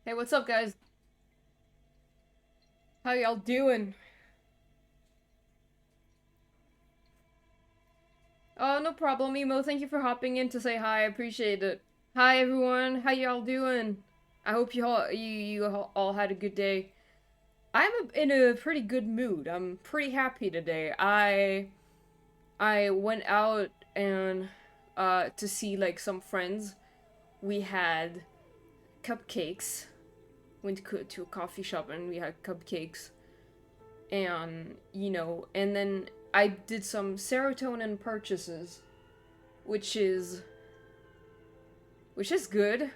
Hey, what's up, guys? How y'all doing? Oh, no problem, Emo. Thank you for hopping in to say hi. I appreciate it. Hi, everyone. How y'all doing? I hope you all had a good day. In a pretty good mood. I'm pretty happy today. I went out and to see like some friends. We had cupcakes. Went to a coffee shop and we had cupcakes. And and then I did some serotonin purchases, which is which is good.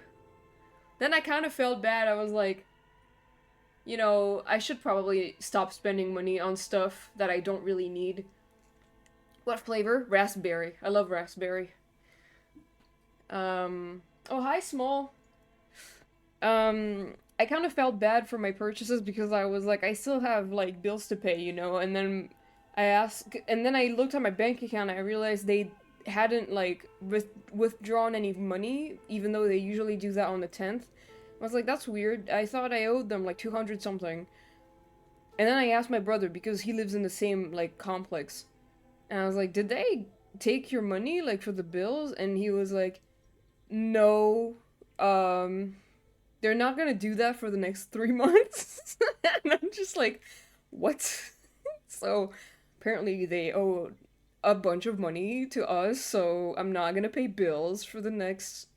Then I kind of felt bad. I was like, I should probably stop spending money on stuff that I don't really need. What flavor? Raspberry. I love raspberry. Oh, hi, Small. I kind of felt bad for my purchases because I was like, I still have like bills to pay, and then I looked at my bank account and I realized they hadn't like withdrawn any money, even though they usually do that on the 10th. I was like, that's weird. I thought I owed them like 200 something. And then I asked my brother because he lives in the same like complex. And I was like, did they take your money like for the bills? And he was like, no. Um they're not gonna do that for the next 3 months. And I'm just like, what? So apparently they owe a bunch of money to us, so I'm not gonna pay bills for the next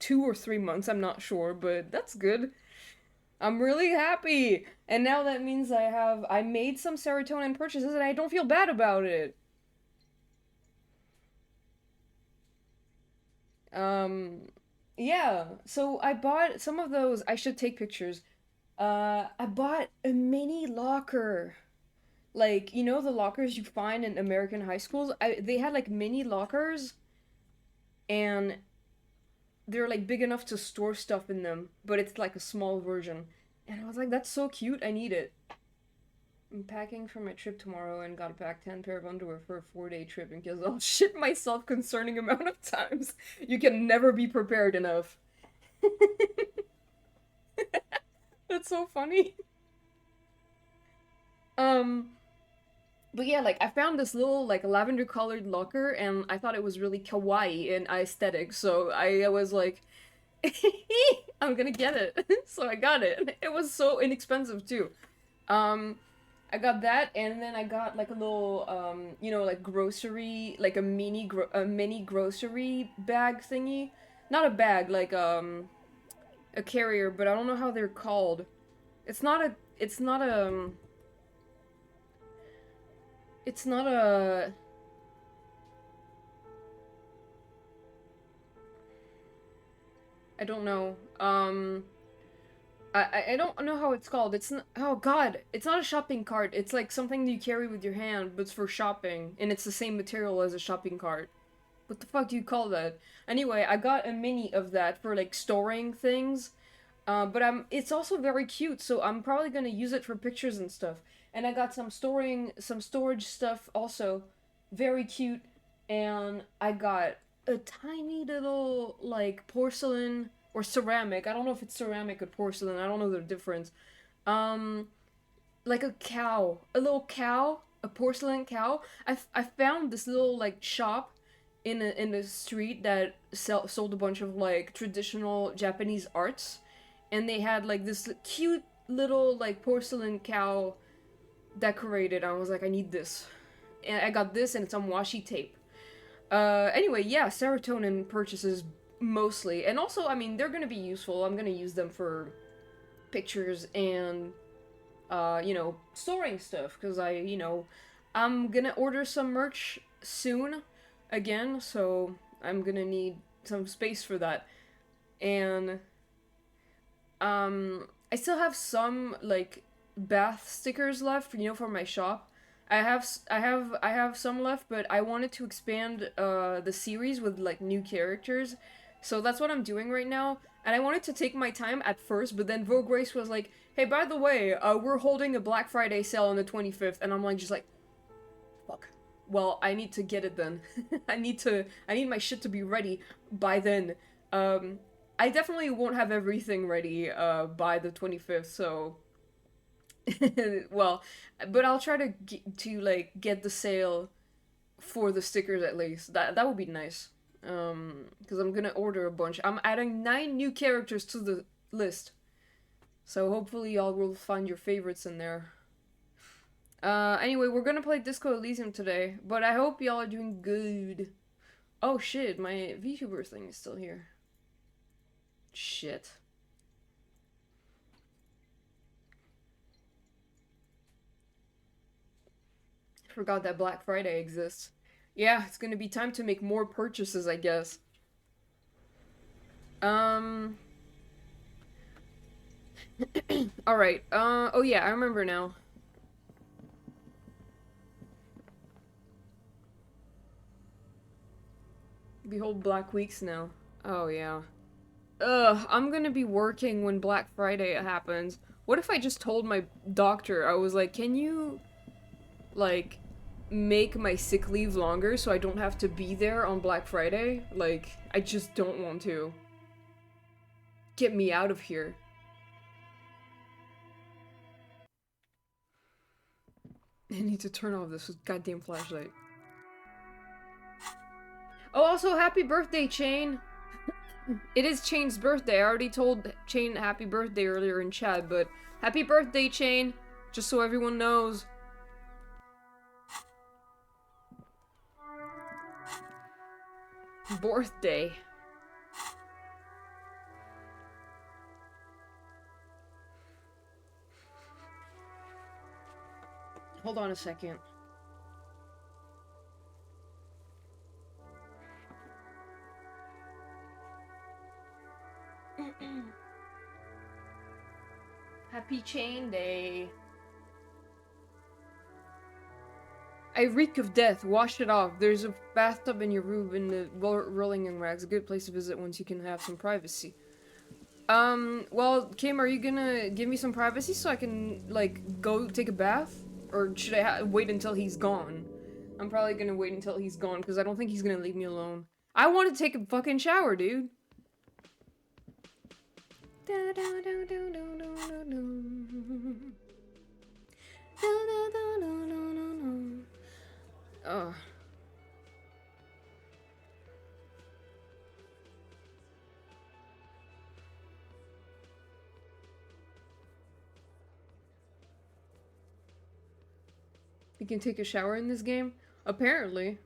2 or 3 months. I'm not sure, but that's good. I'm really happy. And now that means I made some serotonin purchases and I don't feel bad about it. Um yeah, so I bought some of those. I should take pictures. I bought a mini locker. Like, the lockers you find in American high schools? They had like mini lockers and they're like big enough to store stuff in them, but it's like a small version. And I was like, that's so cute. I need it. I'm packing for my trip tomorrow and gotta pack 10 pair of underwear for a 4-day trip in case I'll shit myself concerning amount of times. You can never be prepared enough. That's so funny. Um, but yeah, like I found this little like lavender colored locker and I thought it was really kawaii and aesthetic, so I was like, I'm gonna get it. So I got it. It was so inexpensive too. Um, I got that, and then I got like a little, like grocery, like a mini grocery bag thingy. Not a bag, like a carrier, but I don't know how they're called. It's not a, it's not a, I don't know. I don't know how it's called. Oh god, it's not a shopping cart. It's like something you carry with your hand, but it's for shopping, and it's the same material as a shopping cart. What the fuck do you call that? Anyway, I got a mini of that for like storing things. But it's also very cute, so I'm probably gonna use it for pictures and stuff. And I got some storage stuff also, very cute. And I got a tiny little like porcelain or ceramic. I don't know if it's ceramic or porcelain. I don't know the difference. Um, like a cow, a little cow, a porcelain cow. I found this little like shop in a street that sold a bunch of like traditional Japanese arts, and they had like this cute little like porcelain cow decorated. I was like, I need this, and I got this and some washi tape. Anyway, yeah, serotonin purchases mostly, and also, I mean, they're gonna be useful. I'm gonna use them for pictures and storing stuff because I'm gonna order some merch soon again, so I'm gonna need some space for that. And I still have some like bath stickers left, for my shop. I have some left, but I wanted to expand the series with like new characters. So that's what I'm doing right now. And I wanted to take my time at first, but then Vogue Grace was like, "Hey, by the way, we're holding a Black Friday sale on the 25th." And I'm like just like, "Fuck. Well, I need to get it then. I need my shit to be ready by then." Um I definitely won't have everything ready by the 25th, so well, but I'll try to get the sale for the stickers at least. That would be nice. Because I'm gonna order a bunch. I'm adding 9 new characters to the list, so hopefully y'all will find your favorites in there. Anyway, we're gonna play Disco Elysium today, but I hope y'all are doing good. Oh shit, my VTuber thing is still here. Shit. Forgot that Black Friday exists. Yeah, it's gonna be time to make more purchases, I guess. Alright, oh yeah, I remember now. Behold Black Weeks now. Oh yeah. Ugh, I'm gonna be working when Black Friday happens. What if I just told my doctor, I was like, can you, like, make my sick leave longer so I don't have to be there on Black Friday? Like, I just don't want to. Get me out of here. I need to turn off this goddamn flashlight. Oh, also, happy birthday, Chain! It is Chain's birthday. I already told Chain happy birthday earlier in chat, but happy birthday, Chain! Just so everyone knows. Birthday. Hold on a second. Happy Chain Day. I reek of death. Wash it off. There's a bathtub in your room in the Rolling in Rags. A good place to visit once you can have some privacy. Well, Kim, are you gonna give me some privacy so I can, like, go take a bath? Or should I wait until he's gone? I'm probably gonna wait until he's gone, because I don't think he's gonna leave me alone. I want to take a fucking shower, dude! Ugh. You can take a shower in this game? Apparently.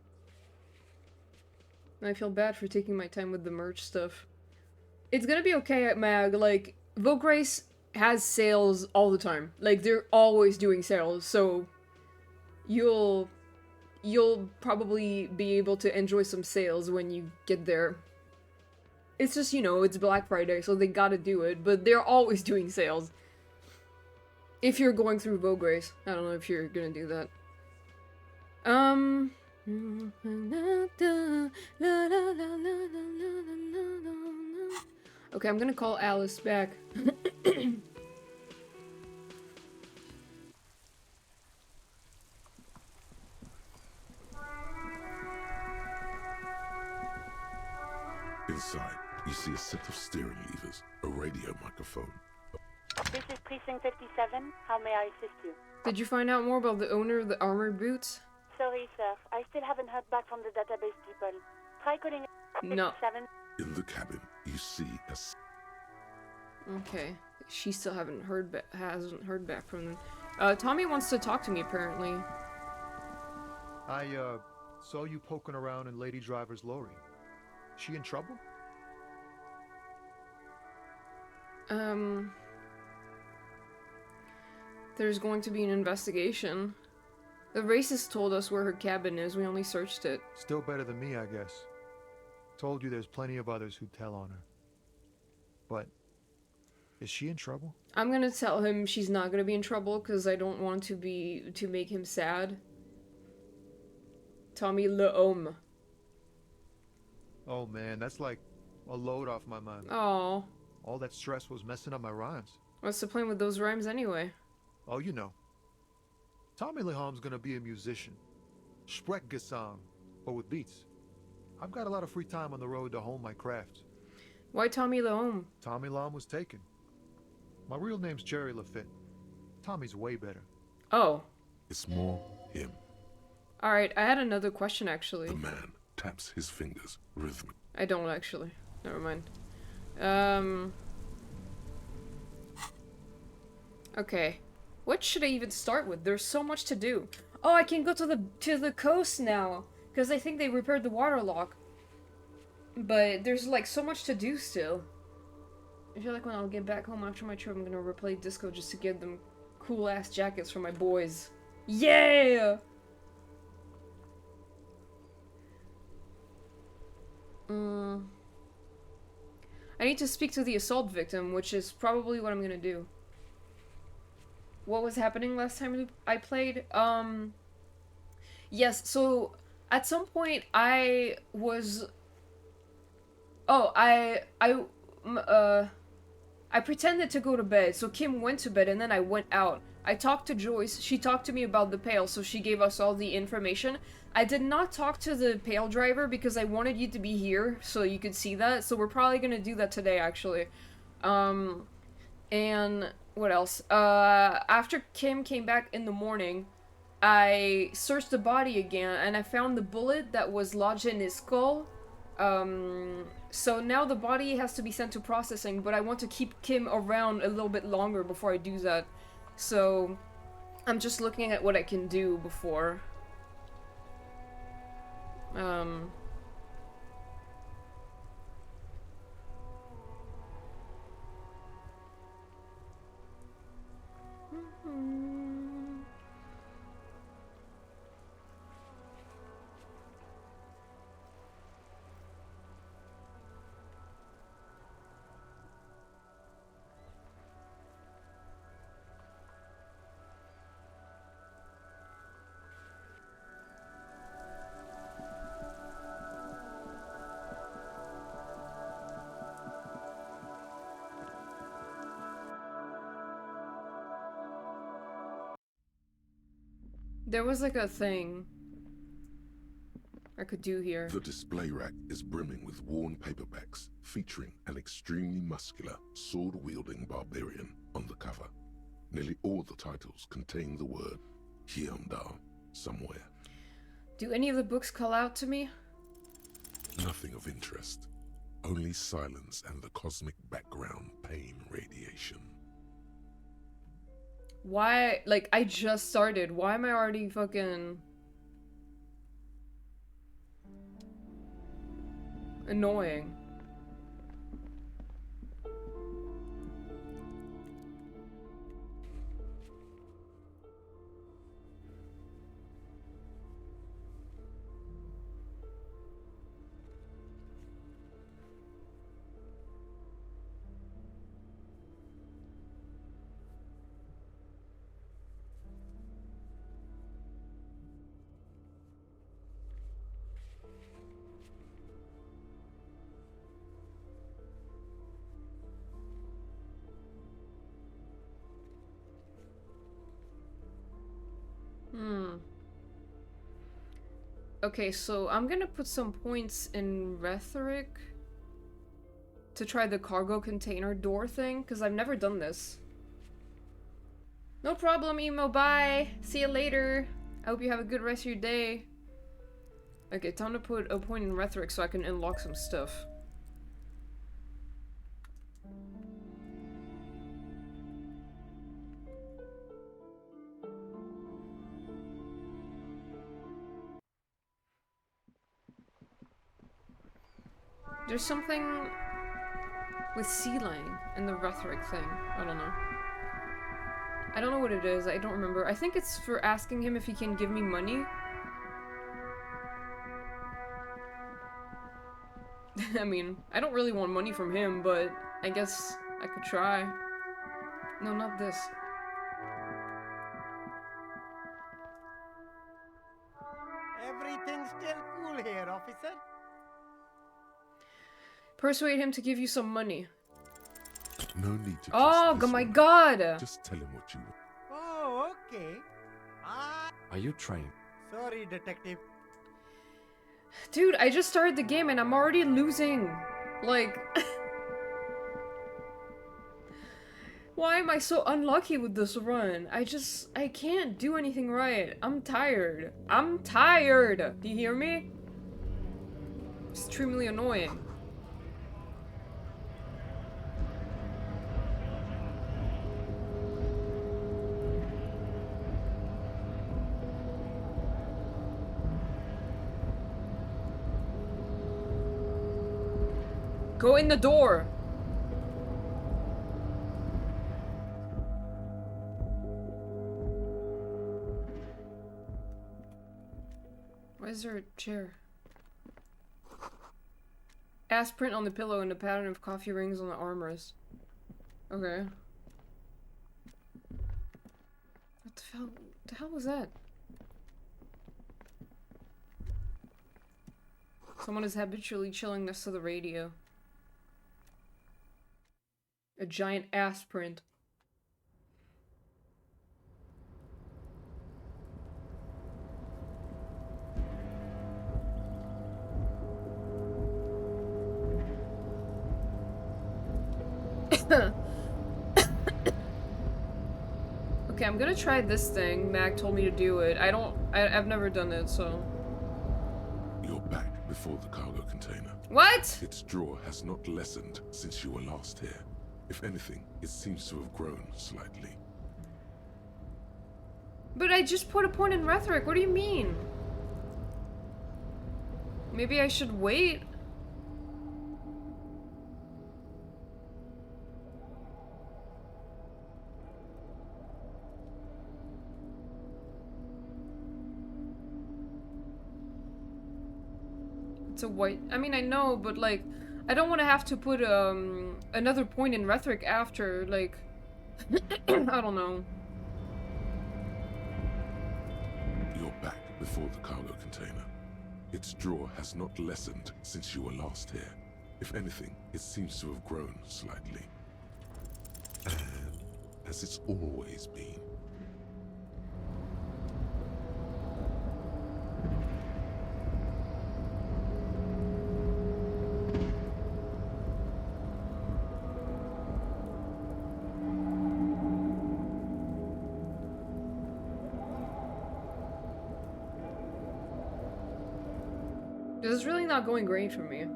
I feel bad for taking my time with the merch stuff. It's gonna be okay at MAG, like, Vogue Race has sales all the time. Like, they're always doing sales, so you'll probably be able to enjoy some sales when you get there. It's just, you know, it's Black Friday, so they gotta do it, but they're always doing sales. If you're going through Vogue Race. I don't know if you're gonna do that. Okay, I'm gonna call Alice back. Inside, you see a set of steering levers, a radio microphone. This is Precinct 57. How may I assist you? Did you find out more about the owner of the armored boots? Sorry, sir. I still haven't heard back from the database people. Try calling 57. No. In the cabin, you see a... Okay. She still hasn't heard back from them. Tommy wants to talk to me, apparently. I, saw you poking around in Lady Driver's lorry. She in trouble? There's going to be an investigation. The racist told us where her cabin is, we only searched it. Still better than me, I guess. Told you there's plenty of others who'd tell on her. But, is she in trouble? I'm gonna tell him she's not gonna be in trouble, because I don't want to make him sad. Tommy Lehomme. Oh man, that's like a load off my mind. Oh. All that stress was messing up my rhymes. What's the plan with those rhymes anyway? Oh, you know. Tommy Lehomme's gonna be a musician. Sprechgesang, but with beats. I've got a lot of free time on the road to hone my craft. Why Tommy Leome? Tommy Lam was taken. My real name's Jerry Lafitte. Tommy's way better. Oh. It's more him. Alright, I had another question actually. The man taps his fingers rhythmically. I don't actually. Never mind. Okay. What should I even start with? There's so much to do. Oh, I can go to the coast now. Because I think they repaired the water lock. But there's like so much to do still. I feel like when I'll get back home after my trip, I'm gonna replay Disco just to get them cool ass jackets for my boys. Yeah! I need to speak to the assault victim, which is probably what I'm gonna do. What was happening last time I played? Yes, so at some point I was... Oh, I pretended to go to bed, so Kim went to bed and then I went out. I talked to Joyce, she talked to me about the pail, so she gave us all the information. I did not talk to the pail driver because I wanted you to be here so you could see that, so we're probably gonna do that today, actually. And what else? After Kim came back in the morning, I searched the body again and I found the bullet that was lodged in his skull. So now the body has to be sent to processing, but I want to keep Kim around a little bit longer before I do that. So I'm just looking at what I can do before. There was like a thing I could do here. The display rack is brimming with worn paperbacks featuring an extremely muscular, sword-wielding barbarian on the cover. Nearly all the titles contain the word Hyundai somewhere. Do any of the books call out to me? Nothing of interest. Only silence and the cosmic background pain radiation. Why? Like, I just started. Why am I already fucking... annoying? Okay, so I'm gonna put some points in rhetoric to try the cargo container door thing, because I've never done this. No problem, Emo, bye! See you later! I hope you have a good rest of your day. Okay, time to put a point in rhetoric so I can unlock some stuff. There's something with ceiling in the rhetoric thing. I don't know. I don't know what it is. I don't remember. I think it's for asking him if he can give me money. I mean, I don't really want money from him, but I guess I could try. No, not this. Everything's still cool here, officer. Persuade him to give you some money. No need to. Oh, my God! Just tell him what you want. Oh, okay. Are you trying? Sorry, detective. Dude, I just started the game and I'm already losing. Like, Why am I so unlucky with this run? I can't do anything right. I'm tired. I'm tired! Do you hear me? Extremely annoying. Go in the door! Why is there a chair? Ass print on the pillow and a pattern of coffee rings on the armrest. Okay. What the hell was that? Someone is habitually chilling next to the radio. A giant ass print. Okay, I'm gonna try this thing. Mac told me to do it. I've never done it, so. You're back before the cargo container. What? Its draw has not lessened since you were last here. If anything, it seems to have grown slightly. But I just put a point in rhetoric. What do you mean? Maybe I should wait? It's a white... I mean, I know, but, like, I don't want to have to put, another point in rhetoric after, like... I don't know. You're back before the cargo container. Its draw has not lessened since you were last here. If anything, it seems to have grown slightly. As it's always been. This is really not going great for me.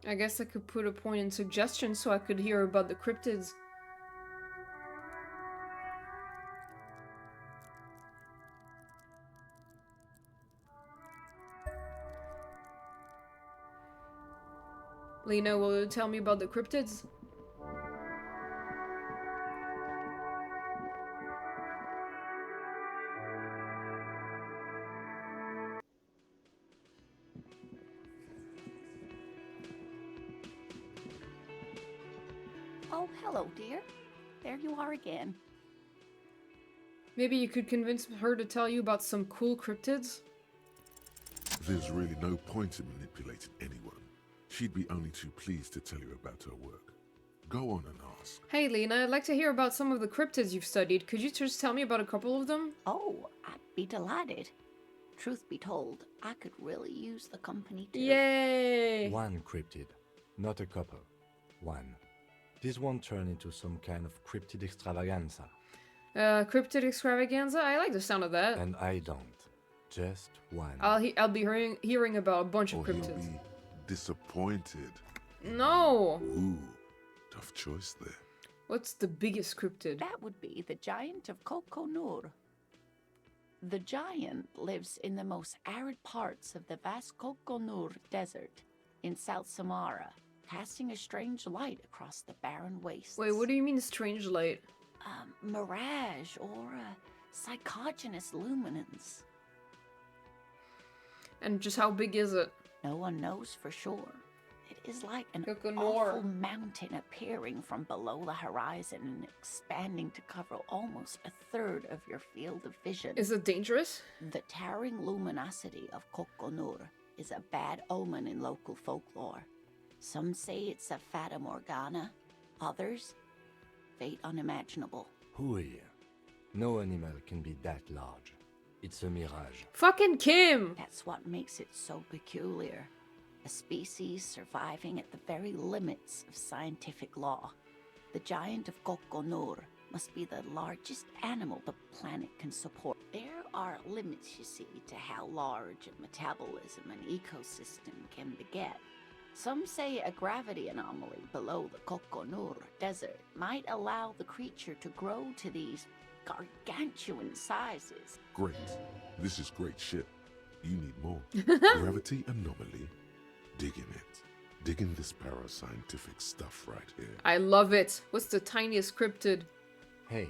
I guess I could put a point in suggestion so I could hear about the cryptids. Lena, will you tell me about the cryptids? Oh, hello, dear. There you are again. Maybe you could convince her to tell you about some cool cryptids? There's really no point in manipulating anyone. She'd be only too pleased to tell you about her work. Go on and ask. Hey Lena, I'd like to hear about some of the cryptids you've studied. Could you just tell me about a couple of them? Oh, I'd be delighted. Truth be told, I could really use the company too. Yay! One cryptid, not a couple. One. This won't turn into some kind of cryptid extravaganza. Cryptid extravaganza? I like the sound of that. And I don't. Just one. I'll be hearing about a bunch of Or he'll cryptids. be disappointed. No! Ooh, tough choice there. What's the biggest cryptid? That would be the giant of Kokonur. The giant lives in the most arid parts of the vast Kokonur Desert in South Samara, casting a strange light across the barren wastes. Wait, what do you mean strange light? Mirage or Psychogenous luminance. And just how big is it? No one knows for sure. It is like an Coconut. awful mountain appearing from below the horizon and expanding to cover almost a third of your field of vision. Is it dangerous? The towering luminosity of Coconur is a bad omen in local folklore. Some say it's a fata morgana, others, fate unimaginable. Hui. No animal can be that large. It's a mirage. Fucking Kim! That's what makes it so peculiar. A species surviving at the very limits of scientific law. The giant of Coconur must be the largest animal the planet can support. There are limits, you see, to how large a metabolism an ecosystem can beget. Some say a gravity anomaly below the Coconur desert might allow the creature to grow to these gargantuan sizes. Great. This is great shit. You need more. Gravity anomaly. Dig in it. Dig in this parascientific stuff right here. I love it. What's the tiniest cryptid? Hey,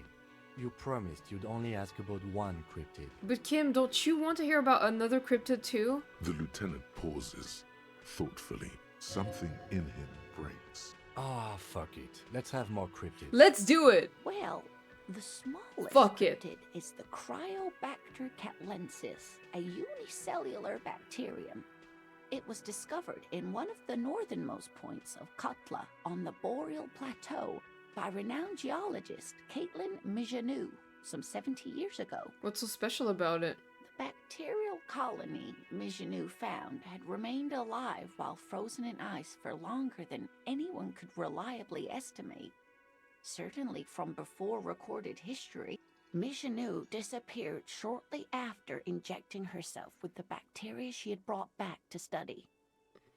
you promised you'd only ask about one cryptid. But Kim, don't you want to hear about another cryptid too? The lieutenant pauses. Thoughtfully, something in him breaks. Ah, fuck it. Let's have more cryptids. Let's do it! Well, the smallest Fuck it. cryptid is the Cryobacter catlensis, a unicellular bacterium. It was discovered in one of the northernmost points of Katla on the Boreal Plateau by renowned geologist Caitlin Mijanou some 70 years ago. What's so special about it? The bacterial colony Mijanou found had remained alive while frozen in ice for longer than anyone could reliably estimate. Certainly from before recorded history, Mijanou disappeared shortly after injecting herself with the bacteria she had brought back to study.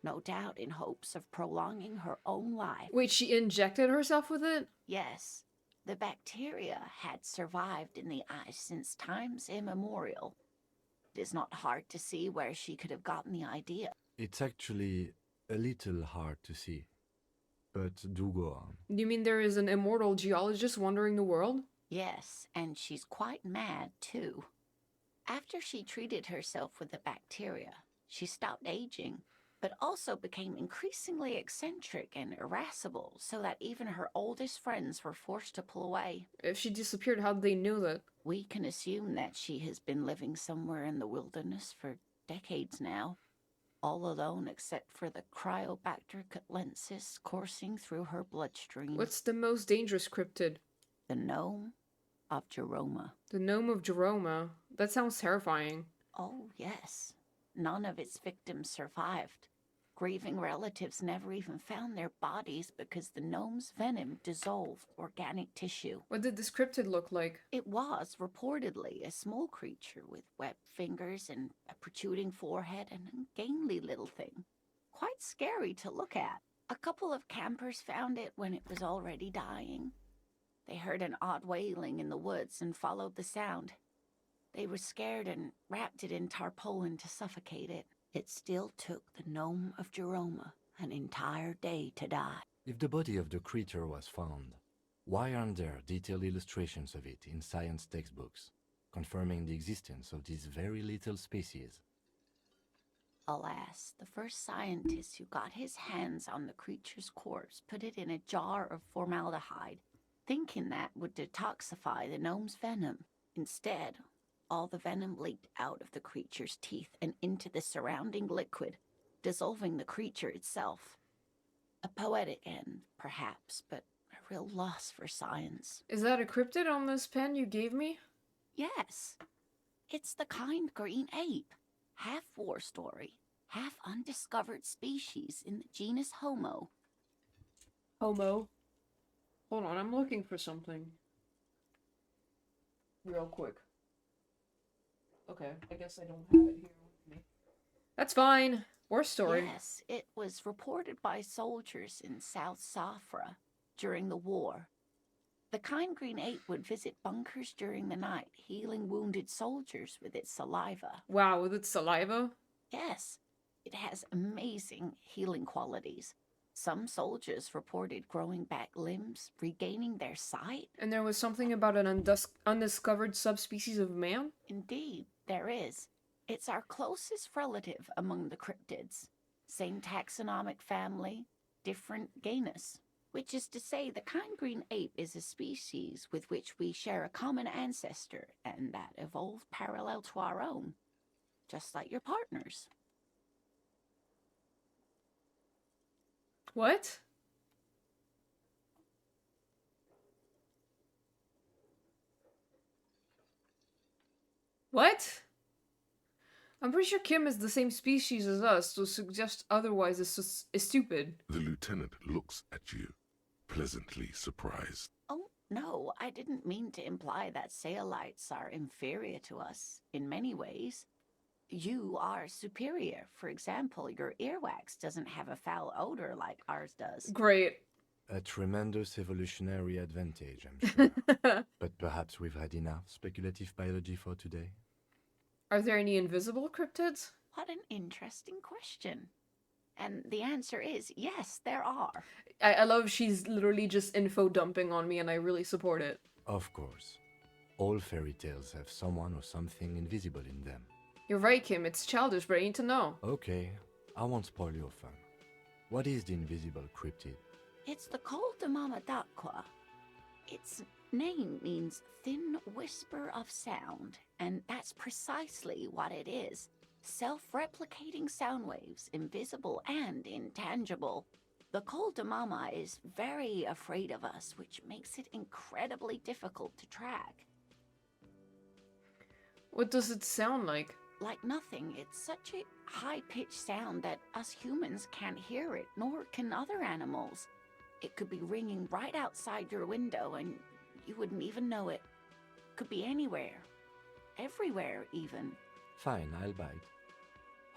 No doubt in hopes of prolonging her own life. Wait, she injected herself with it? Yes, the bacteria had survived in the ice since times immemorial. It is not hard to see where she could have gotten the idea. It's actually a little hard to see. But do go on. You mean there is an immortal geologist wandering the world? Yes, and she's quite mad, too. After she treated herself with the bacteria, she stopped aging, but also became increasingly eccentric and irascible, so that even her oldest friends were forced to pull away. If she disappeared, how did they know that? We can assume that she has been living somewhere in the wilderness for decades now, all alone except for the Cryobacter catlensis coursing through her bloodstream. What's the most dangerous cryptid? The gnome of Jeroma. The gnome of Jeroma. That sounds terrifying. Oh, yes. None of its victims survived. Grieving relatives never even found their bodies because the gnome's venom dissolved organic tissue. What did this cryptid look like? It was reportedly a small creature with webbed fingers and a protruding forehead and an ungainly little thing. Quite scary to look at. A couple of campers found it when it was already dying. They heard an odd wailing in the woods and followed the sound. They were scared and wrapped it in tarpaulin to suffocate it. It still took the gnome of Jeroma an entire day to die. If the body of the creature was found, why aren't there detailed illustrations of it in science textbooks, confirming the existence of this very little species? Alas, the first scientist who got his hands on the creature's corpse put it in a jar of formaldehyde, thinking that would detoxify the gnome's venom. Instead, all the venom leaked out of the creature's teeth and into the surrounding liquid, dissolving the creature itself. A poetic end, perhaps, but a real loss for science. Is that a cryptid on this pen you gave me? Yes, it's the kind green ape, half war story, half undiscovered species in the genus Homo. Homo. Hold on, I'm looking for something. Real quick. Okay, I guess I don't have it here with me. That's fine. War story. Yes, it was reported by soldiers in South Safra during the war. The kind green ape would visit bunkers during the night, healing wounded soldiers with its saliva. Wow, with its saliva? Yes, it has amazing healing qualities. Some soldiers reported growing back limbs, regaining their sight. And there was something about an undiscovered subspecies of man? Indeed, there is. It's our closest relative among the cryptids. Same taxonomic family, different genus. Which is to say, the kind green ape is a species with which we share a common ancestor, and that evolved parallel to our own. Just like your partners. What? What? I'm pretty sure Kim is the same species as us, so suggest otherwise is stupid. The lieutenant looks at you, pleasantly surprised. Oh, no, I didn't mean to imply that Saolites are inferior to us in many ways. You are superior. For example, your earwax doesn't have a foul odor like ours does. Great. A tremendous evolutionary advantage, I'm sure. But perhaps we've had enough speculative biology for today? Are there any invisible cryptids? What an interesting question. And the answer is yes, there are. I love she's literally just info dumping on me, and I really support it. Of course. All fairy tales have someone or something invisible in them. You're right, Kim. It's childish, but I need to know. Okay, I won't spoil your fun. What is the invisible cryptid? It's the Col de Mamadaqua. Its name means thin whisper of sound, and that's precisely what it is. Self-replicating sound waves, invisible and intangible. The Col de Mama is very afraid of us, which makes it incredibly difficult to track. What does it sound like? Like nothing. It's such a high-pitched sound that us humans can't hear it, nor can other animals. It could be ringing right outside your window and you wouldn't even know it. Could be anywhere. Everywhere, even. Fine, I'll bite.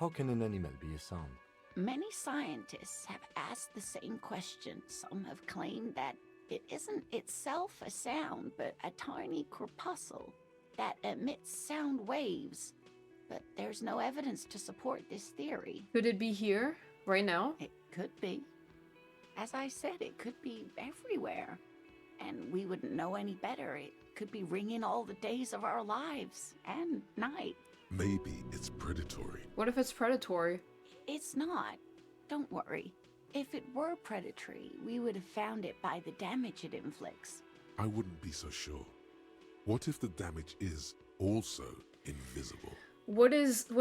How can an animal be a sound? Many scientists have asked the same question. Some have claimed that it isn't itself a sound, but a tiny corpuscle that emits sound waves. But there's no evidence to support this theory. Could it be here? Right now? It could be. As I said, it could be everywhere. And we wouldn't know any better. It could be ringing all the days of our lives and night. Maybe it's predatory. What if it's predatory? It's not. Don't worry. If it were predatory, we would have found it by the damage it inflicts. I wouldn't be so sure. What if the damage is also invisible? What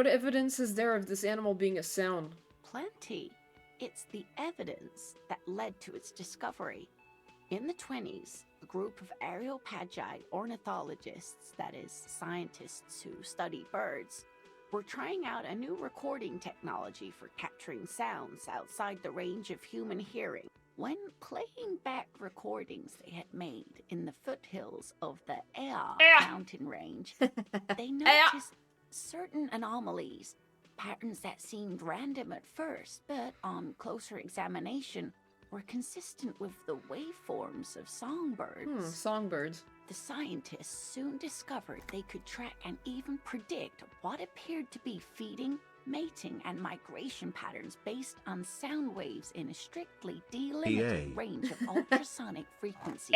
evidence is there of this animal being a sound? Plenty. It's the evidence that led to its discovery. In the 20s, a group of Areopagi ornithologists, that is, scientists who study birds, were trying out a new recording technology for capturing sounds outside the range of human hearing. When playing back recordings they had made in the foothills of the Ea mountain range, they noticed certain anomalies, patterns that seemed random at first, but on closer examination were consistent with the waveforms of songbirds. Songbirds. The scientists soon discovered they could track and even predict what appeared to be feeding, mating, and migration patterns based on sound waves in a strictly delimited range of ultrasonic frequencies,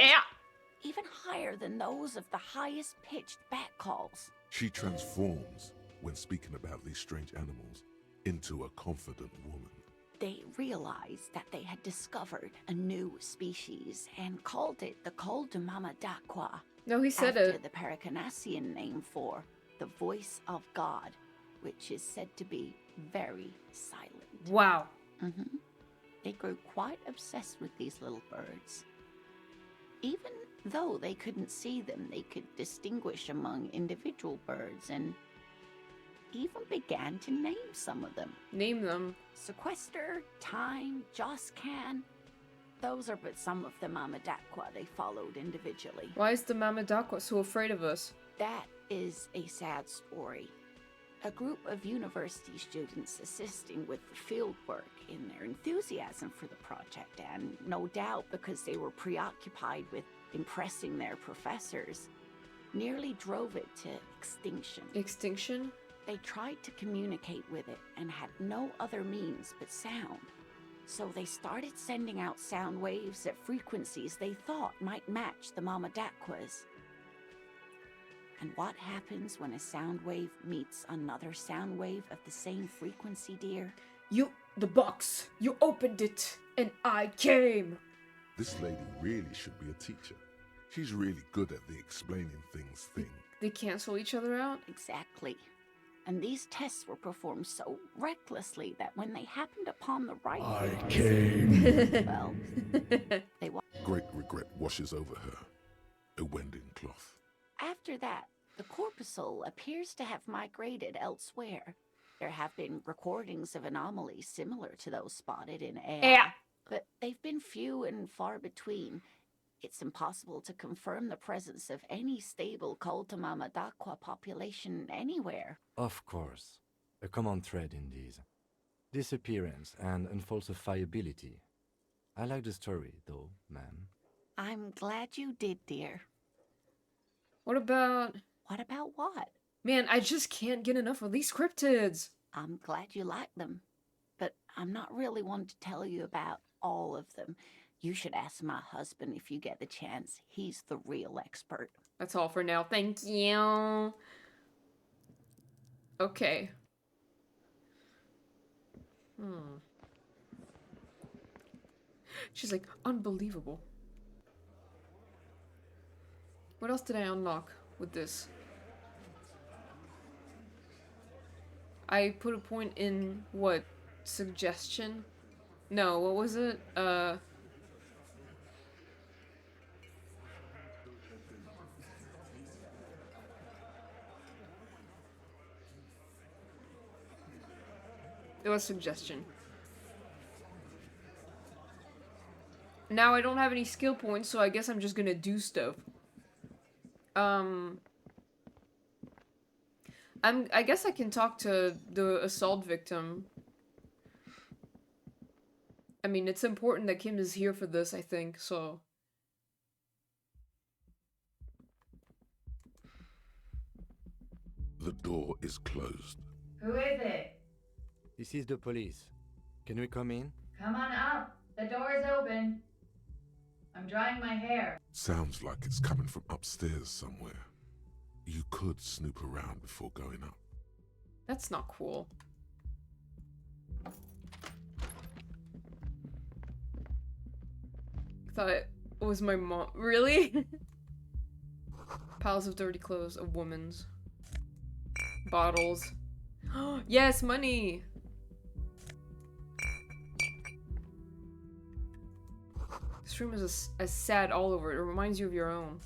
even higher than those of the highest pitched bat calls. She transforms, when speaking about these strange animals, into a confident woman. They realized that they had discovered a new species and called it the Col de Mamadaqua. No, he said after it. the Paracanassian name for the voice of God, which is said to be very silent. Wow. They grew quite obsessed with these little birds. Even though they couldn't see them, they could distinguish among individual birds and even began to name some of them. Name them. Sequester, Time, Joscan. Those are but some of the Mamadaqua they followed individually. Why is the Mamadaqua so afraid of us? That is a sad story. A group of university students assisting with the field work in their enthusiasm for the project, and no doubt because they were preoccupied with impressing their professors, nearly drove it to extinction. Extinction? They tried to communicate with it and had no other means but sound. So they started sending out sound waves at frequencies they thought might match the Mama Dakwas. And what happens when a sound wave meets another sound wave of the same frequency, dear? The box! You opened it! And I came! This lady really should be a teacher. She's really good at the explaining things thing. They cancel each other out? Exactly. And these tests were performed so recklessly that when they happened upon the right frequency, well, they Great regret washes over her. A wending cloth. After that, the corpuscle appears to have migrated elsewhere. There have been recordings of anomalies similar to those spotted in AI, Yeah. but they've been few and far between. It's impossible to confirm the presence of any stable Koltamama Dakwa population anywhere. Of course. A common thread in these. Disappearance and unfalsifiability. I like the story, though, ma'am. I'm glad you did, dear. What about... What about what? Man, I just can't get enough of these cryptids! I'm glad you like them, but I'm not really one to tell you about all of them. You should ask my husband if you get the chance. He's the real expert. That's all for now. Thank you. Okay. She's like, unbelievable. What else did I unlock with this? I put a point in, what, suggestion? No, what was it? It was suggestion. Now I don't have any skill points, so I guess I'm just gonna do stuff. I guess I can talk to the assault victim. I mean, it's important that Kim is here for this, I think, so... The door is closed. Who is it? This is the police. Can we come in? Come on up. The door is open. I'm drying my hair. Sounds like it's coming from upstairs somewhere. You could snoop around before going up. That's not cool. Thought it was my mom. Really? Piles of dirty clothes, a woman's. Bottles. Yes, money! This room is as sad all over. It reminds you of your own.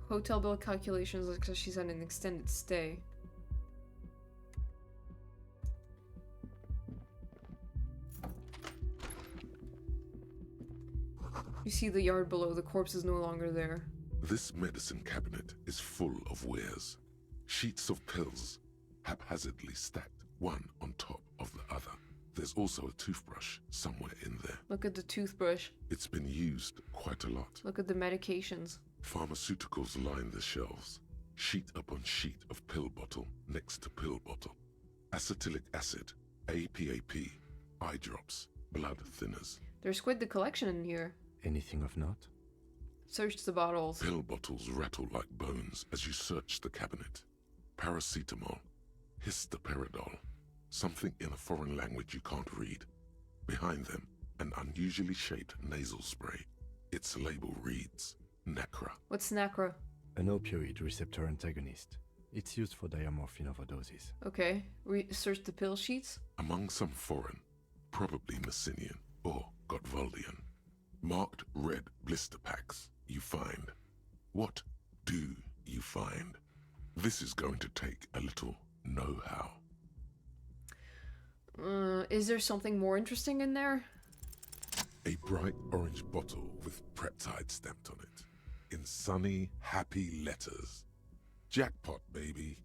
Hotel bill calculations looks like she's on an extended stay. You see the yard below, the corpse is no longer there. This medicine cabinet is full of wares. Sheets of pills, haphazardly stacked, one on top of the other. There's also a toothbrush somewhere in there. Look at the toothbrush. It's been used quite a lot. Look at the medications. Pharmaceuticals line the shelves. Sheet upon sheet of pill bottle next to pill bottle. Acetylic acid, APAP, eye drops, blood thinners. There's quite the collection in here. Anything of note? Search the bottles. Pill bottles rattle like bones as you search the cabinet. Paracetamol, histoperidol, something in a foreign language you can't read. Behind them, an unusually shaped nasal spray. Its label reads, Nacra. What's Nacra? An opioid receptor antagonist. It's used for diamorphine overdoses. Okay. Search the pill sheets. Among some foreign, probably Messinian or Gotvaldian, marked red blister packs you find. What do you find? This is going to take a little know-how. Is there something more interesting in there? A bright orange bottle with Preptide stamped on it, in sunny, happy letters. Jackpot, baby.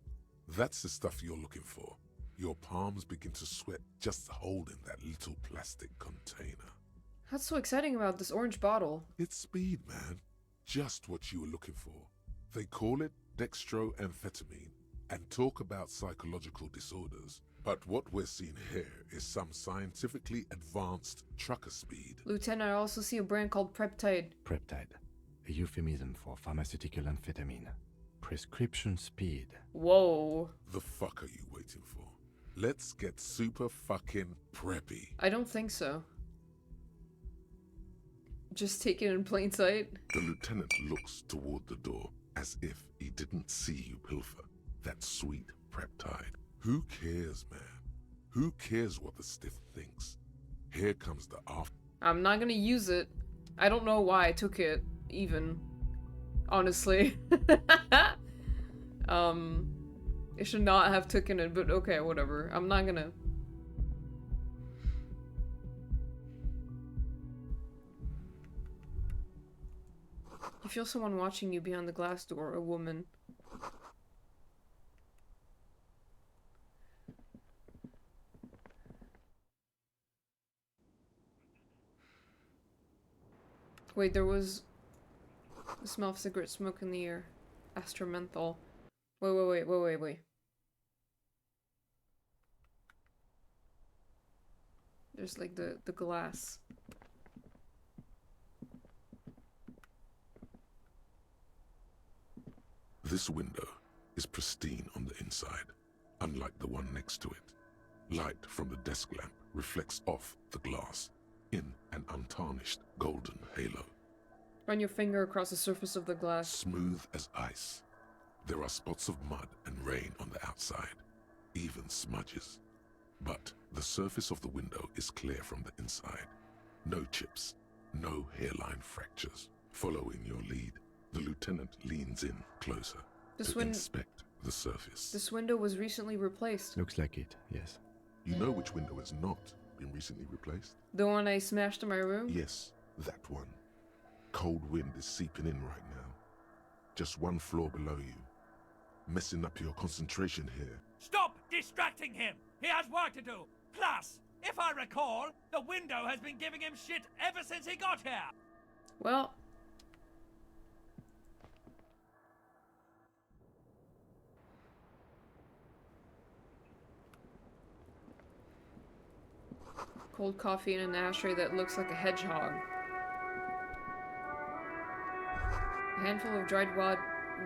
That's the stuff you're looking for. Your palms begin to sweat just holding that little plastic container. What's so exciting about this orange bottle? It's speed, man. Just what you were looking for. They call it dextroamphetamine, and talk about psychological disorders. But what we're seeing here is some scientifically advanced trucker speed. Lieutenant, I also see a brand called Peptide. Peptide, a euphemism for pharmaceutical amphetamine. Prescription speed. Whoa. The fuck are you waiting for? Let's get super fucking preppy. I don't think so. Just take it in plain sight. The lieutenant looks toward the door as if he didn't see you pilfer that sweet Peptide. Who cares, man? Who cares what the stiff thinks? Here comes the after. I'm not gonna use it. I don't know why I took it, even. Honestly. I should not have taken it, but okay, whatever. I'm not gonna. You feel someone watching you behind the glass door, a woman. Wait, there was the smell of cigarette smoke in the air. Astromenthol. Wait. There's like the glass. This window is pristine on the inside, unlike the one next to it. Light from the desk lamp reflects off the glass in an untarnished golden halo. Run your finger across the surface of the glass. Smooth as ice. There are spots of mud and rain on the outside, even smudges. But the surface of the window is clear from the inside. No chips, no hairline fractures. Following your lead, the lieutenant leans in closer to inspect the surface. This window was recently replaced. Looks like it, yes. You know which window has not been recently replaced? The one I smashed in my room? Yes, that one. Cold wind is seeping in right now. Just one floor below you. Messing up your concentration here. Stop distracting him! He has work to do! Plus, if I recall, the window has been giving him shit ever since he got here! Well... cold coffee in an ashtray that looks like a hedgehog. A handful of dried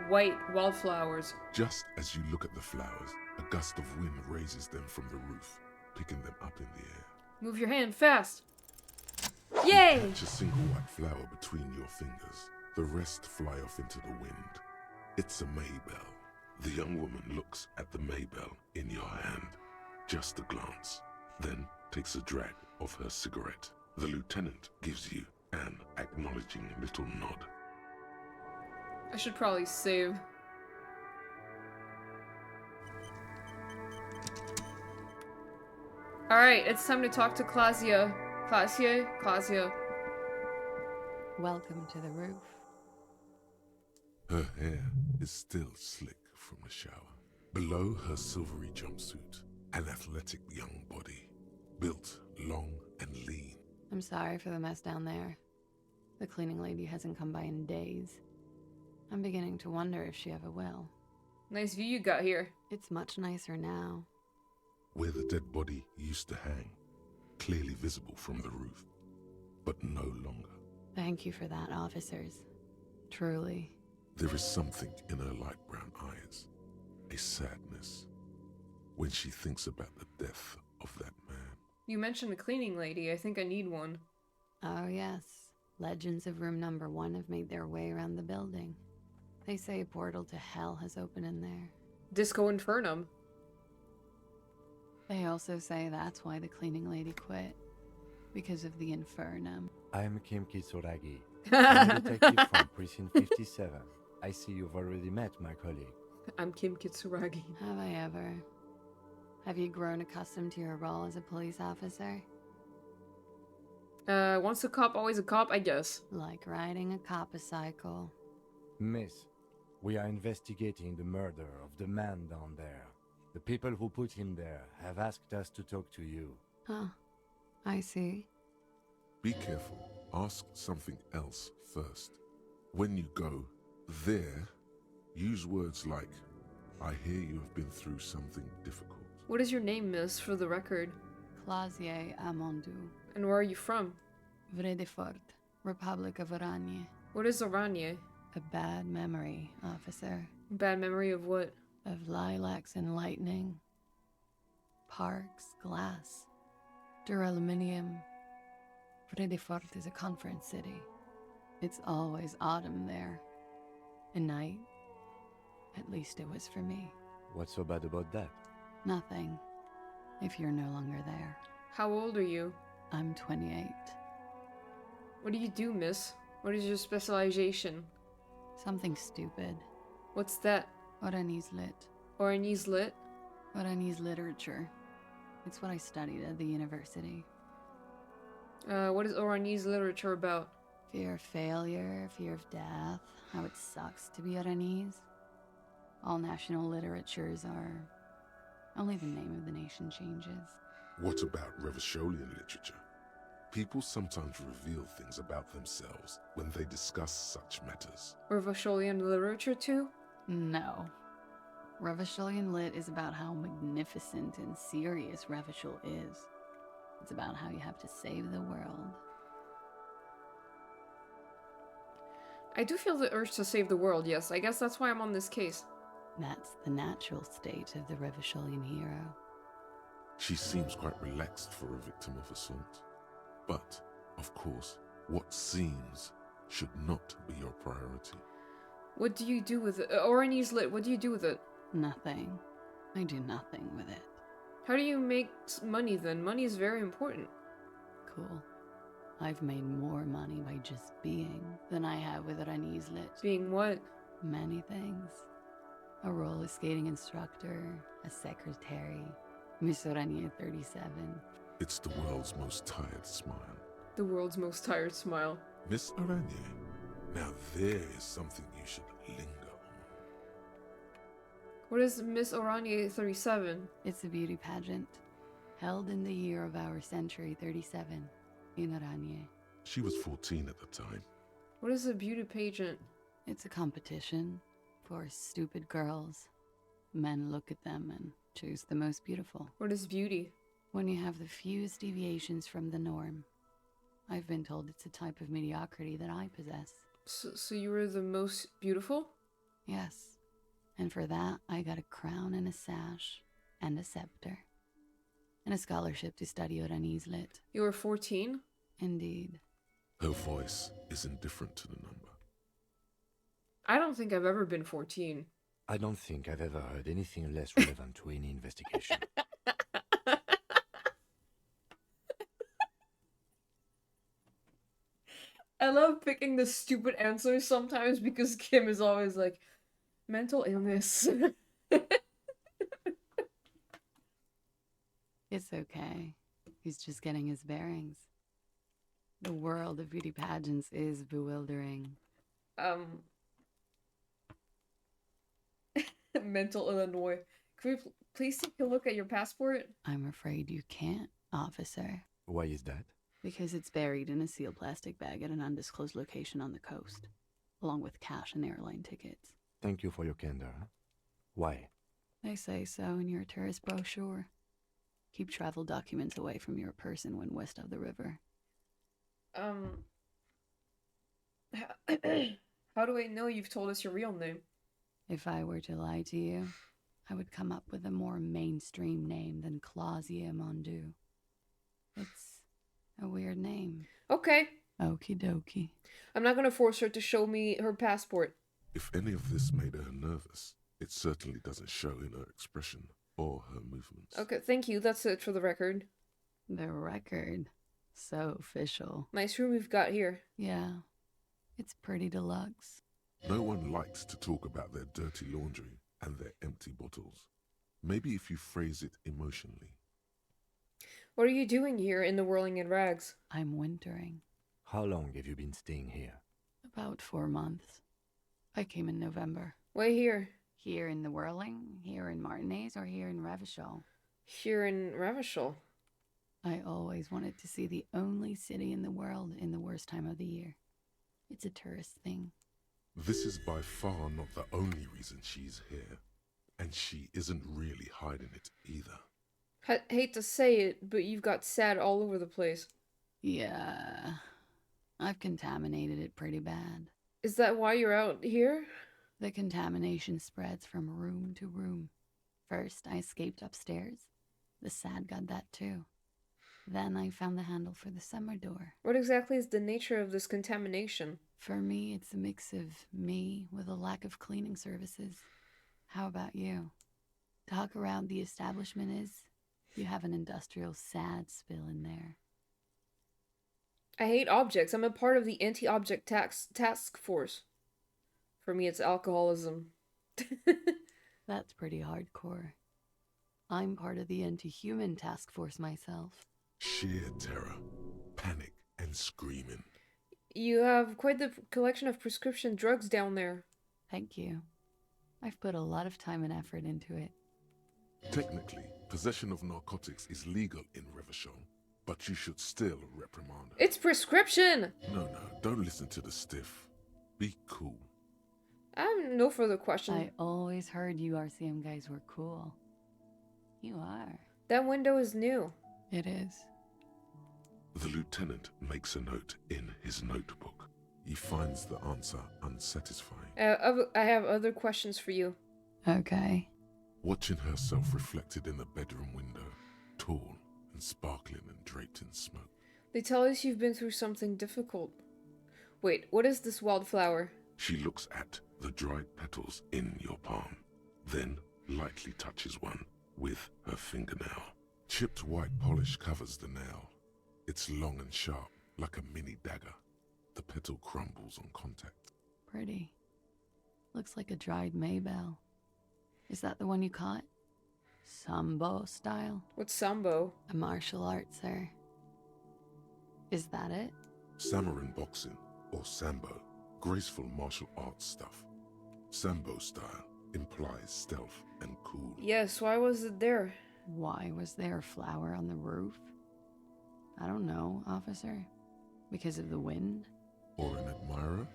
white wildflowers. Just as you look at the flowers, a gust of wind raises them from the roof, picking them up in the air. Move your hand, fast! Yay! You catch a single white flower between your fingers. The rest fly off into the wind. It's a Maybell. The young woman looks at the Maybell in your hand. Just a glance. Then takes a drag of her cigarette. The lieutenant gives you an acknowledging little nod. I should probably save. Alright, it's time to talk to Clausia. Clausia. Welcome to the roof. Her hair is still slick from the shower. Below her silvery jumpsuit, an athletic young body, built long and lean. I'm sorry for the mess down there. The cleaning lady hasn't come by in days. I'm beginning to wonder if she ever will. Nice view you got here. It's much nicer now. Where the dead body used to hang, clearly visible from the roof, but no longer. Thank you for that, officers. Truly. There is something in her light brown eyes, a sadness, when she thinks about the death of that man. You mentioned a cleaning lady. I think I need one. Oh yes. Legends of room number 1 have made their way around the building. They say a portal to hell has opened in there. Disco Infernum. They also say that's why the cleaning lady quit. Because of the infernum. I am Kim Kitsuragi. I'm a detective from Precinct 57. I see you've already met my colleague. I'm Kim Kitsuragi. Have I ever? Have you grown accustomed to your role as a police officer? Once a cop, always a cop, I guess. Like riding a cop-a-cycle. Miss, we are investigating the murder of the man down there. The people who put him there have asked us to talk to you. Huh. I see. Be careful. Ask something else first. When you go there, use words like I hear you have been through something difficult. What is your name, miss, for the record? Clausier Amondu. And where are you from? Vredefort, Republic of Oranje. What is Oranje? A bad memory, officer. Bad memory of what? Of lilacs and lightning. Parks, glass. Duraluminium. Vredefort is a conference city. It's always autumn there. A night. At least it was for me. What's so bad about that? Nothing. If you're no longer there. How old are you? I'm 28. What do you do, miss? What is your specialization? Something stupid. What's that? Oranese lit. Oranese lit? Oranese literature. It's what I studied at the university. What is Oranese literature about? Fear of failure, fear of death, how it sucks to be Oranese. All national literatures are... Only the name of the nation changes. What about Revacholian literature? People sometimes reveal things about themselves when they discuss such matters. Revacholian literature too? No. Revacholian lit is about how magnificent and serious Revachol is. It's about how you have to save the world. I do feel the urge to save the world, yes. I guess that's why I'm on this case. That's the natural state of the Revacholian hero. She seems quite relaxed for a victim of assault. But, of course, what seems should not be your priority. What do you do with it? Oranese lit, what do you do with it? Nothing. I do nothing with it. How do you make money then? Money is very important. Cool. I've made more money by just being than I have with Oranese lit. Being what? Many things. A roller skating instructor, a secretary, Miss Oranje 37. It's the world's most tired smile. The world's most tired smile. Miss Oranje, now there is something you should linger on. What is Miss Oranje 37? It's a beauty pageant, held in the year of our century 37, in Oranje. She was 14 at the time. What is a beauty pageant? It's a competition for stupid girls. Men look at them and choose the most beautiful. What is beauty? When you have the fewest deviations from the norm. I've been told it's a type of mediocrity that I possess. So you were the most beautiful? Yes. And for that, I got a crown and a sash, and a scepter, and a scholarship to study Oranese lit. You were 14? Indeed. Her voice is indifferent to the number. I don't think I've ever been 14. I don't think I've ever heard anything less relevant to any investigation. I love picking the stupid answers sometimes because Kim is always like, mental illness. It's okay. He's just getting his bearings. The world of beauty pageants is bewildering. Mental Illinois. Can we please take a look at your passport? I'm afraid you can't, officer. Why is that? Because it's buried in a sealed plastic bag at an undisclosed location on the coast, along with cash and airline tickets. Thank you for your candor. Why? They say so in your tourist brochure. Keep travel documents away from your person when west of the river. How do I know you've told us your real name? If I were to lie to you, I would come up with a more mainstream name than Clausier Mondu. It's a weird name. Okay. Okie dokie. I'm not gonna force her to show me her passport. If any of this made her nervous, it certainly doesn't show in her expression or her movements. Okay, thank you. That's it for the record. The record? So official. Nice room we've got here. Yeah. It's pretty deluxe. No one likes to talk about their dirty laundry and their empty bottles. Maybe if you phrase it emotionally. What are you doing here in the Whirling in Rags? I'm wintering. How long have you been staying here? About 4 months. I came in November. Why here? Here in the Whirling, here in Martinez, or here in Revachol? Here in Revachol. I always wanted to see the only city in the world in the worst time of the year. It's a tourist thing. This is by far not the only reason she's here. And she isn't really hiding it either. Hate to say it, but you've got sad all over the place. Yeah, I've contaminated it pretty bad. Is that why you're out here? The contamination spreads from room to room. First, I escaped upstairs. The sad got that too. Then I found the handle for the summer door. What exactly is the nature of this contamination? For me, it's a mix of me with a lack of cleaning services. How about you? Talk around the establishment is, you have an industrial sad spill in there. I hate objects. I'm a part of the anti-object task force. For me, it's alcoholism. That's pretty hardcore. I'm part of the anti-human task force myself. Sheer terror, panic, and screaming. You have quite the collection of prescription drugs down there. Thank you. I've put a lot of time and effort into it. Technically, possession of narcotics is legal in Revachol, but you should still reprimand her. It's prescription! No, don't listen to the stiff. Be cool. I have no further questions. I always heard you RCM guys were cool. You are. That window is new. It is. The lieutenant makes a note in his notebook. He finds the answer unsatisfying. I have other questions for you. Okay. Watching herself reflected in the bedroom window, tall and sparkling and draped in smoke. They tell us you've been through something difficult. Wait, what is this wildflower? She looks at the dried petals in your palm, then lightly touches one with her fingernail. Chipped white polish covers the nail. It's long and sharp, like a mini dagger. The petal crumbles on contact. Pretty. Looks like a dried maybell. Is that the one you caught? Sambo style? What's sambo? A martial art, sir. Is that it? Samurai boxing, or sambo, graceful martial arts stuff. Sambo style implies stealth and cool. Yes, why was it there? Why was there a flower on the roof? I don't know, officer. Because of the wind? Or an admirer?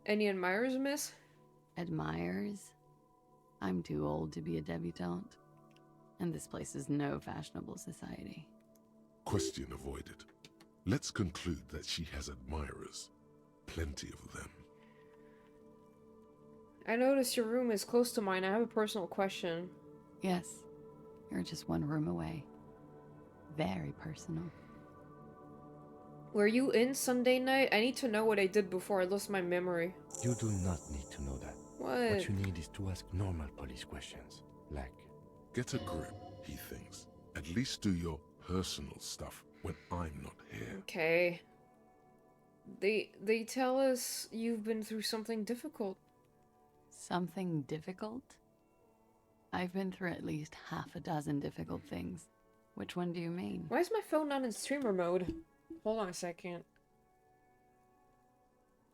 Any admirers, miss? Admirers? I'm too old to be a debutante. And this place is no fashionable society. Question avoided. Let's conclude that she has admirers. Plenty of them. I noticed your room is close to mine. I have a personal question. Yes, you're just one room away. Very personal. Were you in Sunday night? I need to know what I did before I lost my memory. You do not need to know that. What? What you need is to ask normal police questions, like... Get a grip, he thinks. At least do your personal stuff when I'm not here. Okay. They tell us you've been through something difficult. Something difficult? I've been through at least half a dozen difficult things. Which one do you mean? Why is my phone not in streamer mode? Hold on a second.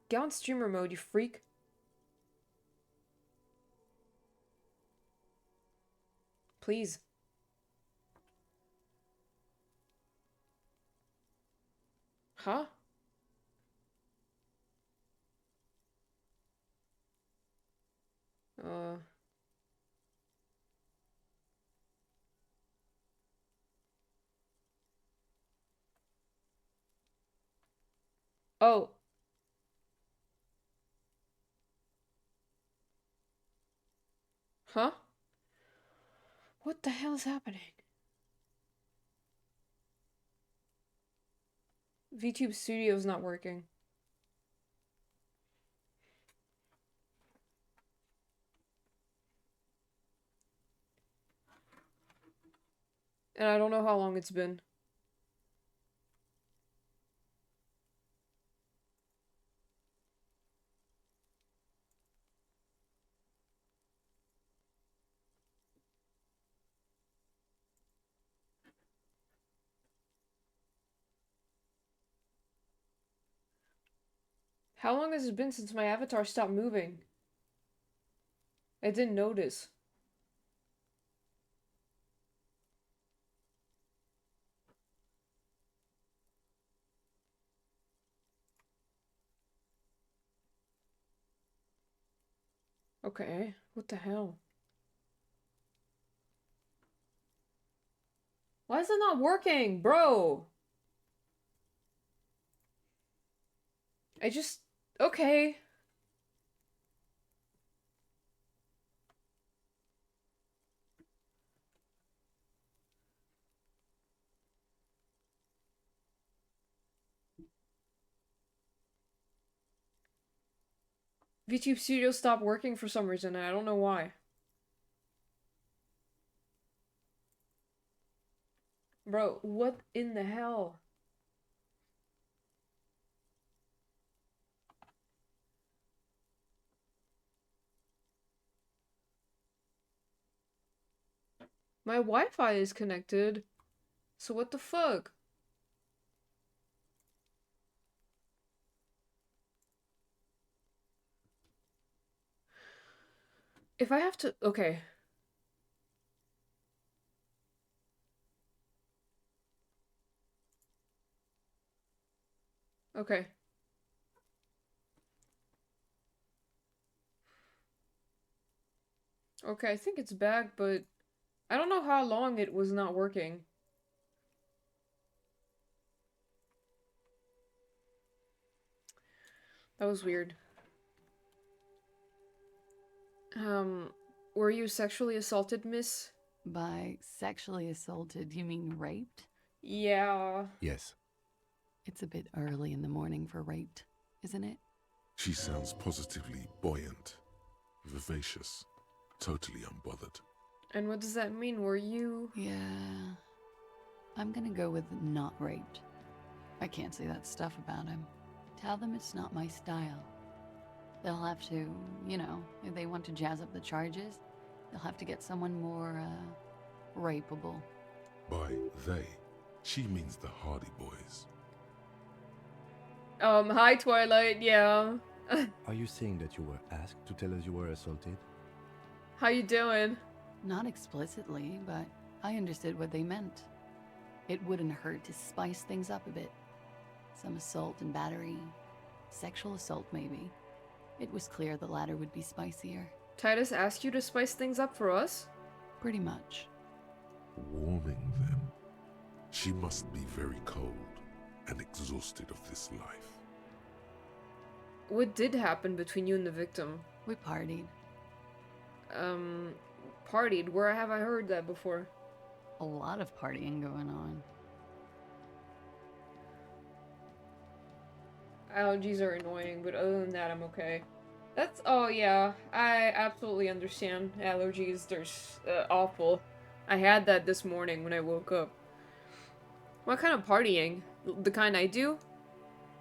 Get on streamer mode, you freak. Please. Huh? Oh. Huh? What the hell is happening? VTube Studio's not working. And I don't know how long it's been. How long has it been since my avatar stopped moving? I didn't notice. Okay, what the hell? Why is it not working, bro? Okay. VTube Studio stopped working for some reason, and I don't know why. Bro, what in the hell? My Wi-Fi is connected. So what the fuck? If I have to... Okay. Okay. Okay, I think it's back, but I don't know how long it was not working. That was weird. Were you sexually assaulted, miss? By sexually assaulted, you mean raped? Yeah. Yes. It's a bit early in the morning for raped, isn't it? She sounds positively buoyant, vivacious, totally unbothered. And what does that mean? Were you... Yeah. I'm gonna go with not raped. I can't say that stuff about him. Tell them it's not my style. They'll have to, you know, if they want to jazz up the charges, they'll have to get someone more, rapeable. By they, she means the Hardy Boys. Hi Twilight, yeah. Are you saying that you were asked to tell us you were assaulted? How you doing? Not explicitly, but I understood what they meant. It wouldn't hurt to spice things up a bit. Some assault and battery. Sexual assault, maybe. It was clear the latter would be spicier. Titus asked you to spice things up for us? Pretty much. Warming them. She must be very cold and exhausted of this life. What did happen between you and the victim? We partied. Partied? Where have I heard that before? A lot of partying going on. Allergies are annoying, but other than that, I'm okay. That's... Oh, yeah. I absolutely understand allergies. They're awful. I had that this morning when I woke up. What kind of partying? The kind I do?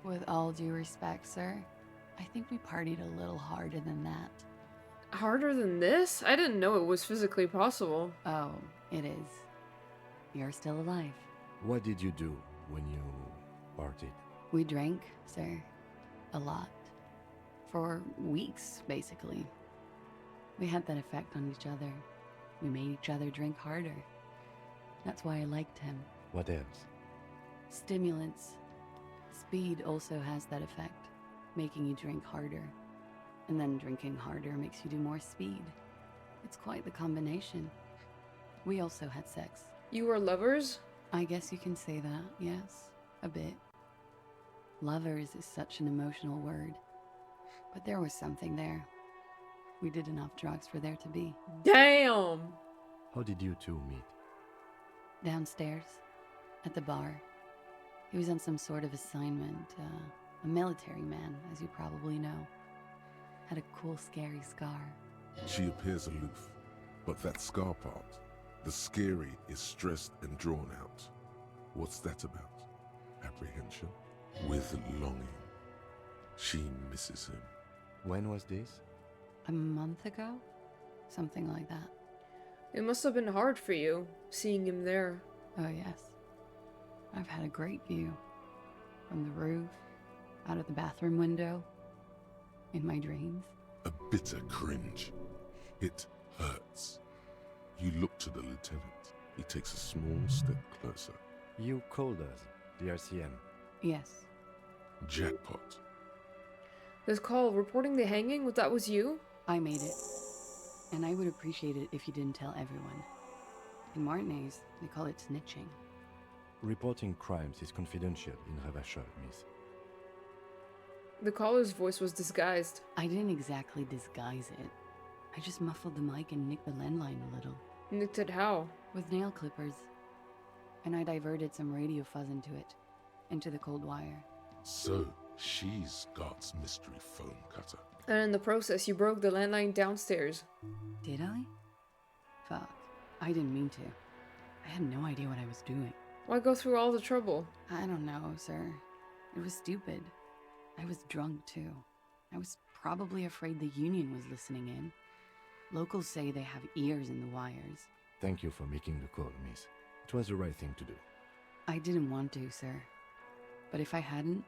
With all due respect, sir, I think we partied a little harder than that. Harder than this? I didn't know it was physically possible. Oh, it is. You're still alive. What did you do when you partied? We drank, sir. A lot. For weeks, basically. We had that effect on each other. We made each other drink harder. That's why I liked him. What else? Stimulants. Speed also has that effect, making you drink harder. And then drinking harder makes you do more speed. It's quite the combination. We also had sex. You were lovers? I guess you can say that, yes. A bit. Lovers is such an emotional word. But there was something there. We did enough drugs for there to be. Damn! How did you two meet? Downstairs. At the bar. He was on some sort of assignment. A military man, as you probably know. Had a cool, scary scar. She appears aloof, but that scar part, the scary, is stressed and drawn out. What's that about? Apprehension? With longing. She misses him. When was this? A month ago? Something like that. It must have been hard for you, seeing him there. Oh, yes. I've had a great view. From the roof, out of the bathroom window, in my dreams. A bitter cringe. It hurts. You look to the lieutenant. He takes a small step closer. You called us, the RCM. Yes. Jackpot. This call reporting the hanging, that was you? I made it. And I would appreciate it if you didn't tell everyone. In Martinez, they call it snitching. Reporting crimes is confidential in Revachol, miss. The caller's voice was disguised. I didn't exactly disguise it. I just muffled the mic and nicked the landline a little. Nicked it how? With nail clippers. And I diverted some radio fuzz into it. Into the cold wire. So, she's Scott's mystery phone cutter. And in the process, you broke the landline downstairs. Did I? Fuck. I didn't mean to. I had no idea what I was doing. Why go through all the trouble? I don't know, sir. It was stupid. I was drunk, too. I was probably afraid the union was listening in. Locals say they have ears in the wires. Thank you for making the call, miss. It was the right thing to do. I didn't want to, sir. But if I hadn't,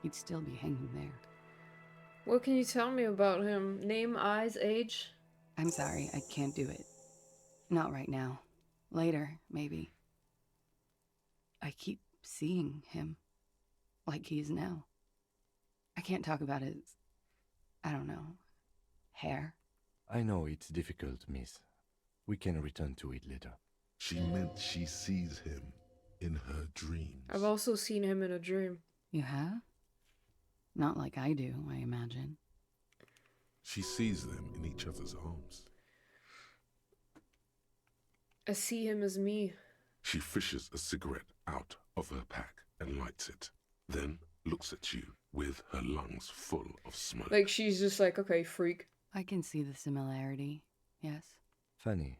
he'd still be hanging there. What can you tell me about him? Name, eyes, age? I'm sorry, I can't do it. Not right now. Later, maybe. I keep seeing him. Like he is now. I can't talk about his... I don't know... hair. I know it's difficult, miss. We can return to it later. She meant she sees him in her dreams. I've also seen him in a dream. You have? Not like I do, I imagine. She sees them in each other's arms. I see him as me. She fishes a cigarette out of her pack and lights it. Then looks at you with her lungs full of smoke. Like, she's just like, okay, freak. I can see the similarity, yes. Funny.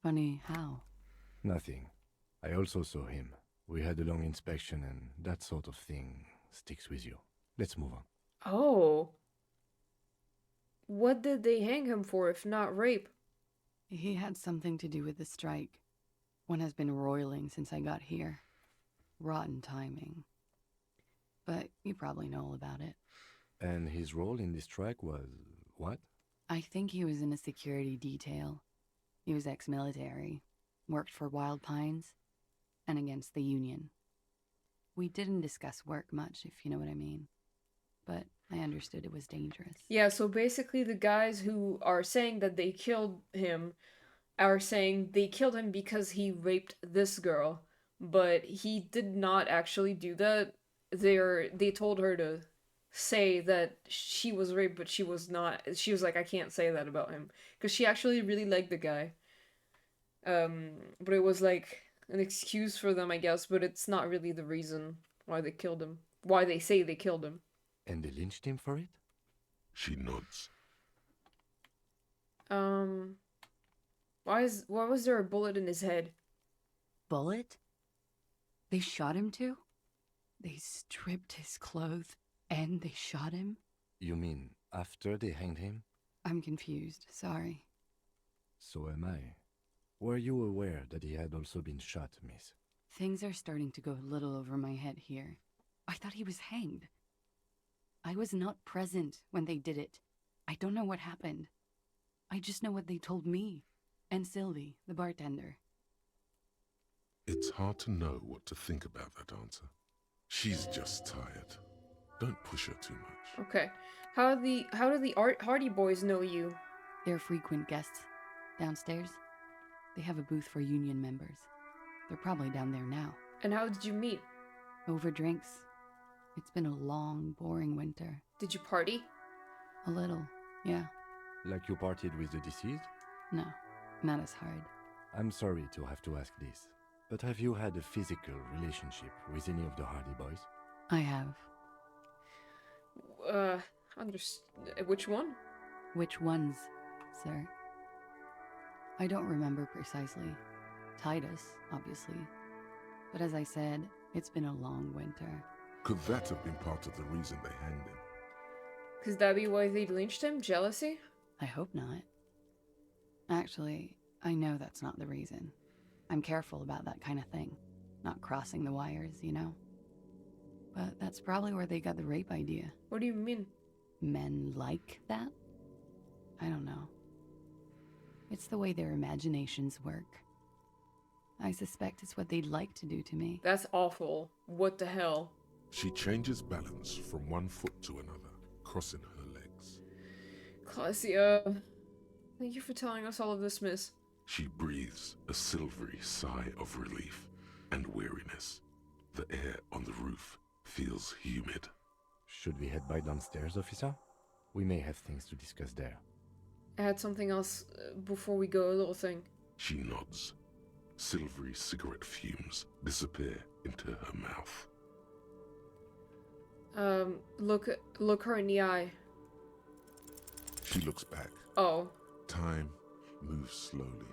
Funny how? Nothing. I also saw him. We had a long inspection and that sort of thing sticks with you. Let's move on. Oh. What did they hang him for if not rape? He had something to do with the strike. One has been roiling since I got here. Rotten timing. But you probably know all about it. And his role in this strike was what? I think he was in a security detail. He was ex-military, worked for Wild Pines, and against the Union. We didn't discuss work much, if you know what I mean. But I understood it was dangerous. Yeah, so basically the guys who are saying that they killed him are saying they killed him because he raped this girl. But he did not actually do that. They told her to say that she was raped, but she was not. She was like, I can't say that about him. Because she actually really liked the guy. But it was like an excuse for them, I guess, but it's not really the reason why they killed him. Why they say they killed him. And they lynched him for it? She nods. Why was there a bullet in his head? Bullet? They shot him too? They stripped his clothes and they shot him? You mean after they hanged him? I'm confused, sorry. So am I. Were you aware that he had also been shot, miss? Things are starting to go a little over my head here. I thought he was hanged. I was not present when they did it. I don't know what happened. I just know what they told me. And Sylvie, the bartender. It's hard to know what to think about that answer. She's just tired. Don't push her too much. Okay. How do the Hardy Boys know you? They're frequent guests. Downstairs, they have a booth for union members. They're probably down there now. And how did you meet? Over drinks. It's been a long, boring winter. Did you party? A little, yeah. Like you partied with the deceased? No, not as hard. I'm sorry to have to ask this, but have you had a physical relationship with any of the Hardy Boys? I have. Which one? Which ones, sir? I don't remember precisely. Titus, obviously. But as I said, it's been a long winter. Could that have been part of the reason they hanged him? Could that be why they lynched him? Jealousy? I hope not. Actually, I know that's not the reason. I'm careful about that kind of thing. Not crossing the wires, you know? But that's probably where they got the rape idea. What do you mean? Men like that? I don't know. It's the way their imaginations work. I suspect it's what they'd like to do to me. That's awful. What the hell? She changes balance from one foot to another, crossing her legs. Claudia. Thank you for telling us all of this, miss. She breathes a silvery sigh of relief and weariness. The air on the roof feels humid. Should we head by downstairs, officer? We may have things to discuss there. I had something else before we go, a little thing. She nods. Silvery cigarette fumes disappear into her mouth. Look her in the eye. She looks back. Oh. Time moves slowly.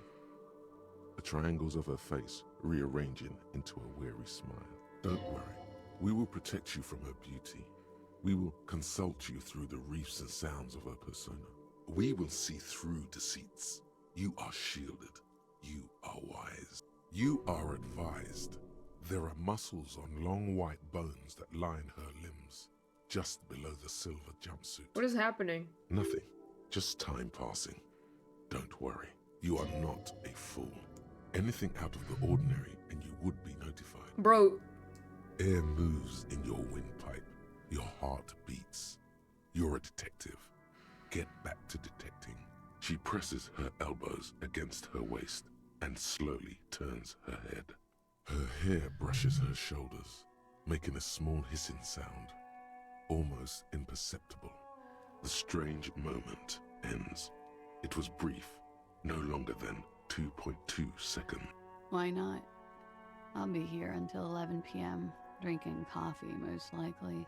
The triangles of her face rearranging into a weary smile. Don't worry. We will protect you from her beauty. We will consult you through the reefs and sounds of her persona. We will see through deceits. You are shielded. You are wise. You are advised. There are muscles on long white bones that line her limbs, just below the silver jumpsuit. What is happening? Nothing. Just time passing. Don't worry. You are not a fool. Anything out of the ordinary and you would be notified. Bro. Air moves in your windpipe. Your heart beats. You're a detective. Get back to detecting. She presses her elbows against her waist and slowly turns her head. Her hair brushes her shoulders, making a small hissing sound, almost imperceptible. The strange moment ends. It was brief, no longer than 2.2 seconds. Why not? I'll be here until 11 p.m., drinking coffee, most likely.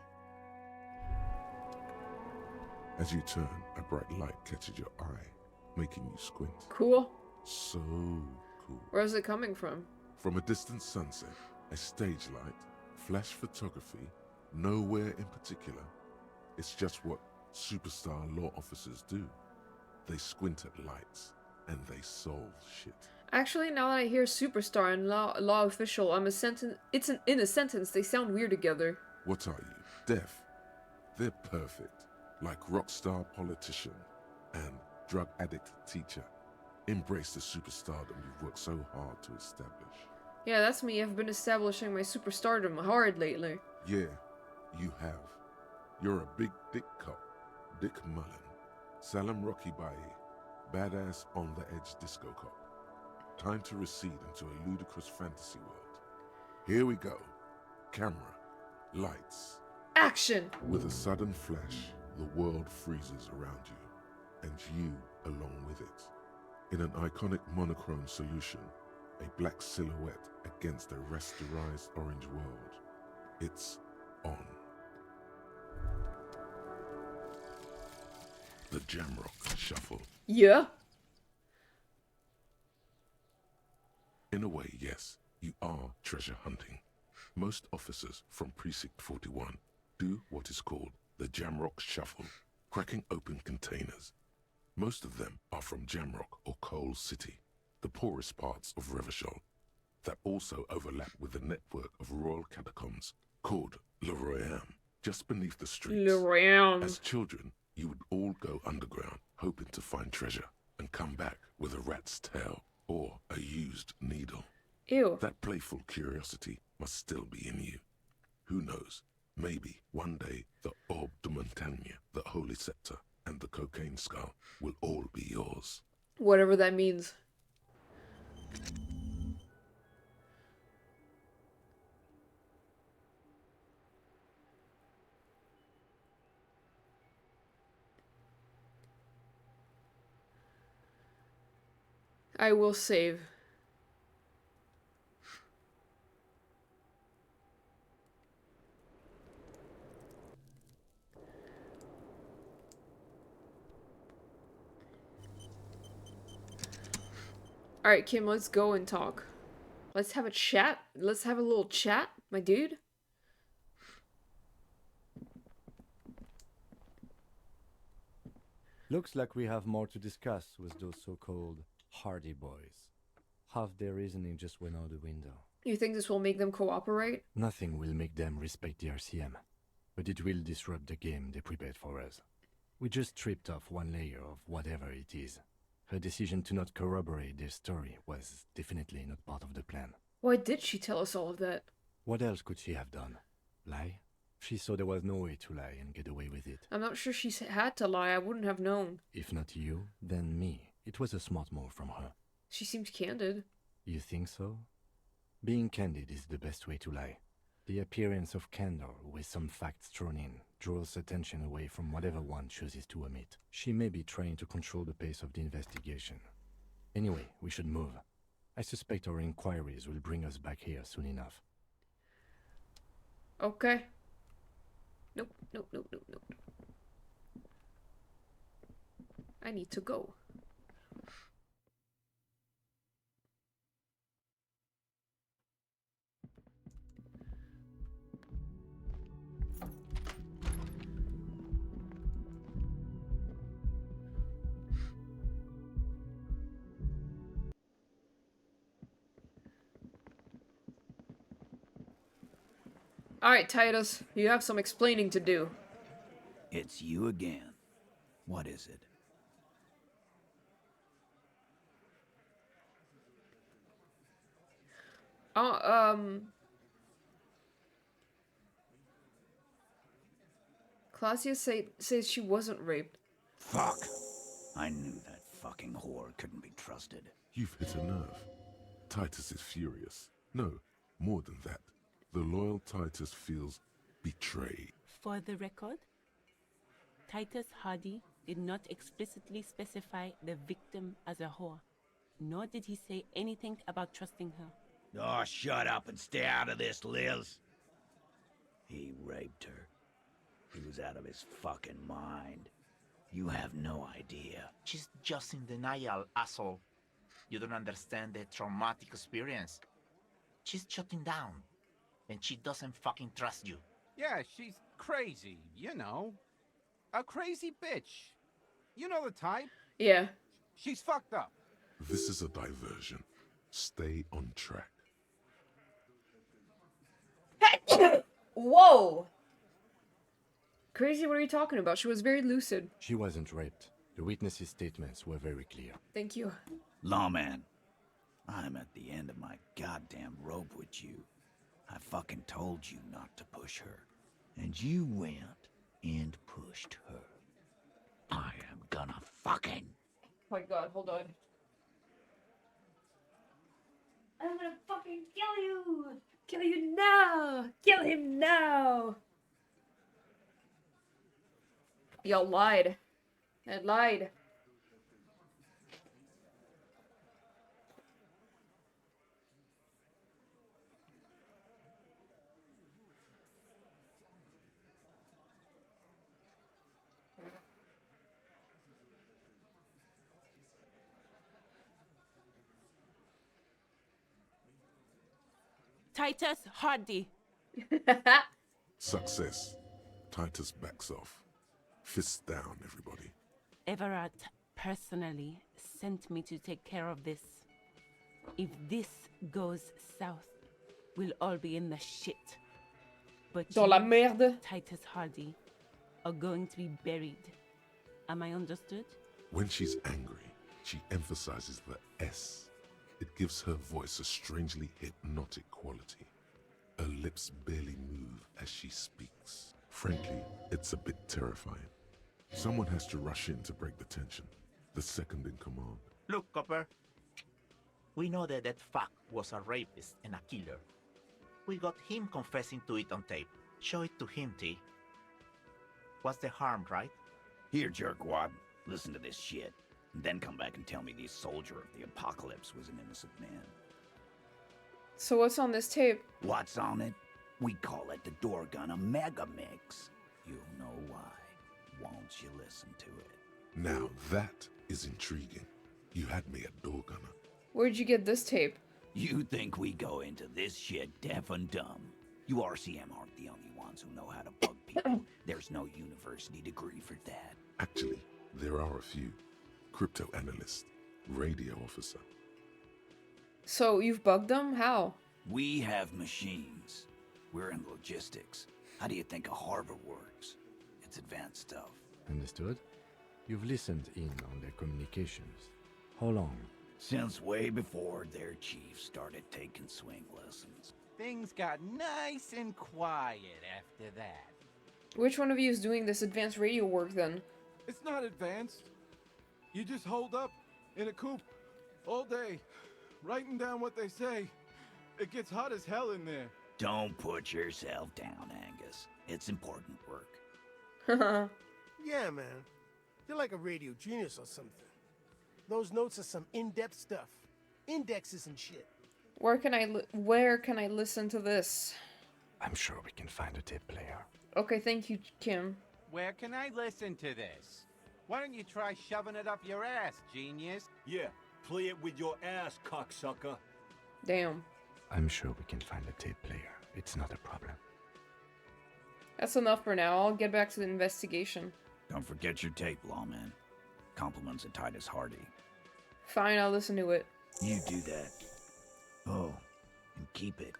As you turn, a bright light catches your eye, making you squint. Cool. So cool. Where's it coming from? From a distant sunset, a stage light, flash photography, nowhere in particular. It's just what superstar law officers do. They squint at lights, and they solve shit. Actually, now that I hear superstar and law official, in a sentence, they sound weird together. What are you, deaf? They're perfect, like rock star politician and drug addict teacher. Embrace the superstardom you've worked so hard to establish. Yeah, that's me. I've been establishing my superstardom hard lately. Yeah, you have. You're a big dick cop, Dick Mullen, Salem Rocky Baye, badass on the edge disco cop. Time to recede into a ludicrous fantasy world. Here we go. Camera, lights. Action! With a sudden flash, the world freezes around you, and you along with it. In an iconic monochrome solution, a black silhouette against a rasterized orange world. It's on. The Jamrock Shuffle. Yeah? In a way, yes, you are treasure hunting. Most officers from Precinct 41 do what is called the Jamrock Shuffle, cracking open containers. Most of them are from Jamrock or Coal City, the poorest parts of Revachol, that also overlap with the network of royal catacombs called Le Royaume, just beneath the streets. Le Royaume. As children, you would all go underground, hoping to find treasure, and come back with a rat's tail or a used needle. Ew. That playful curiosity must still be in you. Who knows? Maybe one day the Orbe de Montagne, the Holy Scepter, and the Cocaine Skull will all be yours. Whatever that means. I will save. Alright, Kim, let's go and talk. Let's have a chat. Let's have a little chat, my dude. Looks like we have more to discuss with those so-called Hardy Boys. Half their reasoning just went out the window. You think this will make them cooperate? Nothing will make them respect the RCM, but it will disrupt the game they prepared for us. We just stripped off one layer of whatever it is. Her decision to not corroborate their story was definitely not part of the plan. Why did she tell us all of that? What else could she have done? Lie? She saw there was no way to lie and get away with it. I'm not sure she had to lie. I wouldn't have known. If not you, then me. It was a smart move from her. She seems candid. You think so? Being candid is the best way to lie. The appearance of candor with some facts thrown in draws attention away from whatever one chooses to omit. She may be trying to control the pace of the investigation. Anyway, we should move. I suspect our inquiries will bring us back here soon enough. Okay. Nope, nope, nope, nope, nope. I need to go. Alright, Titus, you have some explaining to do. It's you again. What is it? Claudia says she wasn't raped. Fuck! I knew that fucking whore couldn't be trusted. You've hit a nerve. Titus is furious. No, more than that. The loyal Titus feels betrayed. For the record, Titus Hardy did not explicitly specify the victim as a whore, nor did he say anything about trusting her. Oh, shut up and stay out of this, Liz. He raped her. He was out of his fucking mind. You have no idea. She's just in denial, asshole. You don't understand the traumatic experience. She's shutting down. And she doesn't fucking trust you. Yeah, she's crazy, you know. A crazy bitch. You know the type? Yeah. She's fucked up. This is a diversion. Stay on track. Whoa! Crazy, what are you talking about? She was very lucid. She wasn't raped. The witnesses' statements were very clear. Thank you. Lawman, I'm at the end of my goddamn rope with you. I fucking told you not to push her. And you went and pushed her. I am gonna fucking... Oh my god, hold on. I'm gonna fucking kill you! Kill you now! Kill him now! Y'all lied. I lied. Titus Hardy. Success. Titus backs off. Fists down, everybody. Everard personally sent me to take care of this. If this goes south, we'll all be in the shit. But Dans la merde. Titus Hardy, are going to be buried. Am I understood? When she's angry, she emphasizes the S. It gives her voice a strangely hypnotic quality. Her lips barely move as she speaks. Frankly, it's a bit terrifying. Someone has to rush in to break the tension. The second in command. Look, Copper. We know that fuck was a rapist and a killer. We got him confessing to it on tape. Show it to him, T. What's the harm, right? Here, jerkwad. Listen to this shit. And then come back and tell me the soldier of the apocalypse was an innocent man. So what's on this tape? What's on it? We call it the door gun a mega mix. You'll know why. Won't you listen to it? Now that is intriguing. You had me at door gunner. Where'd you get this tape? You think we go into this shit deaf and dumb? You RCM aren't the only ones who know how to bug people. There's no university degree for that. Actually, there are a few. Crypto analyst, radio officer. So you've bugged them? How? We have machines. We're in logistics. How do you think a harbor works? It's advanced stuff. Understood? You've listened in on their communications. How long? Since way before their chief started taking swing lessons. Things got nice and quiet after that. Which one of you is doing this advanced radio work then? It's not advanced. You just hold up In a coop, all day, writing down what they say. It gets hot as hell in there. Don't put yourself down, Angus. It's important work. Yeah, man. You're like a radio genius or something. Those notes are some in-depth stuff. Indexes and shit. Where can I listen to this? I'm sure we can find a tape player. Okay, thank you, Kim. Where can I listen to this? Why don't you try shoving it up your ass, genius? Yeah, play it with your ass, cocksucker. Damn. I'm sure we can find a tape player. It's not a problem. That's enough for now. I'll get back to the investigation. Don't forget your tape, lawman. Compliments of Titus Hardy. Fine, I'll listen to it. You do that. Oh, and keep it.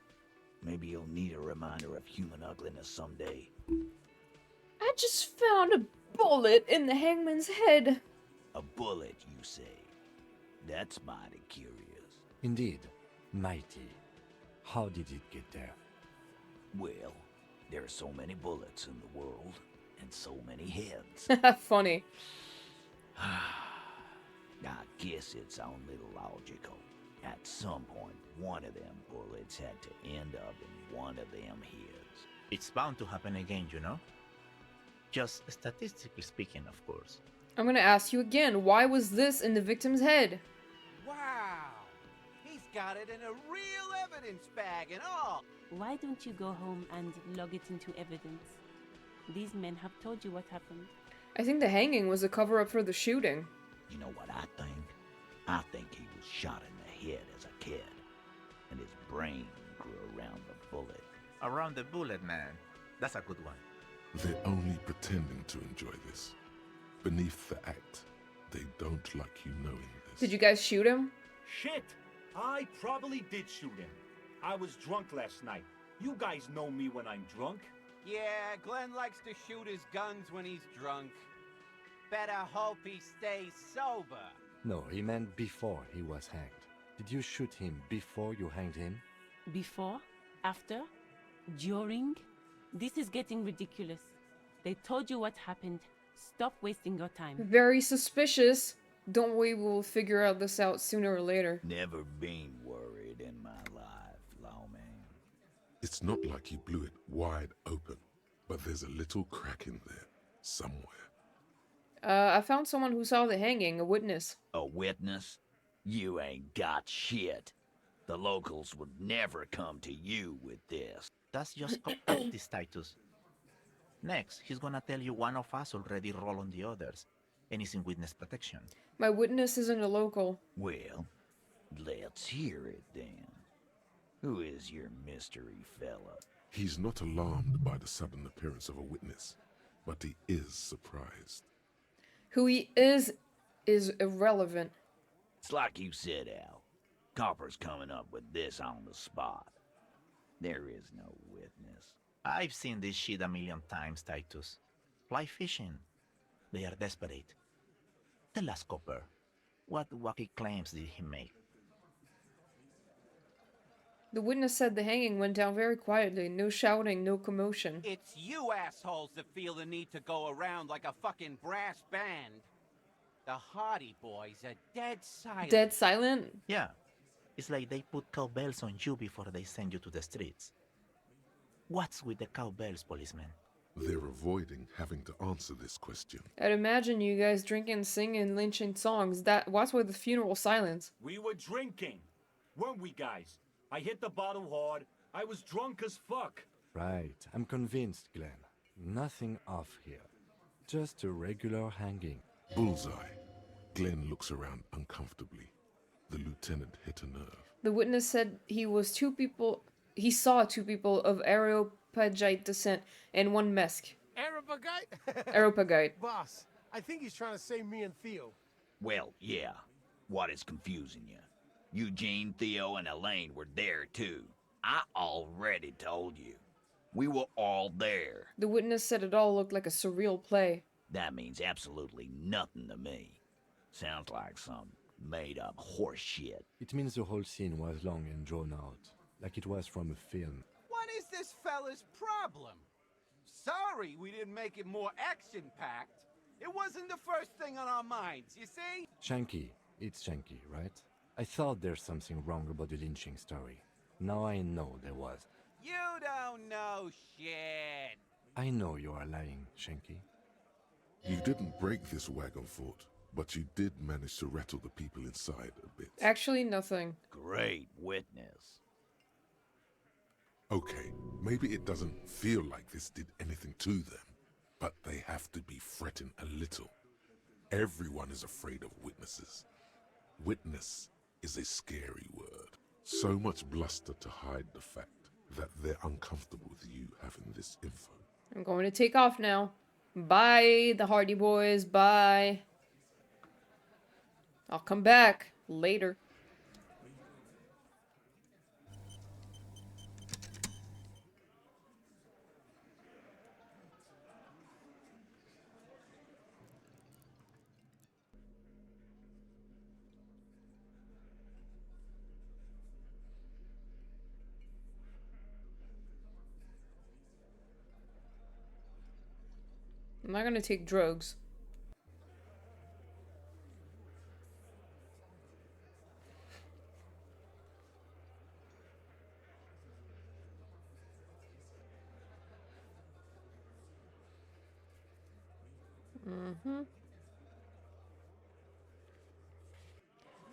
Maybe you'll need a reminder of human ugliness someday. I just found a bullet in the hangman's head. A bullet, you say? That's mighty curious. Indeed. Mighty. How did it get there? Well, there are so many bullets in the world, and so many heads. Funny. I guess it's only logical. At some point, one of them bullets had to end up in one of them heads. It's bound to happen again, you know? Just statistically speaking, of course. I'm gonna ask you again, why was this in the victim's head? Wow! He's got it in a real evidence bag and all! Why don't you go home and log it into evidence? These men have told you what happened. I think the hanging was a cover-up for the shooting. You know what I think? I think he was shot in the head as a kid, and his brain grew around the bullet. Around the bullet, man. That's a good one. They're only pretending to enjoy this. Beneath the act, they don't like you knowing this. Did you guys shoot him? Shit! I probably did shoot him. I was drunk last night. You guys know me when I'm drunk. Yeah, Glenn likes to shoot his guns when he's drunk. Better hope he stays sober. No, he meant before he was hanged. Did you shoot him before you hanged him? Before? After? During? This is getting ridiculous. They told you what happened. Stop wasting your time. Very suspicious. Don't worry, we'll figure out this out sooner or later. Never been worried in my life, lawman. It's not like he blew it wide open, but there's a little crack in there, somewhere. I found someone who saw the hanging, a witness. A witness? You ain't got shit. The locals would never come to you with this. That's just practice, Titus. Next, he's gonna tell you one of us already rolled on the others, and he's in witness protection. My witness isn't a local. Well, let's hear it then. Who is your mystery fella? He's not alarmed by the sudden appearance of a witness, but he is surprised. Who he is irrelevant. It's like you said, Al. Copper's coming up with this on the spot. There is no witness. I've seen this shit a million times, Titus. Fly fishing. They are desperate. Tell us, Copper, what wacky claims did he make? The witness said the hanging went down very quietly. No shouting, no commotion. It's you assholes that feel the need to go around like a fucking brass band. The Hardy boys are dead silent. Dead silent? Yeah. It's like they put cowbells on you before they send you to the streets. What's with the cowbells, policeman? They're avoiding having to answer this question. I'd imagine you guys drinking, singing, lynching songs. What's with the funeral silence? We were drinking, weren't we, guys? I hit the bottle hard. I was drunk as fuck. Right. I'm convinced, Glenn. Nothing off here. Just a regular hanging. Bullseye. Glenn looks around uncomfortably. The lieutenant hit a nerve. The witness said he saw two people of Areopagite descent and one Mesk. Arapagite? Areopagite. Boss, I think he's trying to say me and Theo. Well, yeah. What is confusing you? Eugene, Theo, and Elaine were there, too. I already told you. We were all there. The witness said it all looked like a surreal play. That means absolutely nothing to me. Sounds like some made-up horse shit. It means the whole scene was long and drawn out, like it was from a film. What is this fella's problem? Sorry we didn't make it more action-packed. It wasn't the first thing on our minds, you see? Shanky, It's Shanky, right? I thought there's something wrong about the lynching story. Now I know there was. You don't know shit. I know you are lying, Shanky. You didn't break this wagon fort, but you did manage to rattle the people inside a bit. Actually, nothing. Great witness. Okay, maybe it doesn't feel like this did anything to them, but they have to be fretting a little. Everyone is afraid of witnesses. Witness is a scary word. So much bluster to hide the fact that they're uncomfortable with you having this info. I'm going to take off now. Bye, the Hardy Boys. Bye. I'll come back later. I'm not gonna take drugs.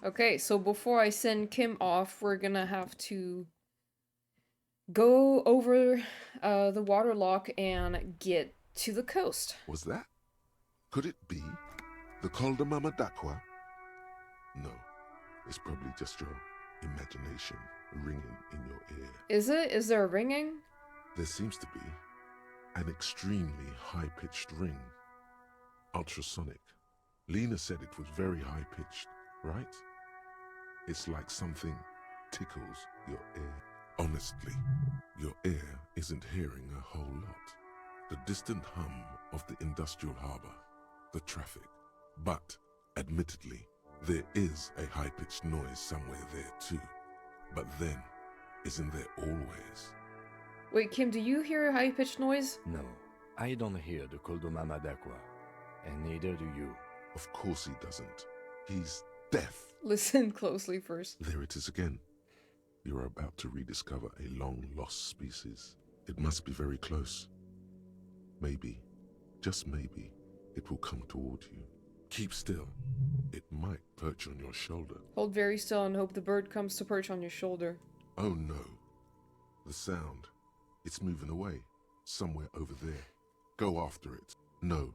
Okay, so before I send Kim off, we're gonna have to go over the waterlock and get to the coast. Was that? Could it be the Col de Mama d'Aqua? No, it's probably just your imagination ringing in your ear. Is it? Is there a ringing? There seems to be an extremely high-pitched ring. Ultrasonic. Lena said it was very high-pitched, right? It's like something tickles your ear. Honestly, your ear isn't hearing a whole lot. The distant hum of the industrial harbor, the traffic. But, admittedly, there is a high-pitched noise somewhere there too. But then, isn't there always? Wait, Kim, do you hear a high-pitched noise? No, I don't hear the Col de Mama d'Aqua. And neither do you. Of course he doesn't. He's deaf. Listen closely first. There it is again. You're about to rediscover a long-lost species. It must be very close. Maybe, just maybe, it will come toward you. Keep still. It might perch on your shoulder. Hold very still and hope the bird comes to perch on your shoulder. Oh no. The sound. It's moving away. Somewhere over there. Go after it. No.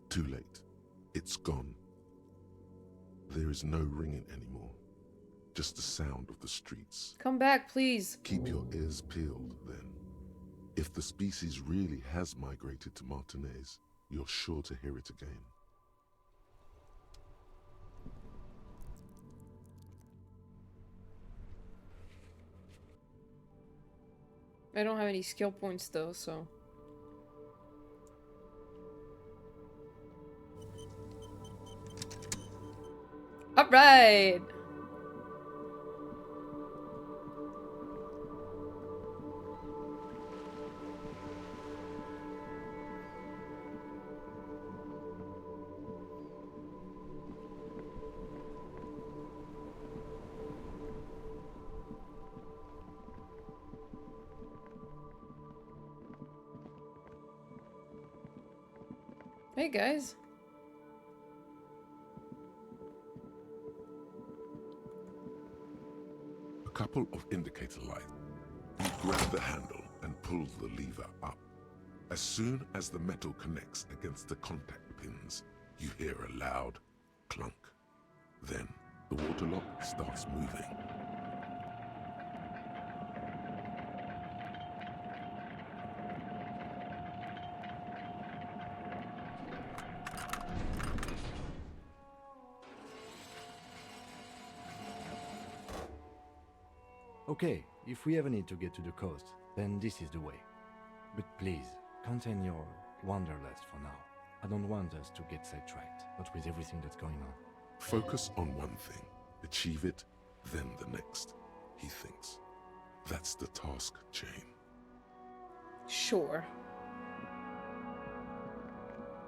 Too late. It's gone. There is no ringing anymore. Just the sound of the streets. Come back, please. Keep your ears peeled, then. If the species really has migrated to Martinez, you're sure to hear it again. I don't have any skill points though, so... Alright! Hey guys. A couple of indicator lights. You grab the handle and pull the lever up. As soon as the metal connects against the contact pins, you hear a loud clunk. Then the water lock starts moving. Okay, if we ever need to get to the coast, then this is the way. But please, contain your wanderlust for now. I don't want us to get sidetracked, not with everything that's going on. Focus on one thing. Achieve it, then the next, he thinks. That's the task chain. Sure.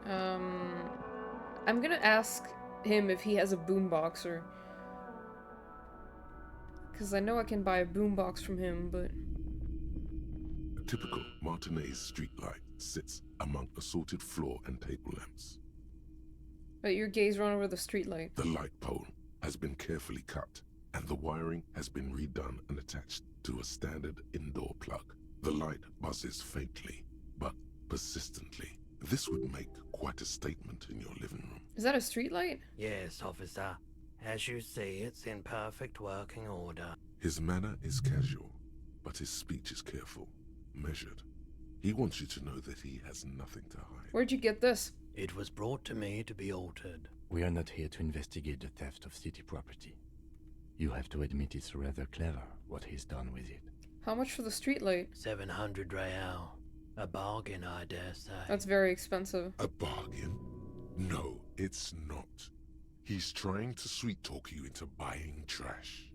I'm gonna ask him if he has a boombox or... Because I know I can buy a boombox from him, but... A typical Martinez streetlight sits among assorted floor and table lamps. But your gaze run over the streetlight. The light pole has been carefully cut, and the wiring has been redone and attached to a standard indoor plug. The light buzzes faintly, but persistently. This would make quite a statement in your living room. Is that a streetlight? Yes, officer. As you see, it's in perfect working order. His manner is casual, but his speech is careful, measured. He wants you to know that he has nothing to hide. Where'd you get this? It was brought to me to be altered. We are not here to investigate the theft of city property. You have to admit it's rather clever what he's done with it. How much for the streetlight? 700 real. A bargain, I dare say. That's very expensive. A bargain? No, it's not. He's trying to sweet-talk you into buying trash.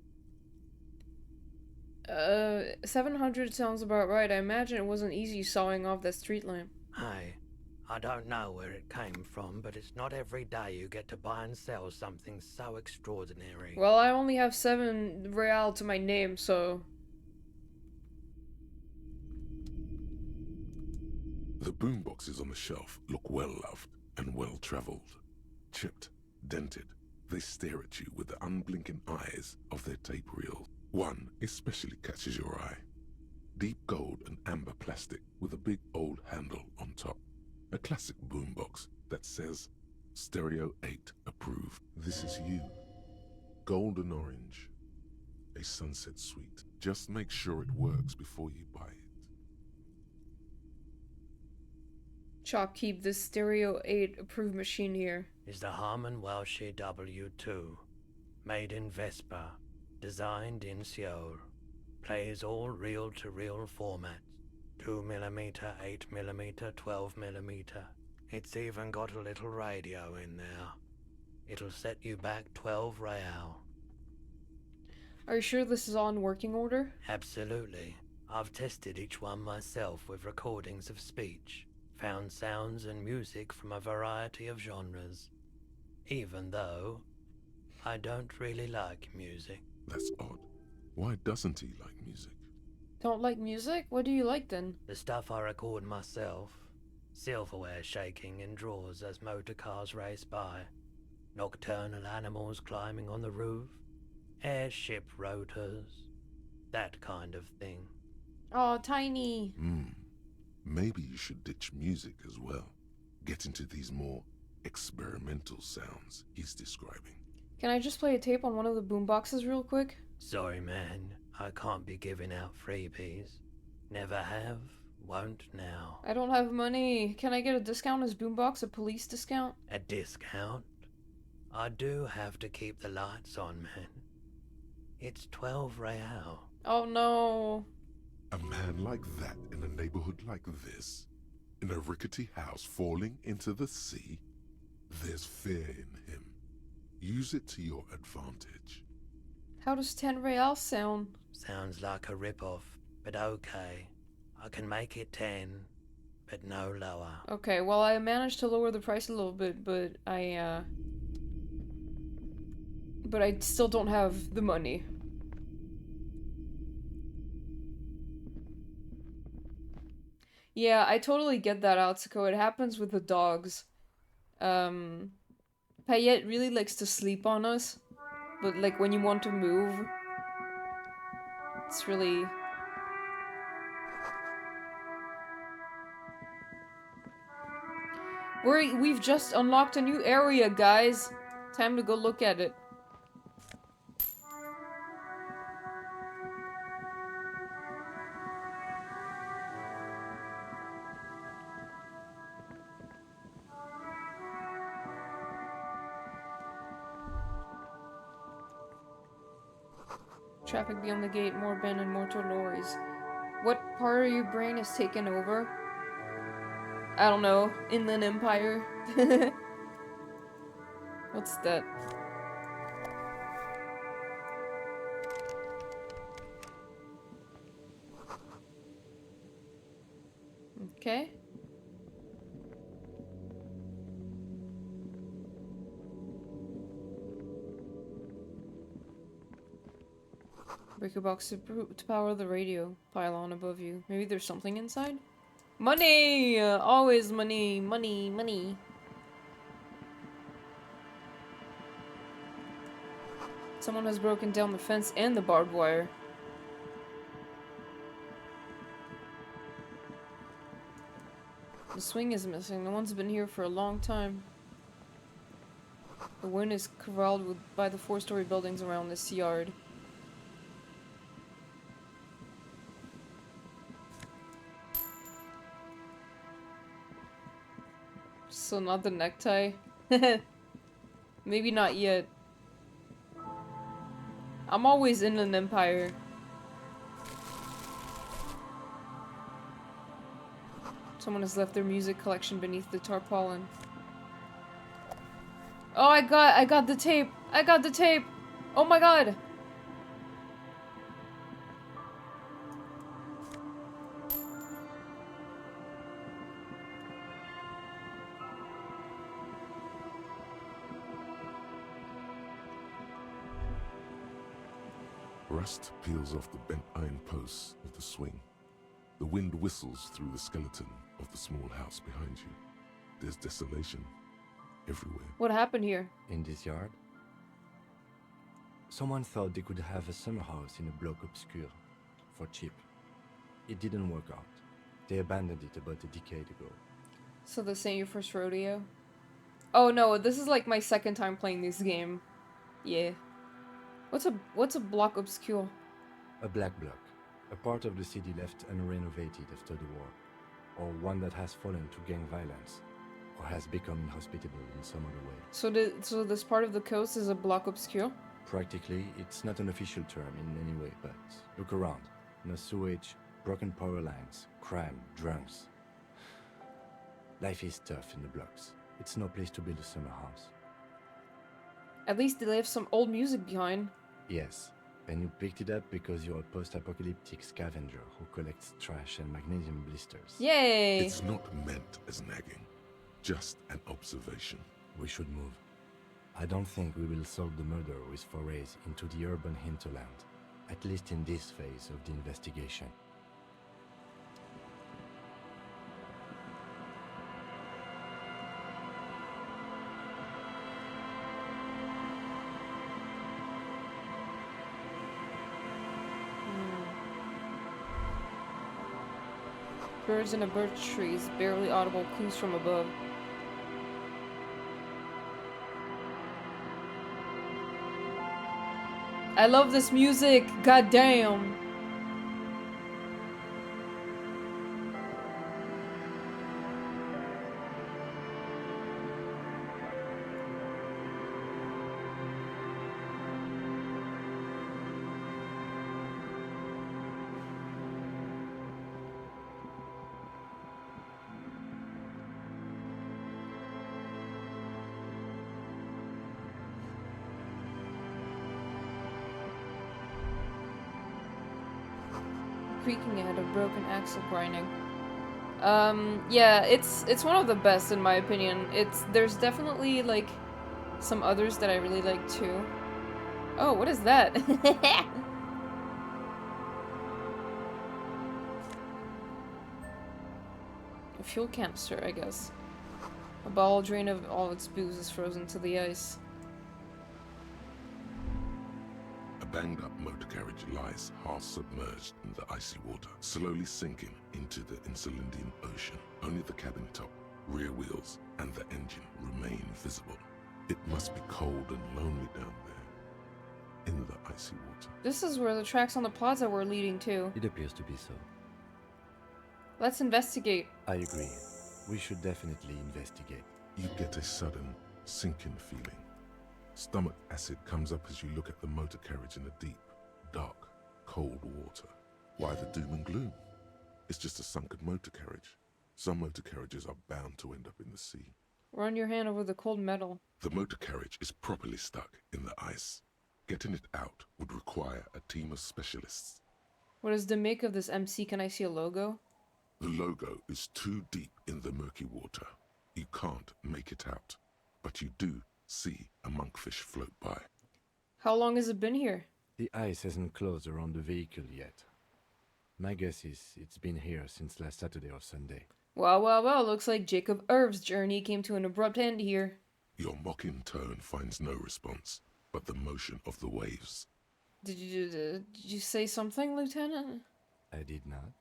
700 sounds about right. I imagine it wasn't easy sawing off that street lamp. Hey, I don't know where it came from, but it's not every day you get to buy and sell something so extraordinary. Well, I only have 7 real to my name, so... The boomboxes on the shelf look well-loved and well-traveled. Chipped, dented, they stare at you with the unblinking eyes of their tape reels. One especially catches your eye. Deep gold and amber plastic with a big old handle on top. A classic boombox that says, Stereo 8 approved. This is you. Golden orange. A sunset suite. Just make sure it works before you buy it. Chop, keep this Stereo 8 approved machine here. Is the Harman Welsh W2. Made in Vespa. Designed in Seoul. Plays all reel-to-reel formats. 2mm, 8mm, 12mm. It's even got a little radio in there. It'll set you back 12 real. Are you sure this is all in working order? Absolutely. I've tested each one myself with recordings of speech. Found sounds and music from a variety of genres. Even though I don't really like music. That's odd. Why doesn't he like music? Don't like music? What do you like then? The stuff I record myself. Silverware shaking in drawers as motor cars race by. Nocturnal animals climbing on the roof. Airship rotors. That kind of thing. Oh, Tiny. Maybe you should ditch music as well. Get into these more experimental sounds he's describing. Can I just play a tape on one of the boomboxes real quick? Sorry, man. I can't be giving out freebies. Never have, won't now. I don't have money. Can I get a discount as boombox? A police discount? A discount? I do have to keep the lights on, man. It's 12 real. Oh no. A man like that in a neighborhood like this, in a rickety house falling into the sea, there's fear in him. Use it to your advantage. How does 10 real sound? Sounds like a rip-off, but okay. I can make it 10, but no lower. Okay, well I managed to lower the price a little bit, but I still don't have the money. Yeah, I totally get that, Atsuko. It happens with the dogs. Payette really likes to sleep on us, but like when you want to move, it's really... We've just unlocked a new area, guys. Time to go look at it. Traffic beyond the gate, more abandoned motor lorries. What part of your brain is taken over? I don't know. Inland Empire? What's that? Okay. Breaker box to power the radio pylon above you. Maybe there's something inside? Money! Always money, money, money. Someone has broken down the fence and the barbed wire. The swing is missing. No one's been here for a long time. The wind is corralled by the 4-story buildings around this yard. So not the necktie? Maybe not yet. I'm always in an empire. Someone has left their music collection beneath the tarpaulin. Oh, I got the tape! I got the tape! Oh my god! Rust peels off the bent iron posts of the swing. The wind whistles through the skeleton of the small house behind you. There's desolation everywhere. What happened here? In this yard? Someone thought they could have a summer house in a bloc obscure, for cheap. It didn't work out. They abandoned it about a decade ago. So this ain't your first rodeo? Oh no, this is like my second time playing this game. Yeah. What's a bloc obscure? A black bloc. A part of the city left unrenovated after the war. Or one that has fallen to gang violence. Or has become inhospitable in some other way. So this part of the coast is a bloc obscure? Practically, it's not an official term in any way, but look around. No sewage, broken power lines, crime, drunks. Life is tough in the blocks. It's no place to build a summer house. At least they left some old music behind. Yes, and you picked it up because you're a post-apocalyptic scavenger who collects trash and magnesium blisters. Yay! It's not meant as nagging, just an observation. We should move. I don't think we will solve the murder with forays into the urban hinterland, at least in this phase of the investigation. Birds in a birch trees, barely audible clues from above. I love this music, goddamn. Creaking ahead, a broken axle grinding. Yeah, it's one of the best in my opinion. There's definitely like some others that I really like too. Oh, what is that? A fuel canister, I guess. A bottle drain of all its booze is frozen to the ice. A banged-up motor carriage lies half-submerged in the icy water, slowly sinking into the Insulindian Ocean. Only the cabin top, rear wheels, and the engine remain visible. It must be cold and lonely down there, in the icy water. This is where the tracks on the plaza were leading to. It appears to be so. Let's investigate. I agree. We should definitely investigate. You get a sudden, sinking feeling. Stomach acid comes up as you look at the motor carriage in the deep, dark, cold water. Why the doom and gloom? It's just a sunken motor carriage. Some motor carriages are bound to end up in the sea. Run your hand over the cold metal. The motor carriage is properly stuck in the ice. Getting it out would require a team of specialists. What is the make of this MC? Can I see a logo? The logo is too deep in the murky water. You can't make it out, but you do see a monkfish float by. How long has it been here? The ice hasn't closed around the vehicle yet. My guess is it's been here since last Saturday or Sunday. Well, looks like Jacob Irv's journey came to an abrupt end here. Your mocking tone finds no response, but the motion of the waves. Did you say something, Lieutenant? I did not.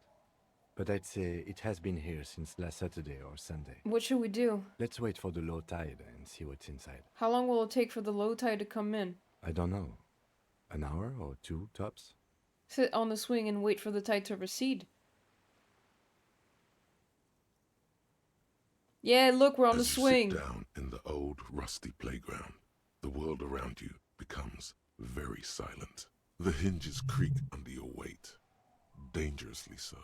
But I'd say it has been here since last Saturday or Sunday. What should we do? Let's wait for the low tide and see what's inside. How long will it take for the low tide to come in? I don't know. An hour or two, tops? Sit on the swing and wait for the tide to recede. Yeah, look, we're on the swing. As you sit down in the old, rusty playground, the world around you becomes very silent. The hinges creak under your weight, dangerously so.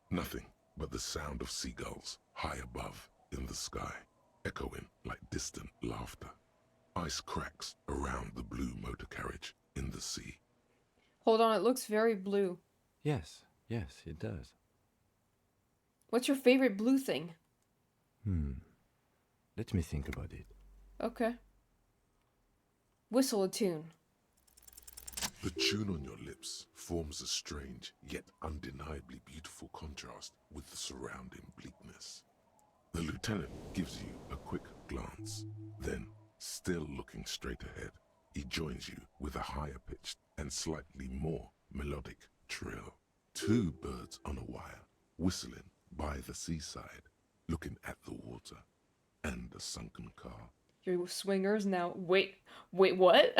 Nothing but the sound of seagulls high above in the sky, echoing like distant laughter. Ice cracks around the blue motor carriage in the sea. Hold on, it looks very blue. Yes, it does. What's your favorite blue thing? Let me think about it. Okay. Whistle a tune. The tune on your lips forms a strange yet undeniably beautiful contrast with the surrounding bleakness. The lieutenant gives you a quick glance, then, still looking straight ahead, he joins you with a higher-pitched and slightly more melodic trill. Two birds on a wire, whistling by the seaside, looking at the water and the sunken car. Your swingers now. Wait, what?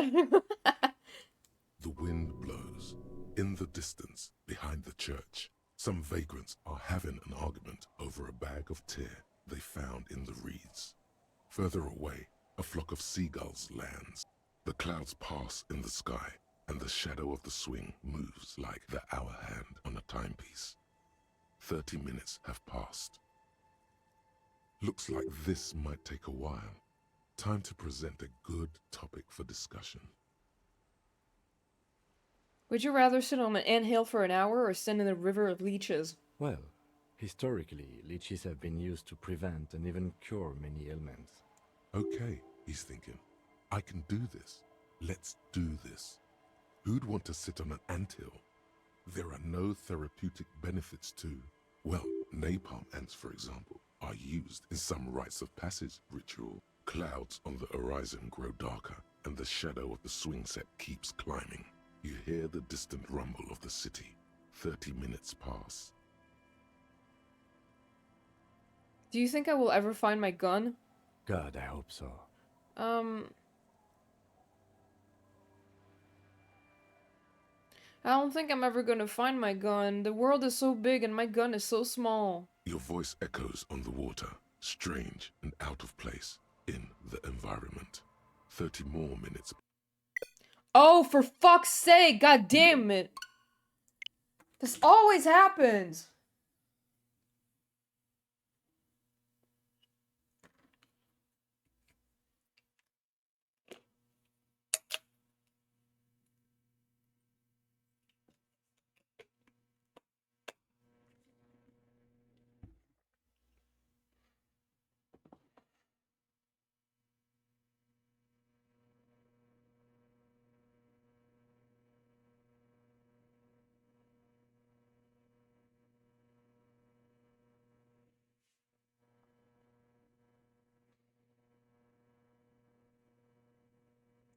The wind blows. In the distance, behind the church, some vagrants are having an argument over a bag of tear they found in the reeds. Further away, a flock of seagulls lands. The clouds pass in the sky, and the shadow of the swing moves like the hour hand on a timepiece. 30 minutes have passed. Looks like this might take a while. Time to present a good topic for discussion. Would you rather sit on an anthill for an hour or stand in a river of leeches? Well, historically, leeches have been used to prevent and even cure many ailments. Okay, he's thinking. I can do this. Let's do this. Who'd want to sit on an anthill? There are no therapeutic benefits to, well, napalm ants, for example, are used in some rites of passage ritual. Clouds on the horizon grow darker, and the shadow of the swing set keeps climbing. You hear the distant rumble of the city. 30 minutes pass. Do you think I will ever find my gun? God, I hope so. I don't think I'm ever gonna find my gun. The world is so big and my gun is so small. Your voice echoes on the water, strange and out of place in the environment. 30 more minutes. Oh, for fuck's sake! God damn it! This always happens!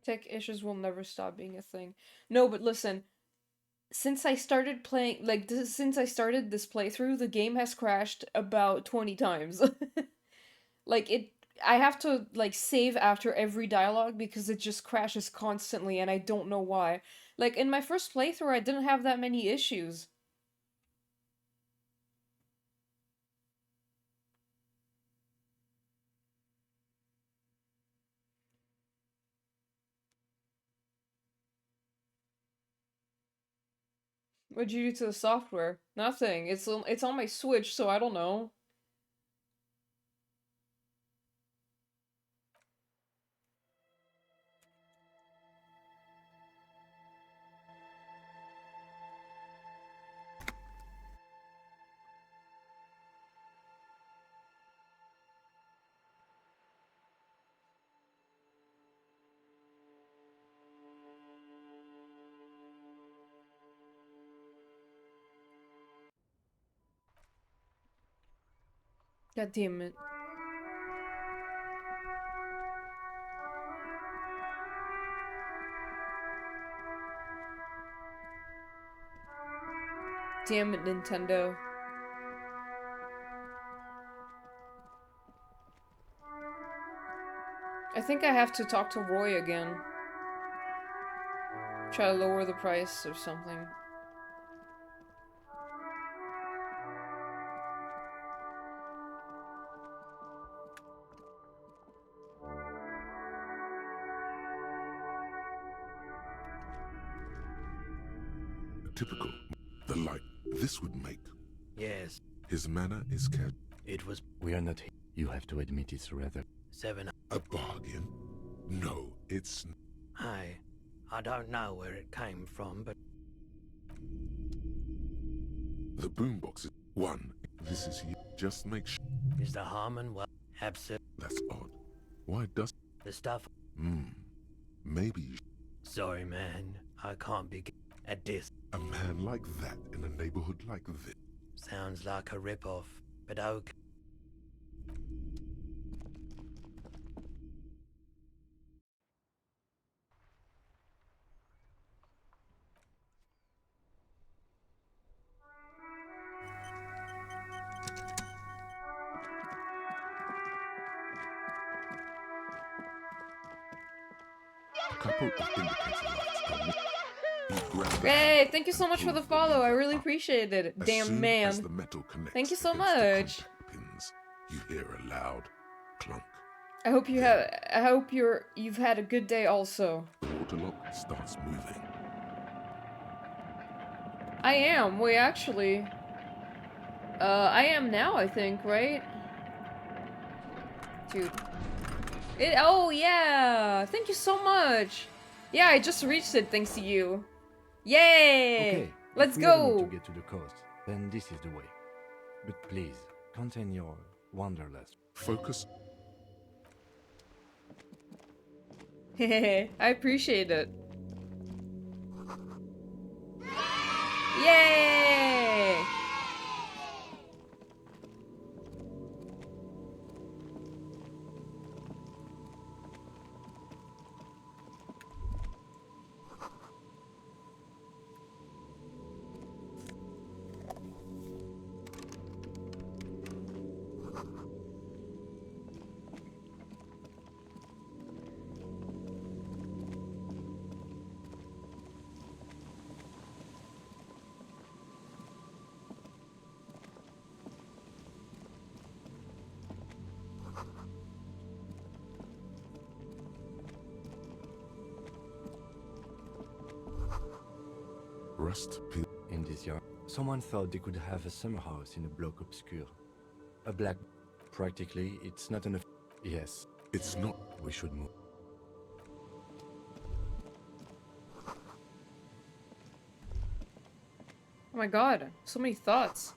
Tech issues will never stop being a thing. No, but listen. Since I started playing, since I started this playthrough, the game has crashed about 20 times. I have to, save after every dialogue because it just crashes constantly and I don't know why. Like, in my first playthrough, I didn't have that many issues. What'd you do to the software? Nothing. It's on my Switch, so I don't know. God damn it. Damn it, Nintendo. I think I have to talk to Roy again. Try to lower the price or something. Typical. The light. This would make. Yes. His manner is kept. It was We are not here. You have to admit it's rather... 7. A bargain? No, it's... I don't know where it came from, but... The boombox is... 1. This is you. Just make sure... Is the Harmon well? Absent. That's odd. Why does... The stuff... Maybe you... Sorry, man. I can't be at this. A man like that in a neighborhood like this. Sounds like a rip-off, but okay. Couple of indicator lights are Hey, thank you so much for the follow. I really appreciate it. As Damn soon man. as the metal connects Thank you so against the much. contact pins, you hear a loud clunk. I hope you've had a good day also. The water lock starts moving. I am. Wait, actually. I am now, I think, right? Dude. Oh, yeah! Thank you so much! Yeah, I just reached it thanks to you. Yay! Okay, Let's if we ever go! want to get to the coast, then this is the way. But please, contain your wanderlust. Focus. Hehehe, I appreciate it. Yay! Rust peel. In this yard, someone thought they could have a summer house in a bloc obscur. A black... Practically, it's not enough... Yes. It's not. We should move. Oh my god, so many thoughts.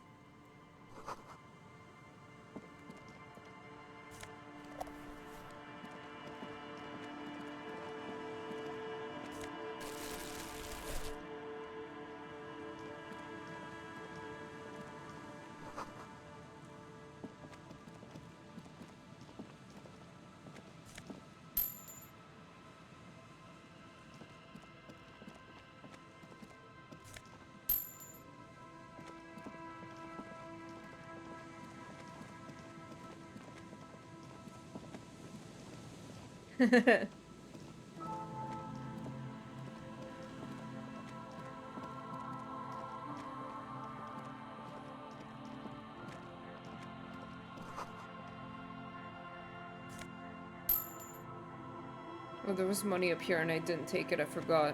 Oh, there was money up here and I didn't take it, I forgot.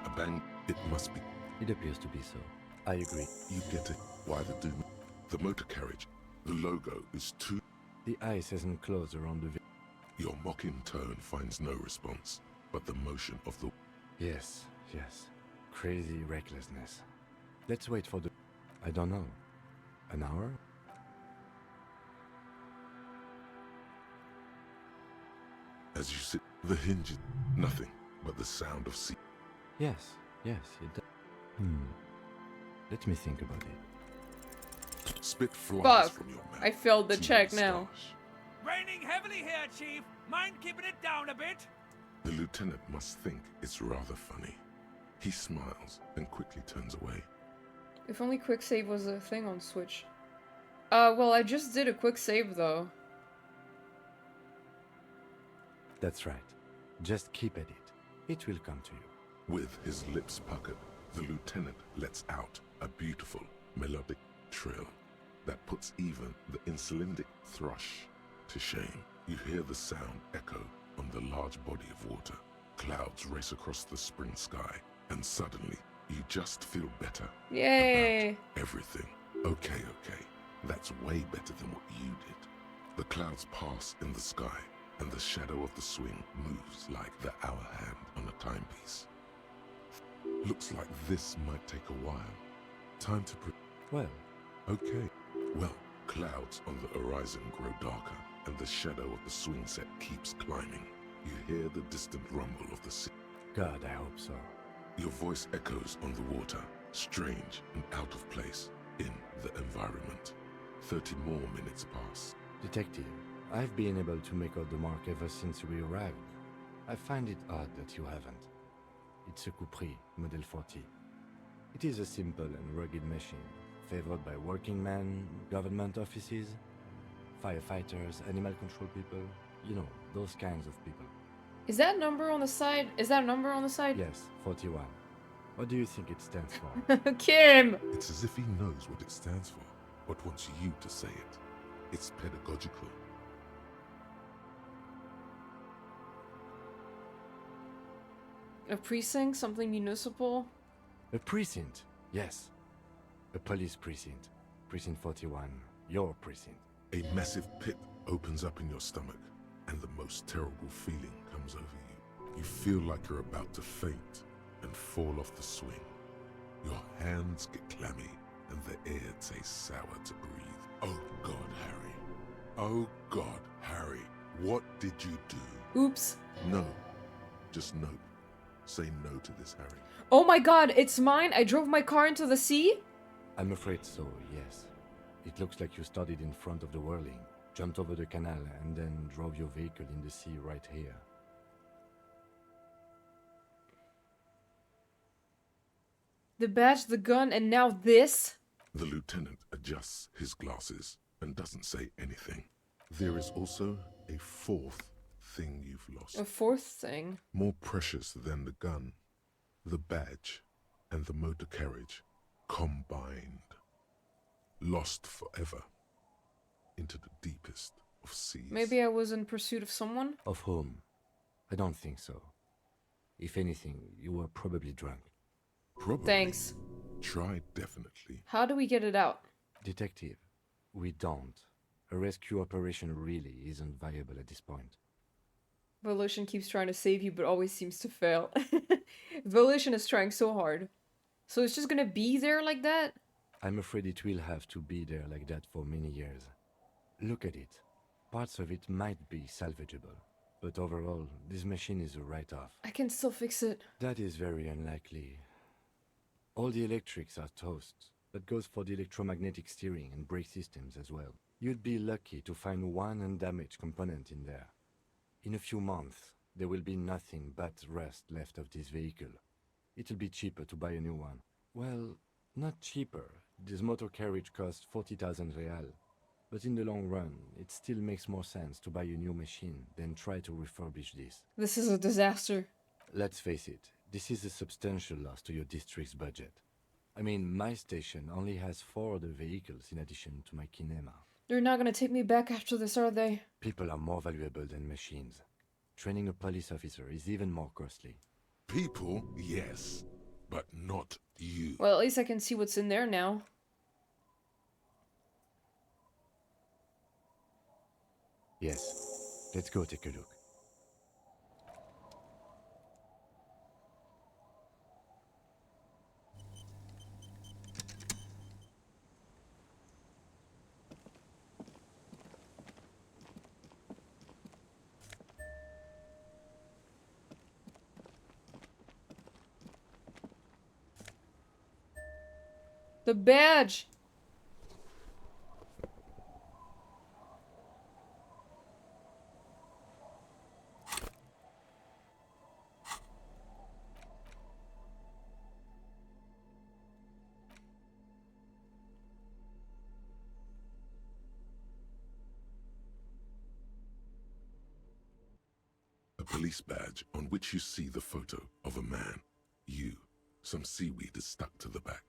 A bang. It must be. It appears to be so. I agree. You get it. Why the doom? The motor carriage. The logo is too... The ice hasn't closed around the... Your mocking tone finds no response, but the motion of the... Yes, yes. Crazy recklessness. Let's wait for the... I don't know. An hour? As you sit, the hinges, nothing but the sound of sea. Yes, yes, it does. Let me think about it. Spit flies Fuck. from your mouth. I failed the to check the now. stars. Raining heavily here, Chief. Mind keeping it down a bit? The lieutenant must think it's rather funny. He smiles and quickly turns away. If only quick save was a thing on Switch. Well, I just did a quick save though. That's right. Just keep at it. It will come to you. With his lips puckered, the lieutenant lets out a beautiful, melodic trill that puts even the insulindic thrush to shame. You hear the sound echo on the large body of water. Clouds race across the spring sky, and suddenly, you just feel better. Yay! About everything. Okay. That's way better than what you did. The clouds pass in the sky, and the shadow of the swing moves like the hour hand on a timepiece. Looks like this might take a while. Time to Well. Okay. Well, clouds on the horizon grow darker, and the shadow of the swing set keeps climbing. You hear the distant rumble of the sea. God, I hope so. Your voice echoes on the water, strange and out of place in the environment. 30 more minutes pass. Detective, I've been able to make out the mark ever since we arrived. I find it odd that you haven't. It's a Coupri, Model 40. It is a simple and rugged machine, favored by working men, government offices, firefighters, animal control people, you know, those kinds of people. Is that number on the side? Is that a number on the side? Yes, 41. What do you think it stands for? Kim! It's as if he knows what it stands for, but wants you to say it. It's pedagogical. A precinct? Something municipal? A precinct, yes. A police precinct. Precinct 41. Your precinct. A massive pit opens up in your stomach, and the most terrible feeling comes over you. You feel like you're about to faint and fall off the swing. Your hands get clammy, and the air tastes sour to breathe. Oh God, Harry. Oh God, Harry. What did you do? Oops. No. Just no. Say no to this, Harry. Oh my god, it's mine? I drove my car into the sea? I'm afraid so, yes. It looks like you started in front of the whirling, jumped over the canal, and then drove your vehicle in the sea right here. The badge, the gun, and now this? The lieutenant adjusts his glasses and doesn't say anything. There is also a fourth thing you've lost. A fourth thing? More precious than the gun, the badge, and the motor carriage combined. Lost forever into the deepest of seas. Maybe I was in pursuit of someone? Of whom? I don't think so. If anything, you were probably drunk. Probably. Thanks. Try definitely. How do we get it out? Detective, we don't. A rescue operation really isn't viable at this point. Volition keeps trying to save you, but always seems to fail. Volition is trying so hard. So it's just gonna be there like that? I'm afraid it will have to be there like that for many years. Look at it. Parts of it might be salvageable, but overall, this machine is a write-off. I can still fix it. That is very unlikely. All the electrics are toast. That goes for the electromagnetic steering and brake systems as well. You'd be lucky to find one undamaged component in there. In a few months, there will be nothing but rust left of this vehicle. It'll be cheaper to buy a new one. Well, not cheaper. This motor carriage costs 40,000 real. But in the long run, it still makes more sense to buy a new machine than try to refurbish this. This is a disaster. Let's face it, this is a substantial loss to your district's budget. I mean, my station only has 4 other vehicles in addition to my kinema. They're not gonna take me back after this, are they? People are more valuable than machines. Training a police officer is even more costly. People, yes, but not you. Well, at least I can see what's in there now. Yes, let's go take a look. The badge! A police badge on which you see the photo of a man. You. Some seaweed is stuck to the back.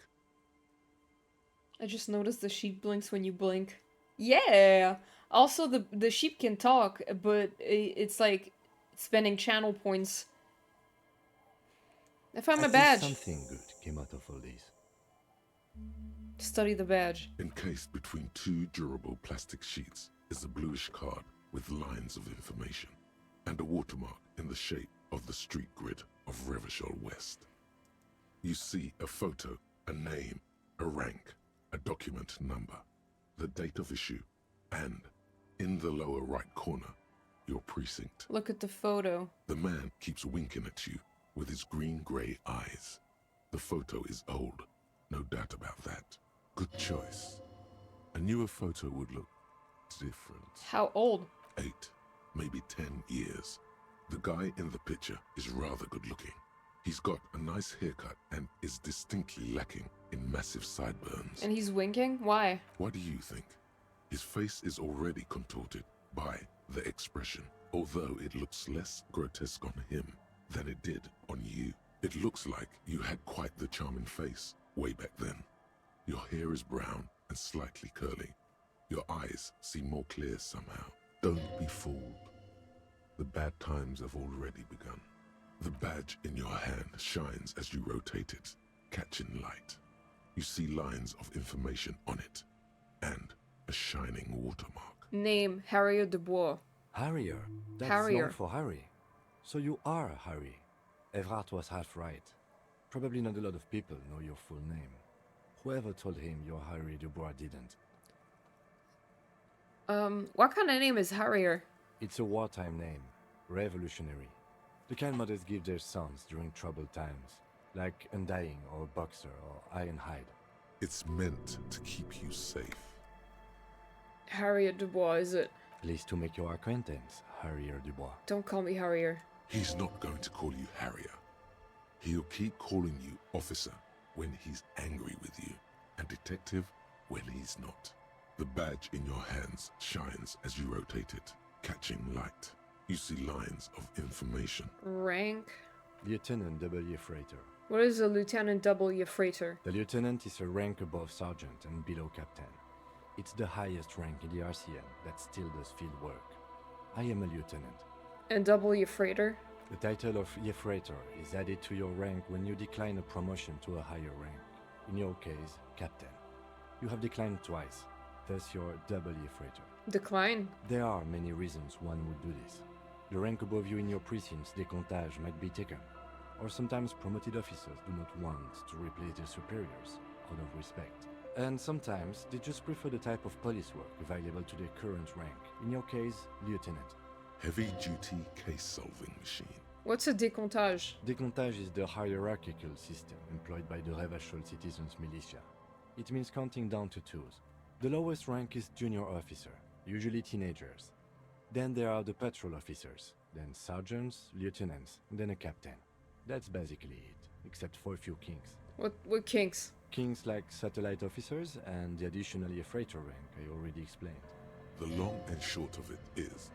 I just noticed the sheep blinks when you blink. Yeah! Also, the sheep can talk, but it's like spending channel points. I found my At least badge. something good came out of all this. Study the badge. Encased between two durable plastic sheets is a bluish card with lines of information and a watermark in the shape of the street grid of Revachol West. You see a photo, a name, a rank, a document number, the date of issue, and, in the lower right corner, your precinct. Look at the photo. The man keeps winking at you with his green-grey eyes. The photo is old, no doubt about that. Good choice. A newer photo would look different. How old? 8, maybe 10 years. The guy in the picture is rather good looking. He's got a nice haircut and is distinctly lacking in massive sideburns. And he's winking? Why? What do you think? His face is already contorted by the expression, although it looks less grotesque on him than it did on you. It looks like you had quite the charming face way back then. Your hair is brown and slightly curly. Your eyes seem more clear somehow. Don't be fooled. The bad times have already begun. The badge in your hand shines as you rotate it, catching light. You see lines of information on it, and a shining watermark. Name, Harrier Dubois. Harrier? That's Harrier. long for Harry. So you are Harry. Evrard was half right. Probably not a lot of people know your full name. Whoever told him you're Harry Dubois didn't. What kind of name is Harrier? It's a wartime name. Revolutionary. The kind mothers give their sons during troubled times. Like Undying or Boxer or Ironhide. It's meant to keep you safe. Harrier Dubois, is it? At least to make your acquaintance, Harrier Dubois. Don't call me Harrier. He's not going to call you Harrier. He'll keep calling you officer when he's angry with you, and detective when he's not. The badge in your hands shines as you rotate it, catching light. You see lines of information. Rank? Lieutenant W. Freighter. What is a Lieutenant W. Freighter? The lieutenant is a rank above sergeant and below captain. It's the highest rank in the RCM that still does field work. I am a lieutenant. And W. Freighter? The title of Freighter is added to your rank when you decline a promotion to a higher rank. In your case, captain. You have declined twice, thus you're W. Freighter. Decline? There are many reasons one would do this. The rank above you in your precinct's décomptage might be taken, or sometimes promoted officers do not want to replace their superiors out of respect. And sometimes they just prefer the type of police work available to their current rank. In your case, lieutenant. Heavy-duty case-solving machine. What's a décomptage? Décomptage is the hierarchical system employed by the Revachol Citizens Militia. It means counting down to twos. The lowest rank is junior officer, usually teenagers. Then there are the patrol officers, then sergeants, lieutenants, and then a captain. That's basically it, except for a few kings. What kinks? Kings like satellite officers and the additionally a freighter rank I already explained. The long and short of it is,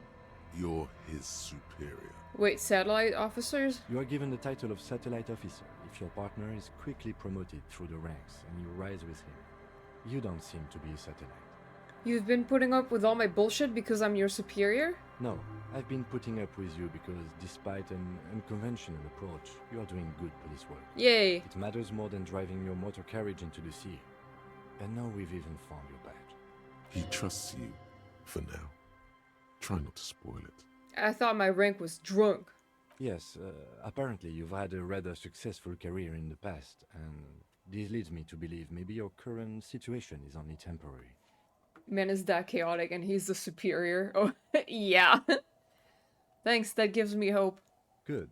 you're his superior. Wait, satellite officers? You are given the title of satellite officer if your partner is quickly promoted through the ranks and you rise with him. You don't seem to be a satellite. You've been putting up with all my bullshit because I'm your superior? No, I've been putting up with you because despite an unconventional approach, you are doing good police work. Yay! It matters more than driving your motor carriage into the sea. And now we've even found your badge. He trusts you, for now. Try not to spoil it. I thought my rank was drunk. Yes, apparently you've had a rather successful career in the past, and this leads me to believe maybe your current situation is only temporary. Man is that chaotic and he's the superior. Oh, yeah. Thanks, that gives me hope. Good.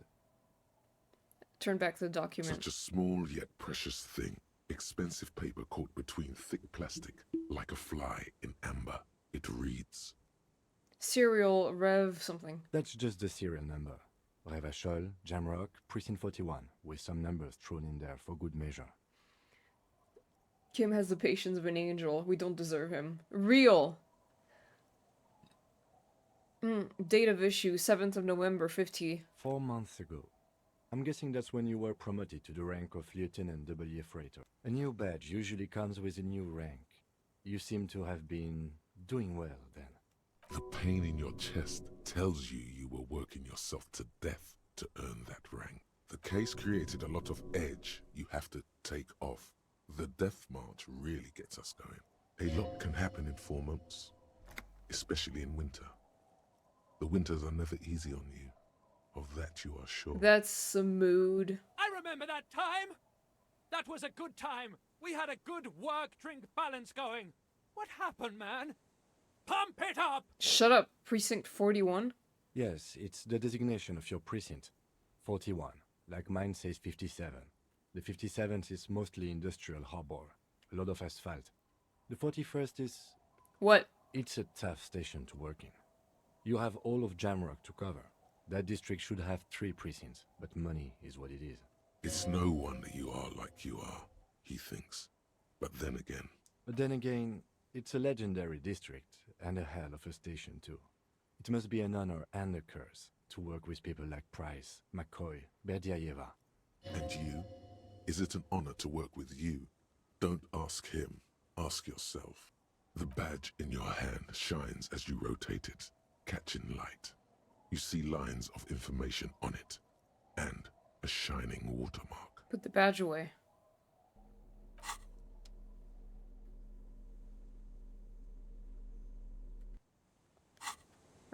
Turn back the document. Such a small yet precious thing. Expensive paper caught between thick plastic, like a fly in amber. It reads... Serial Rev something. That's just the serial number. Revachol, Jamrock, Precinct 41, with some numbers thrown in there for good measure. Kim has the patience of an angel. We don't deserve him. Real! Date of issue, 7th of November, 50. 4 months ago. I'm guessing that's when you were promoted to the rank of Lieutenant W. Freighter. A new badge usually comes with a new rank. You seem to have been doing well then. The pain in your chest tells you were working yourself to death to earn that rank. The case created a lot of edge you have to take off. The death march really gets us going. A lot can happen in 4 months, especially in winter. The winters are never easy on you. Of that you are sure. That's a mood. I remember that time! That was a good time! We had a good work-drink balance going! What happened, man? Pump it up! Shut up, Precinct 41? Yes, it's the designation of your precinct. 41. Like mine says 57. The 57th is mostly industrial harbor. A lot of asphalt. The 41st is... What? It's a tough station to work in. You have all of Jamrock to cover. That district should have 3 precincts, but money is what it is. It's no wonder you are like you are, he thinks. But then again, it's a legendary district, and a hell of a station too. It must be an honor and a curse to work with people like Price, McCoy, Berdiaeva. And you? Is it an honor to work with you? Don't ask him, ask yourself. The badge in your hand shines as you rotate it, catching light. You see lines of information on it, and a shining watermark. Put the badge away.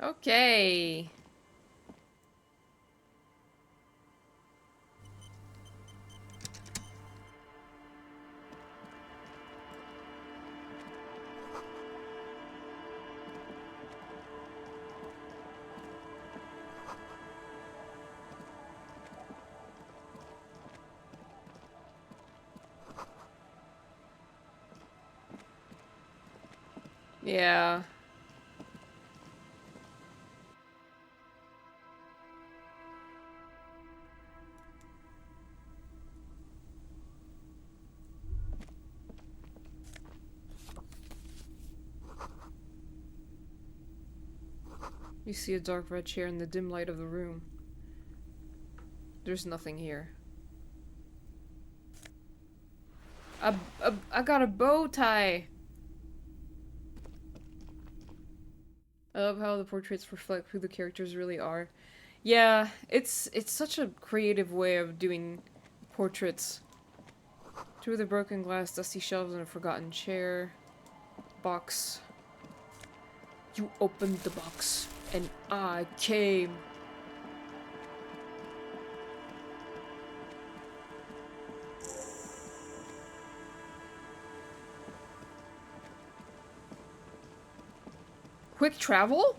Okay. Yeah. You see a dark red chair in the dim light of the room. There's nothing here. I got a bow tie! I love how the portraits reflect who the characters really are. Yeah, it's such a creative way of doing portraits. Through the broken glass, dusty shelves, and a forgotten chair. Box. You opened the box, and I came. Quick travel?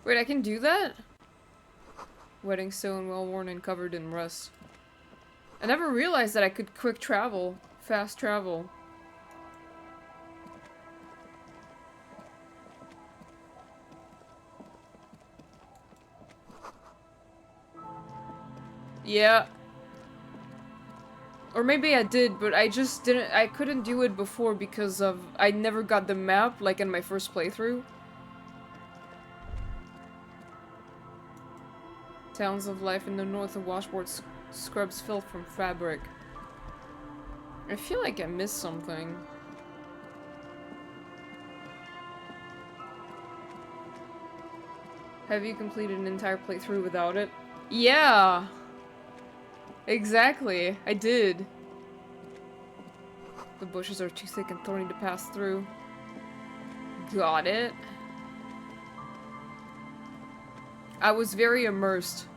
Wait, I can do that? Wedding stone, well worn and covered in rust. I never realized that I could quick travel. Fast travel. Yeah. Or maybe I did, but I just didn't- I couldn't do it before because of- I never got the map, like in my first playthrough. Towns of life in the north of washboard scrubs filth from fabric. I feel like I missed something. Have you completed an entire playthrough without it? Yeah! Exactly, I did. The bushes are too thick and thorny to pass through. Got it. I was very immersed.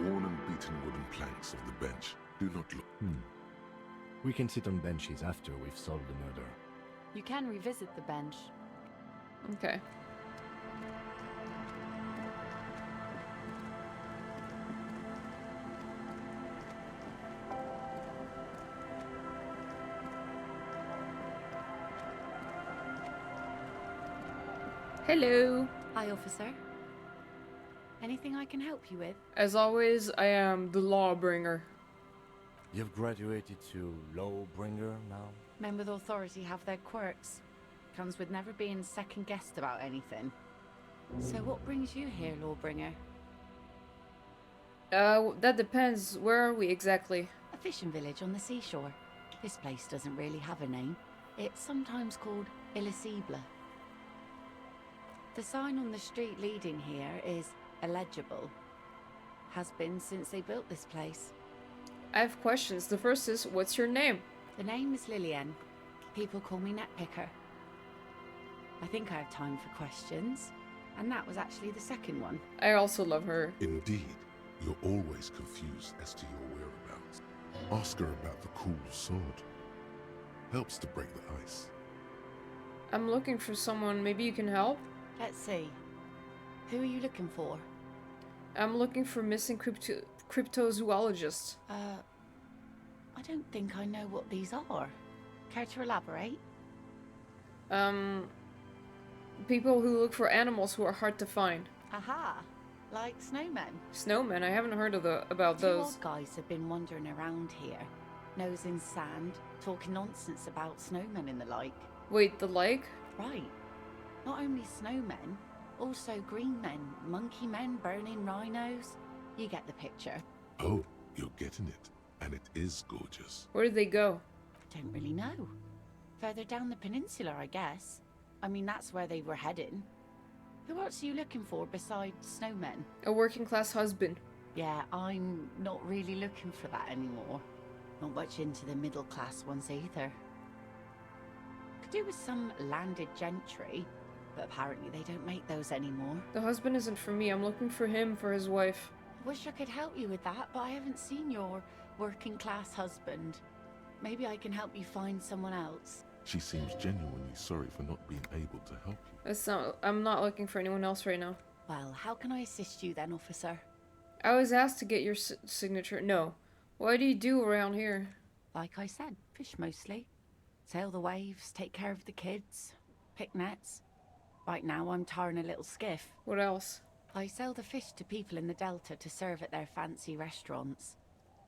worn and beaten wooden planks of the bench do not look... We can sit on benches after we've solved the murder. You can revisit the bench. Okay. Hello. Hi, officer. Anything I can help you with? As always, I am the lawbringer. You've graduated to Lawbringer now? Men with authority have their quirks. Comes with never being second-guessed about anything. So what brings you here, Lawbringer? That depends. Where are we exactly? A fishing village on the seashore. This place doesn't really have a name. It's sometimes called Elysium. The sign on the street leading here is illegible. Has been since they built this place. I have questions. The first is, what's your name? The name is Lillian. People call me Netpicker. I think I have time for questions. And that was actually the second one. I also love her. Indeed, you're always confused as to your whereabouts. Ask her about the cool sword. Helps to break the ice. I'm looking for someone. Maybe you can help? Let's see. Who are you looking for? I'm looking for missing cryptozoologists. I don't think I know what these are. Care to elaborate? People who look for animals who are hard to find. Aha! Like snowmen. Snowmen? I haven't heard of about those. Two old guys have been wandering around here, nosing sand, talking nonsense about snowmen and the like. Wait, the like? Right. Not only snowmen, also green men, monkey men burning rhinos. You get the picture. Oh, you're getting it. And it is gorgeous. Where did they go? Don't really know. Further down the peninsula, I guess. I mean, that's where they were heading. Who else are you looking for besides snowmen? A working class husband. Yeah, I'm not really looking for that anymore. Not much into the middle class ones either. Could do with some landed gentry, but apparently they don't make those anymore. The husband isn't for me. I'm looking for him for his wife. Wish I could help you with that, but I haven't seen your working class husband. Maybe I can help you find someone else. She seems genuinely sorry for not being able to help you. I'm not looking for anyone else right now. Well, how can I assist you then, officer? I was asked to get your signature. No. What do you do around here? Like I said, fish mostly. Sail the waves, take care of the kids, pick nets. Right now I'm tarring a little skiff. What else? I sell the fish to people in the Delta to serve at their fancy restaurants.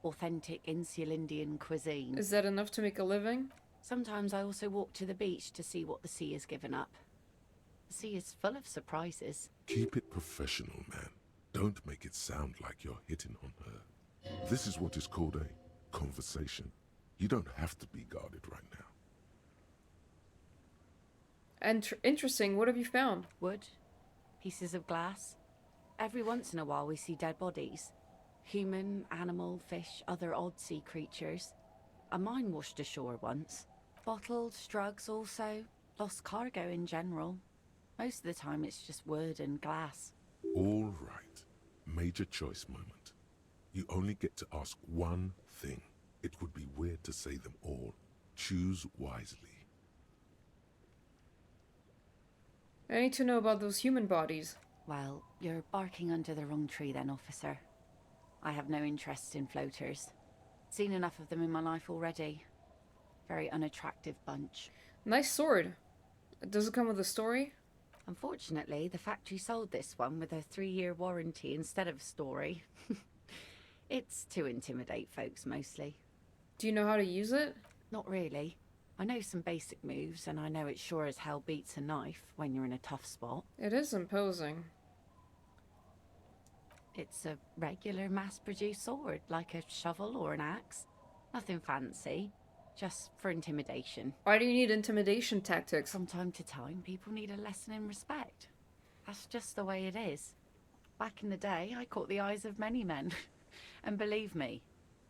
Authentic Insular Indian cuisine. Is that enough to make a living? Sometimes I also walk to the beach to see what the sea has given up. The sea is full of surprises. Keep it professional, man. Don't make it sound like you're hitting on her. This is what is called a conversation. You don't have to be guarded right now. And interesting. What have you found? Wood. Pieces of glass. Every once in a while we see dead bodies. Human, animal, fish, other odd sea creatures. A mine washed ashore once. Bottles, drugs also. Lost cargo in general. Most of the time it's just wood and glass. All right. Major choice moment. You only get to ask one thing. It would be weird to say them all. Choose wisely. I need to know about those human bodies. Well, you're barking under the wrong tree then, officer. I have no interest in floaters. Seen enough of them in my life already. Very unattractive bunch. Nice sword. Does it come with a story? Unfortunately, the factory sold this one with a 3-year warranty instead of a story. It's to intimidate folks mostly. Do you know how to use it? Not really. I know some basic moves, and I know it sure as hell beats a knife when you're in a tough spot. It is imposing. It's a regular mass-produced sword, like a shovel or an axe. Nothing fancy, just for intimidation. Why do you need intimidation tactics? From time to time, people need a lesson in respect. That's just the way it is. Back in the day, I caught the eyes of many men. And believe me,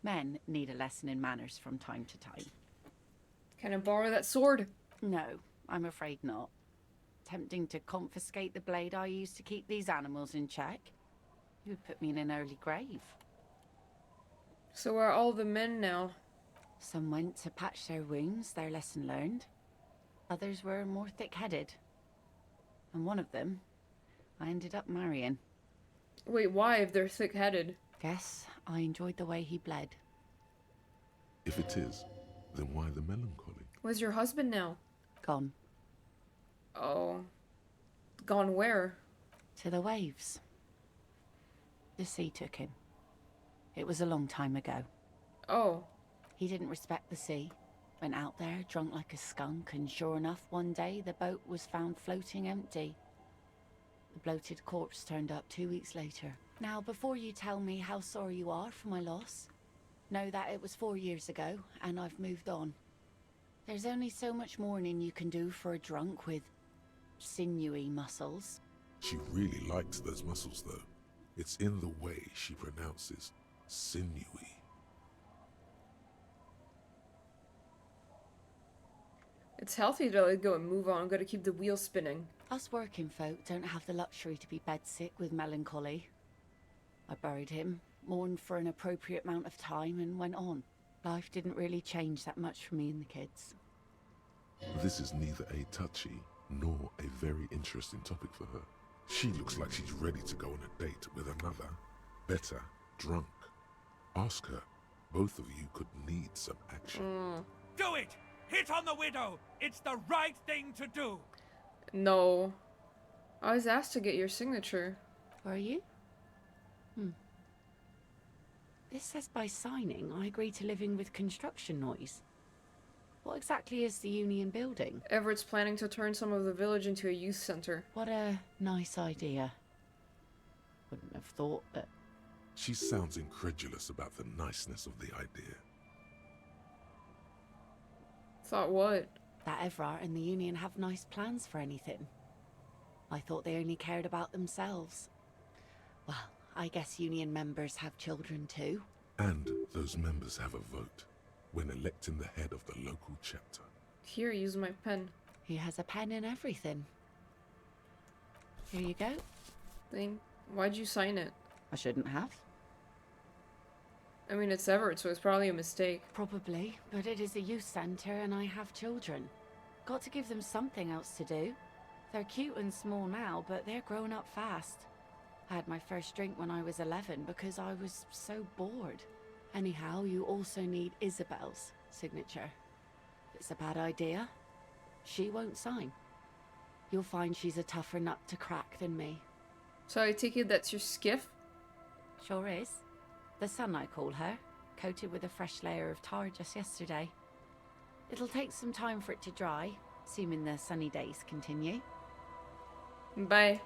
men need a lesson in manners from time to time. Can I borrow that sword? No, I'm afraid not. Tempting to confiscate the blade I use to keep these animals in check. You would put me in an early grave. So where are all the men now? Some went to patch their wounds, their lesson learned. Others were more thick-headed. And one of them, I ended up marrying. Wait, why if they're thick-headed? Guess I enjoyed the way he bled. If it is, then why the melancholy? Where's your husband now? Gone. Oh. Gone where? To the waves. The sea took him. It was a long time ago. Oh. He didn't respect the sea. Went out there, drunk like a skunk, and sure enough, one day the boat was found floating empty. The bloated corpse turned up 2 weeks later. Now, before you tell me how sorry you are for my loss, know that it was 4 years ago, and I've moved on. There's only so much mourning you can do for a drunk with sinewy muscles. She really likes those muscles, though. It's in the way she pronounces sinewy. It's healthy to let go and move on. Gotta keep the wheel spinning. Us working folk don't have the luxury to be bedsick with melancholy. I buried him, mourned for an appropriate amount of time, and went on. Life didn't really change that much for me and the kids. This is neither a touchy nor a very interesting topic for her. She looks like she's ready to go on a date with another, better, drunk. Ask her. Both of you could need some action. Do it! Hit on the widow! It's the right thing to do! No. I was asked to get your signature. Were you? This says by signing, I agree to living with construction noise. What exactly is the Union building? Everett's planning to turn some of the village into a youth center. What a nice idea. Wouldn't have thought that... She sounds incredulous about the niceness of the idea. Thought what? That Everard and the Union have nice plans for anything. I thought they only cared about themselves. Well, I guess Union members have children too. And those members have a vote when electing the head of the local chapter. Here, use my pen. He has a pen in everything. Here you go. Why'd you sign it? I shouldn't have. I mean, it's Everett, so it's probably a mistake. Probably, but it is a youth centre and I have children. Got to give them something else to do. They're cute and small now, but they're growing up fast. I had my first drink when I was 11 because I was so bored. Anyhow, you also need Isabel's signature. If it's a bad idea, she won't sign. You'll find she's a tougher nut to crack than me. So I take it that's your skiff? Sure is. The sun, I call her, coated with a fresh layer of tar just yesterday. It'll take some time for it to dry, assuming the sunny days continue. Bye.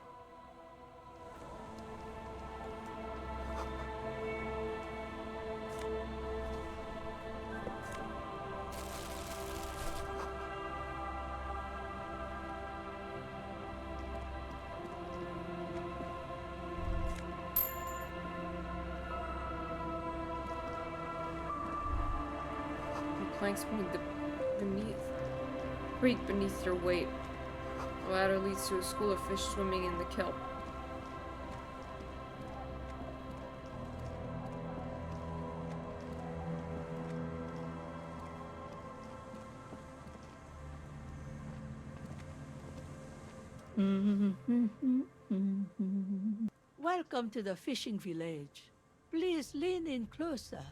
Planks creak beneath their weight. The ladder leads to a school of fish swimming in the kelp. Welcome to the fishing village. Please lean in closer.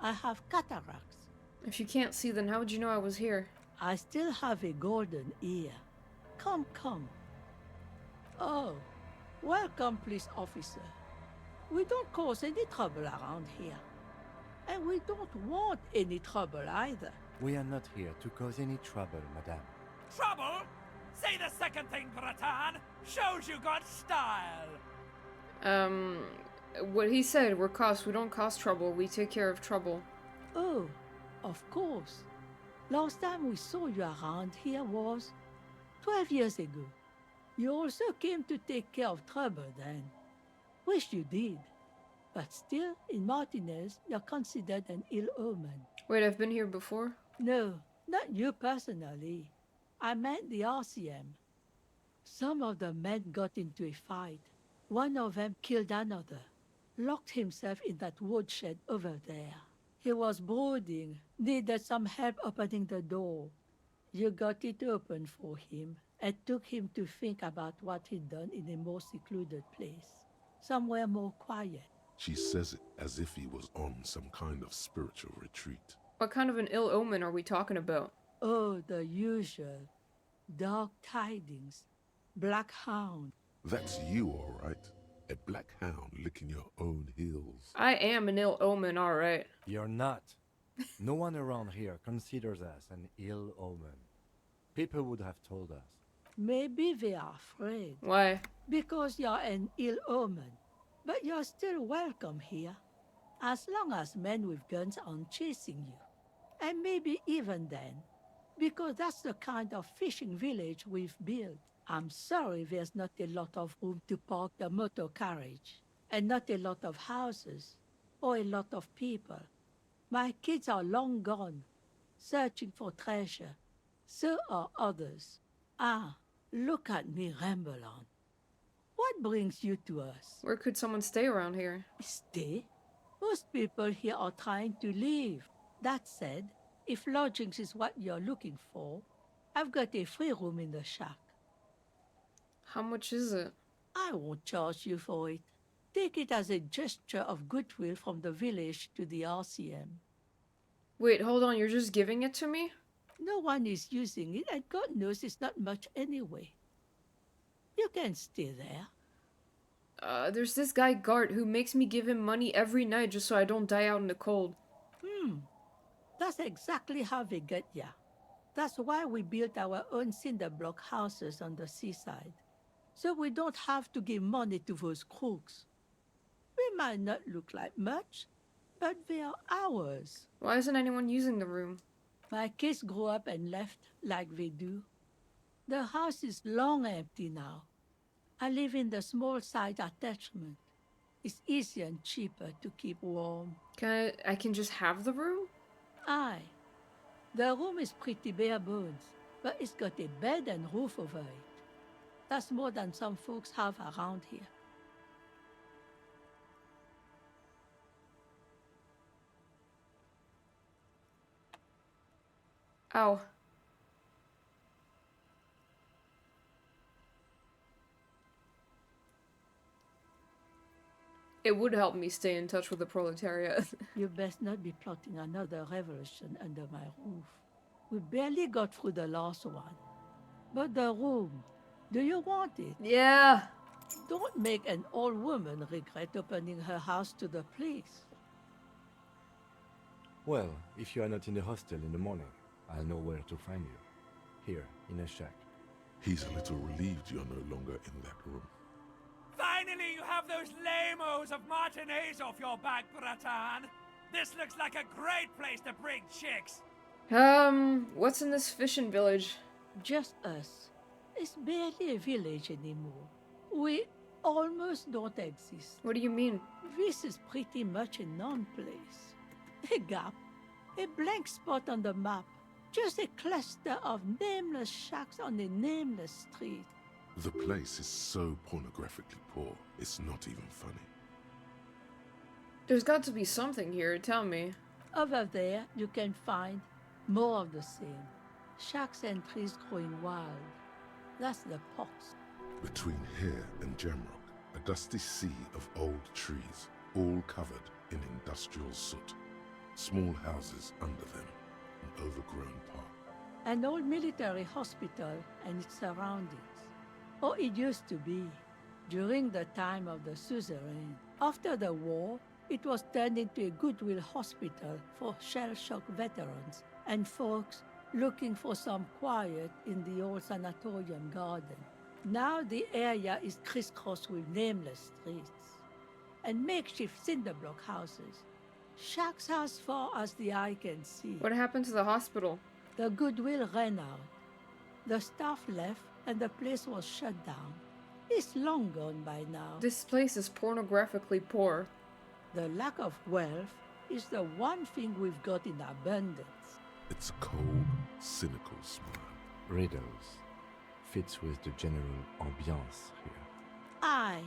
I have cataracts. If you can't see, then how would you know I was here? I still have a golden ear. Come, come. Oh, welcome, police officer. We don't cause any trouble around here. And we don't want any trouble either. We are not here to cause any trouble, madame. Trouble? Say the second thing, Gratan! Shows you got style! What he said, we don't cause trouble, we take care of trouble. Oh, of course. Last time we saw you around here was 12 years ago. You also came to take care of trouble then. Wish you did. But still, in Martinez, you're considered an ill omen. Wait, I've been here before? No, not you personally. I meant the RCM. Some of the men got into a fight. One of them killed another. Locked himself in that woodshed over there. He was brooding, needed some help opening the door. You got it open for him and took him to think about what he'd done in a more secluded place, somewhere more quiet. She says it as if he was on some kind of spiritual retreat. What kind of an ill omen are we talking about? Oh, the usual. Dark tidings. Black hound. That's you, all right. A black hound licking your own heels. I am an ill omen, alright. You're not. No one around here considers us an ill omen. People would have told us. Maybe they are afraid. Why? Because you're an ill omen. But you're still welcome here. As long as men with guns aren't chasing you. And maybe even then. Because that's the kind of fishing village we've built. I'm sorry there's not a lot of room to park the motor carriage. And not a lot of houses. Or a lot of people. My kids are long gone. Searching for treasure. So are others. Ah, look at me ramble on. What brings you to us? Where could someone stay around here? Stay? Most people here are trying to leave. That said, if lodgings is what you're looking for, I've got a free room in the shack. How much is it? I won't charge you for it. Take it as a gesture of goodwill from the village to the RCM. Wait, hold on, you're just giving it to me? No one is using it, and God knows it's not much anyway. You can stay there. There's this guy Gart who makes me give him money every night just so I don't die out in the cold. That's exactly how they get ya. That's why we built our own cinder block houses on the seaside. So we don't have to give money to those crooks. We might not look like much, but they are ours. Why isn't anyone using the room? My kids grew up and left like they do. The house is long empty now. I live in the small side attachment. It's easier and cheaper to keep warm. I can just have the room? Aye. The room is pretty bare bones, but it's got a bed and roof over it. That's more than some folks have around here. Ow. It would help me stay in touch with the proletariat. You best not be plotting another revolution under my roof. We barely got through the last one. But the room, do you want it? Yeah. Don't make an old woman regret opening her house to the police. Well, if you are not in the hostel in the morning, I'll know where to find you. Here, in a shack. He's a little relieved you're no longer in that room. Finally, you have those lame-os of Martinez off your back, Bratan. This looks like a great place to bring chicks. What's in this fishing village? Just us. It's barely a village anymore. We almost don't exist. What do you mean? This is pretty much a non-place. A gap. A blank spot on the map. Just a cluster of nameless shacks on a nameless street. The place is so pornographically poor, it's not even funny. There's got to be something here, tell me. Over there, you can find more of the same. Shacks and trees growing wild. That's the pots. Between here and Jamrock, a dusty sea of old trees, all covered in industrial soot. Small houses under them, an overgrown park. An old military hospital and its surroundings. Or it used to be, during the time of the suzerain. After the war, it was turned into a goodwill hospital for shell-shock veterans and folks looking for some quiet in the old sanatorium garden. Now the area is crisscrossed with nameless streets and makeshift cinder block houses. Shacks as far as the eye can see. What happened to the hospital? The goodwill ran out. The staff left and the place was shut down. It's long gone by now. This place is pornographically poor. The lack of wealth is the one thing we've got in abundance. It's a cold, cynical smile. Riddles. Fits with the general ambiance here. Aye.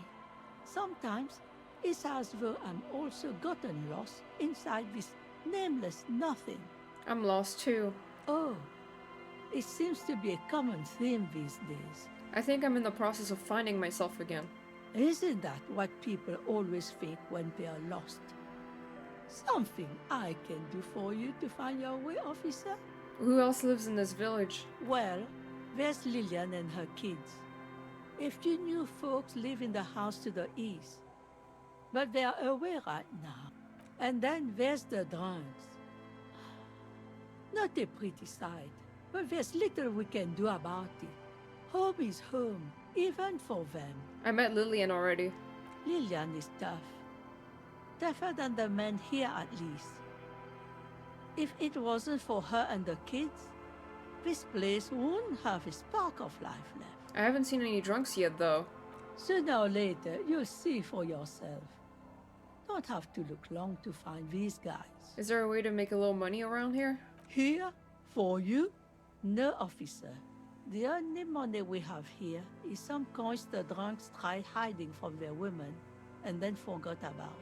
Sometimes it's as though I'm also gotten lost inside this Nameless nothing. I'm lost too. Oh, it seems to be a common theme these days. I think I'm in the process of finding myself again. Isn't that what people always think when they are lost? Something I can do for you to find your way, officer? Who else lives in this village? Well, there's Lillian and her kids. A few new folks live in the house to the east, but they are away right now. And then there's the drunks. Not a pretty sight, but there's little we can do about it. Home is home, even for them. I met Lillian already. Lillian is tough. Tougher than the men here, at least. If it wasn't for her and the kids, this place wouldn't have a spark of life left. I haven't seen any drunks yet, though. Sooner or later, you'll see for yourself. Don't have to look long to find these guys. Is there a way to make a little money around here? Here? For you? No, officer. The only money we have here is some coins the drunks tried hiding from their women and then forgot about.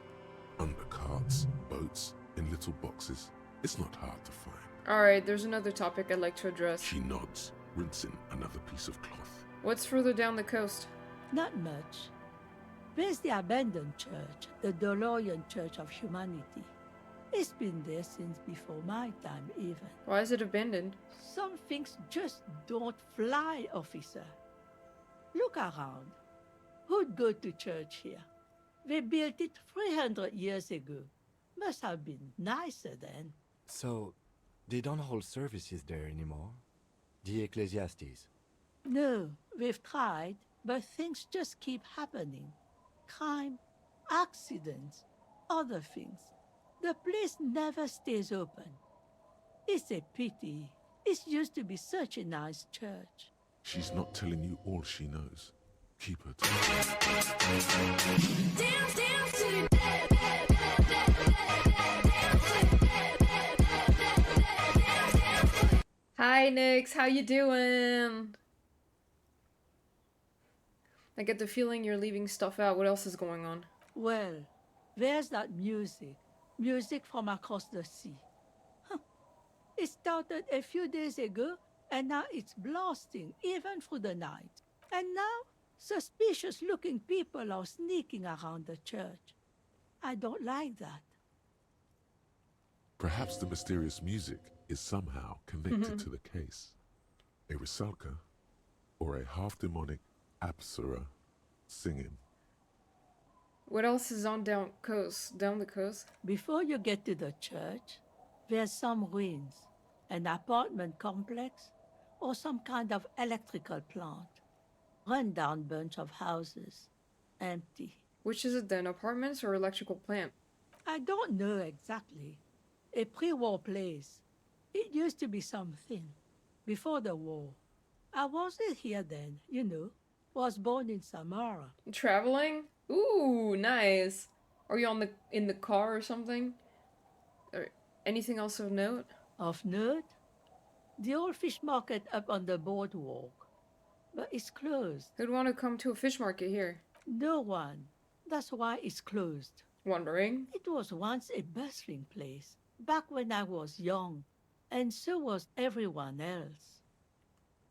Under carts, boats, in little boxes. It's not hard to find. Alright, there's another topic I'd like to address. She nods, rinsing another piece of cloth. What's further down the coast? Not much. There's the abandoned church, the DeLorean Church of Humanity. It's been there since before my time, even. Why is it abandoned? Some things just don't fly, officer. Look around. Who'd go to church here? They built it 300 years ago. Must have been nicer then. So, they don't hold services there anymore? The Ecclesiastes? No, we've tried, but things just keep happening. Crime, accidents, other things. The place never stays open. It's a pity. It used to be such a nice church. She's not telling you all she knows. Keep her to Hi, Nix. How you doing? I get the feeling you're leaving stuff out. What else is going on? Well, there's that music. Music from across the sea. Huh. It started a few days ago, and now it's blasting, even through the night. And now, suspicious-looking people are sneaking around the church. I don't like that. Perhaps the mysterious music is somehow connected to the case. A Rusalka, or a half-demonic Apsara singing. What else is on down the coast? Before you get to the church, there's some ruins, an apartment complex, or some kind of electrical plant. Run-down bunch of houses, empty. Which is it then, apartments or electrical plant? I don't know exactly. A pre-war place. It used to be something. Before the war. I wasn't here then, you know. Was born in Samara. Traveling? Ooh, nice. Are you in the car or something? Or anything else of note? Of note? The old fish market up on the boardwalk. But it's closed. Who'd want to come to a fish market here? No one. That's why it's closed. Wondering? It was once a bustling place, back when I was young, and so was everyone else.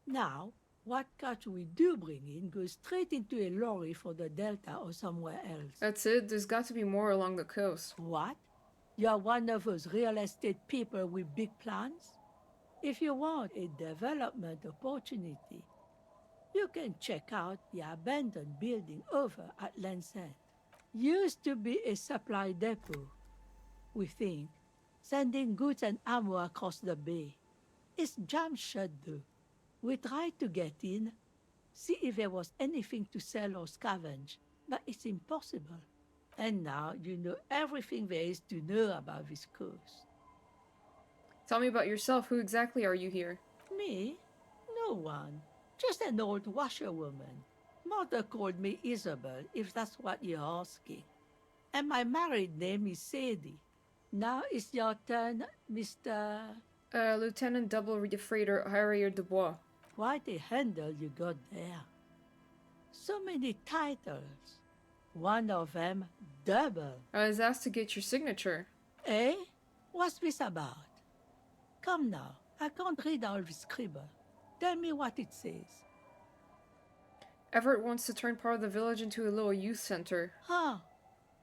Now, what catch we do bring in goes straight into a lorry for the Delta or somewhere else. That's it? There's got to be more along the coast. What? You're one of those real estate people with big plans? If you want a development opportunity, you can check out the abandoned building over at Land's End. Used to be a supply depot, we think, sending goods and ammo across the bay. It's jammed shut though. We tried to get in, see if there was anything to sell or scavenge, but it's impossible. And now you know everything there is to know about this coast. Tell me about yourself. Who exactly are you here? Me? No one. Just an old washerwoman. Mother called me Isabel, if that's what you're asking. And my married name is Sadie. Now it's your turn, Mr. Lieutenant Double Freighter Harrier Dubois. Quite a handle you got there. So many titles. One of them double. I was asked to get your signature. Eh? What's this about? Come now, I can't read all this scribble. Tell me what it says. Everett wants to turn part of the village into a little youth center. Huh.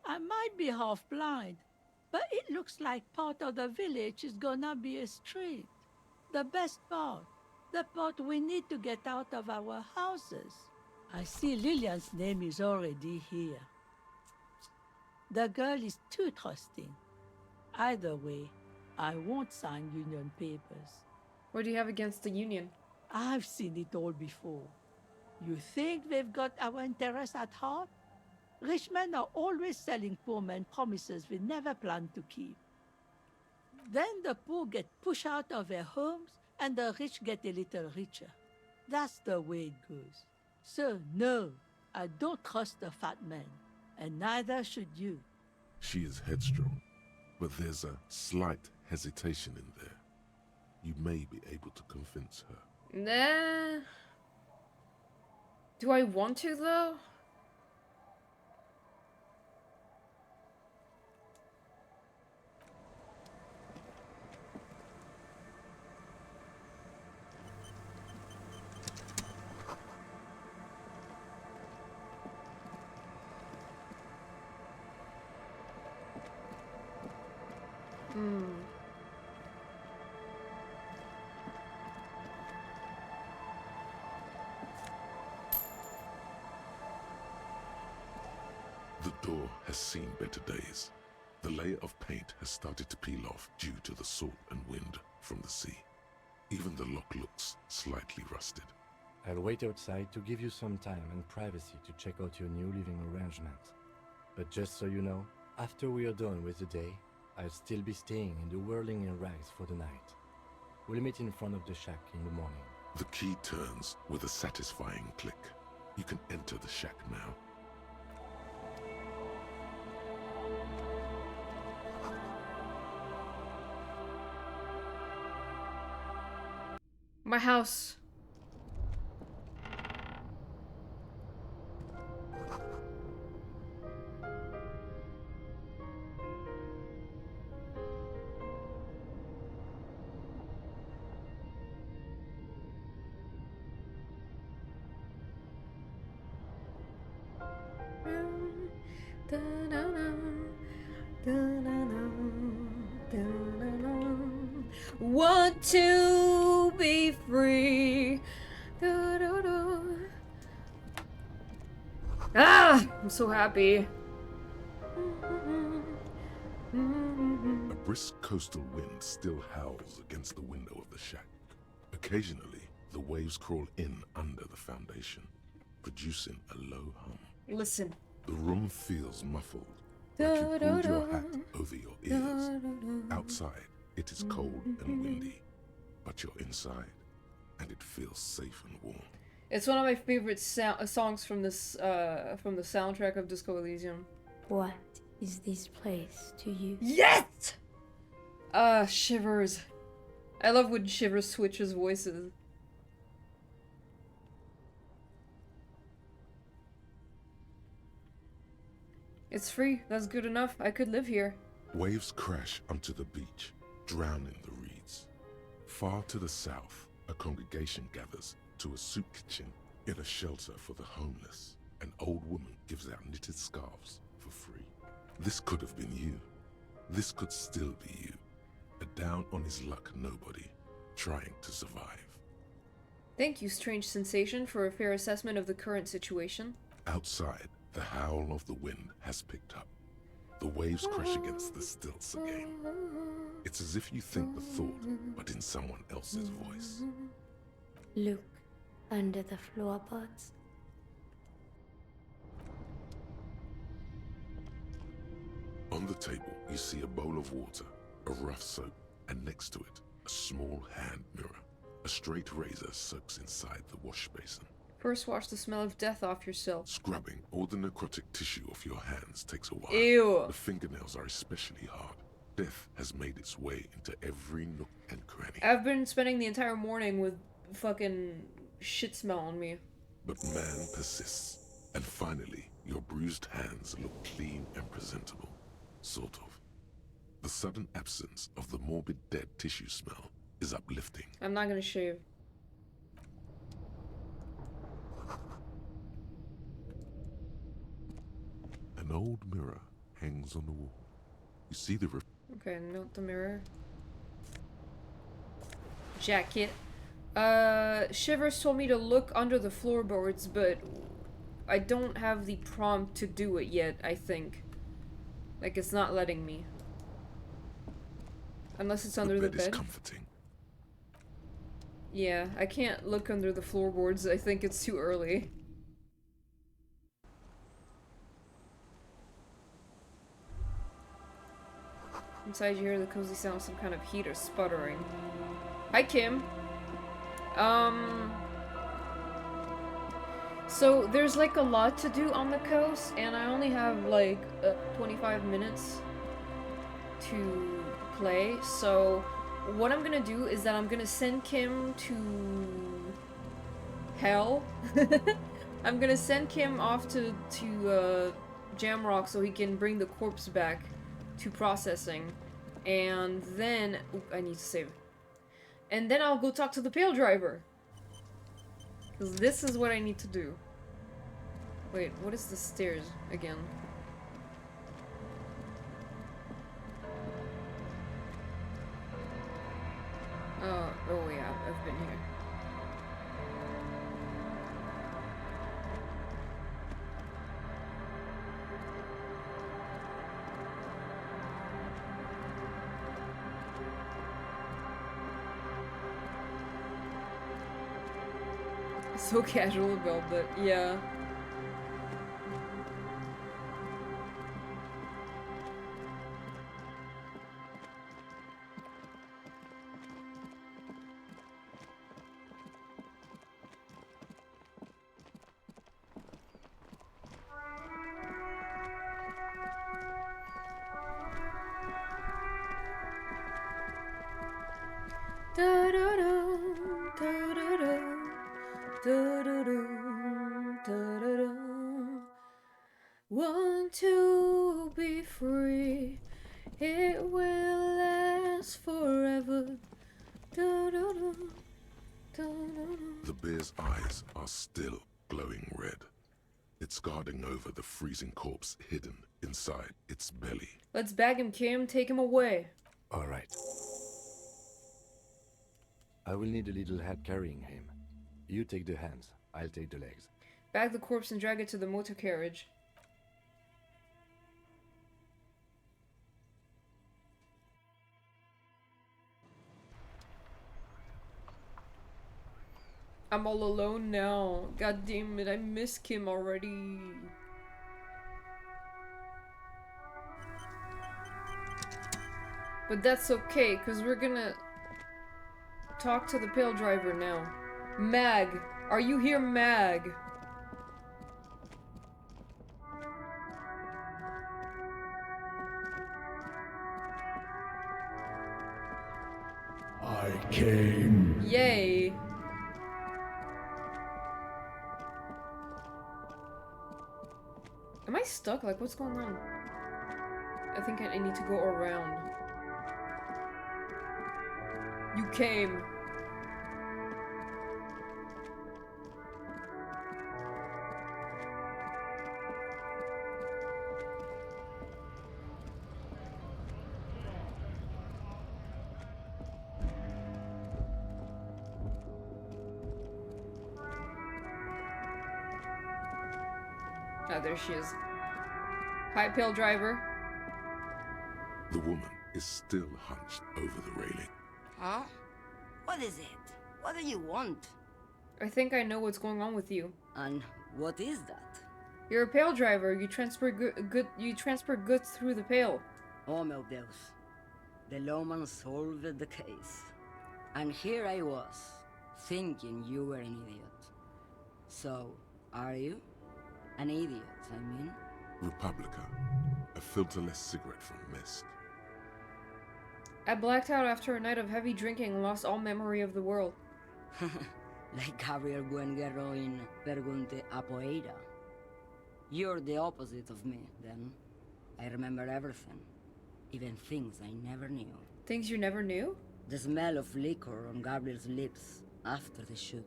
I might be half blind, but it looks like part of the village is gonna be a street. The best part. The part we need to get out of our houses. I see Lillian's name is already here. The girl is too trusting. Either way, I won't sign union papers. What do you have against the union? I've seen it all before. You think they've got our interests at heart? Rich men are always selling poor men promises they never planned to keep. Then the poor get pushed out of their homes and the rich get a little richer. That's the way it goes. So no, I don't trust the fat man, and neither should you. She is headstrong, but there's a slight hesitation in there. You may be able to convince her. Nah. Do I want to, though? The door has seen better days. The layer of paint has started to peel off due to the salt and wind from the sea. Even the lock looks slightly rusted. I'll wait outside to give you some time and privacy to check out your new living arrangements. But just so you know, after we are done with the day, I'll still be staying in the whirling in rags for the night. We'll meet in front of the shack in the morning. The key turns with a satisfying click. You can enter the shack now. My house. Want to be free. Ah! I'm so happy. A brisk coastal wind still howls against the window of the shack. Occasionally, the waves crawl in under the foundation, producing a low hum. Listen. The room feels muffled, like you pulled your hat over your ears. Outside, it is cold and windy, but you're inside, and it feels safe and warm. It's one of my favorite songs from this from the soundtrack of Disco Elysium. What is this place to you? Yes! Shivers. I love when Shivers switches voices. It's free. That's good enough. I could live here. Waves crash onto the beach, drowning the reeds. Far to the south, a congregation gathers to a soup kitchen in a shelter for the homeless. An old woman gives out knitted scarves for free. This could have been you. This could still be you. A down-on-his-luck nobody, trying to survive. Thank you, strange sensation, for a fair assessment of the current situation. Outside, the howl of the wind has picked up. The waves crash against the stilts again. It's as if you think the thought, but in someone else's voice. Look under the floorboards. On the table, you see a bowl of water, a rough soap, and next to it, a small hand mirror. A straight razor soaks inside the wash basin. First, wash the smell of death off yourself. Scrubbing all the necrotic tissue off your hands takes a while. Ew. The fingernails are especially hard. Death has made its way into every nook and cranny. I've been spending the entire morning with fucking shit smell on me. But man persists. And finally, your bruised hands look clean and presentable. Sort of. The sudden absence of the morbid dead tissue smell is uplifting. I'm not gonna shave. An old mirror hangs on the wall. You see the Okay, not the mirror. Jacket. Shivers told me to look under the floorboards, but I don't have the prompt to do it yet, I think. Like, it's not letting me. Unless it's under the bed. is comforting. Yeah, I can't look under the floorboards. I think it's too early. Inside you hear the cozy sound of some kind of heater sputtering. Hi, Kim. So there's like a lot to do on the coast, and I only have like 25 minutes to play. So what I'm gonna do is that I'm gonna send Kim to hell. I'm gonna send Kim off to Jamrock so he can bring the corpse back to processing, and then I need to save. And then I'll go talk to the Pale Driver. Because this is what I need to do. Wait, what is the stairs again? Oh yeah, I've been here. So casual about that, yeah. Want to be free, it will last forever. The bear's eyes are still glowing red. It's guarding over the freezing corpse hidden inside its belly. Let's bag him, Kim. Take him away. All right. I will need a little help carrying him. You take the hands, I'll take the legs. Bag the corpse and drag it to the motor carriage. I'm all alone now. God damn it, I miss Kim already. But that's okay, because we're gonna talk to the Pale Driver now. Mag, are you here, Mag? I came. Yay. Am I stuck? Like, what's going on? I think I need to go around. You came. Ah, there she is. Hi, Pale Driver. The woman is still hunched over the railing. Huh? What is it? What do you want? I think I know what's going on with you. And what is that? You're a Pale Driver. You transport goods through the Pale. Oh, meu Deus. The lawman solved the case. And here I was, thinking you were an idiot. So, are you? An idiot, I mean. Republica, a filterless cigarette from Mist. I blacked out after a night of heavy drinking and lost all memory of the world. Like Gabriel Buenguerro in Pergunte a Poeira. You're the opposite of me, then. I remember everything. even things I never knew. Things you never knew? The smell of liquor on Gabriel's lips after the shoot.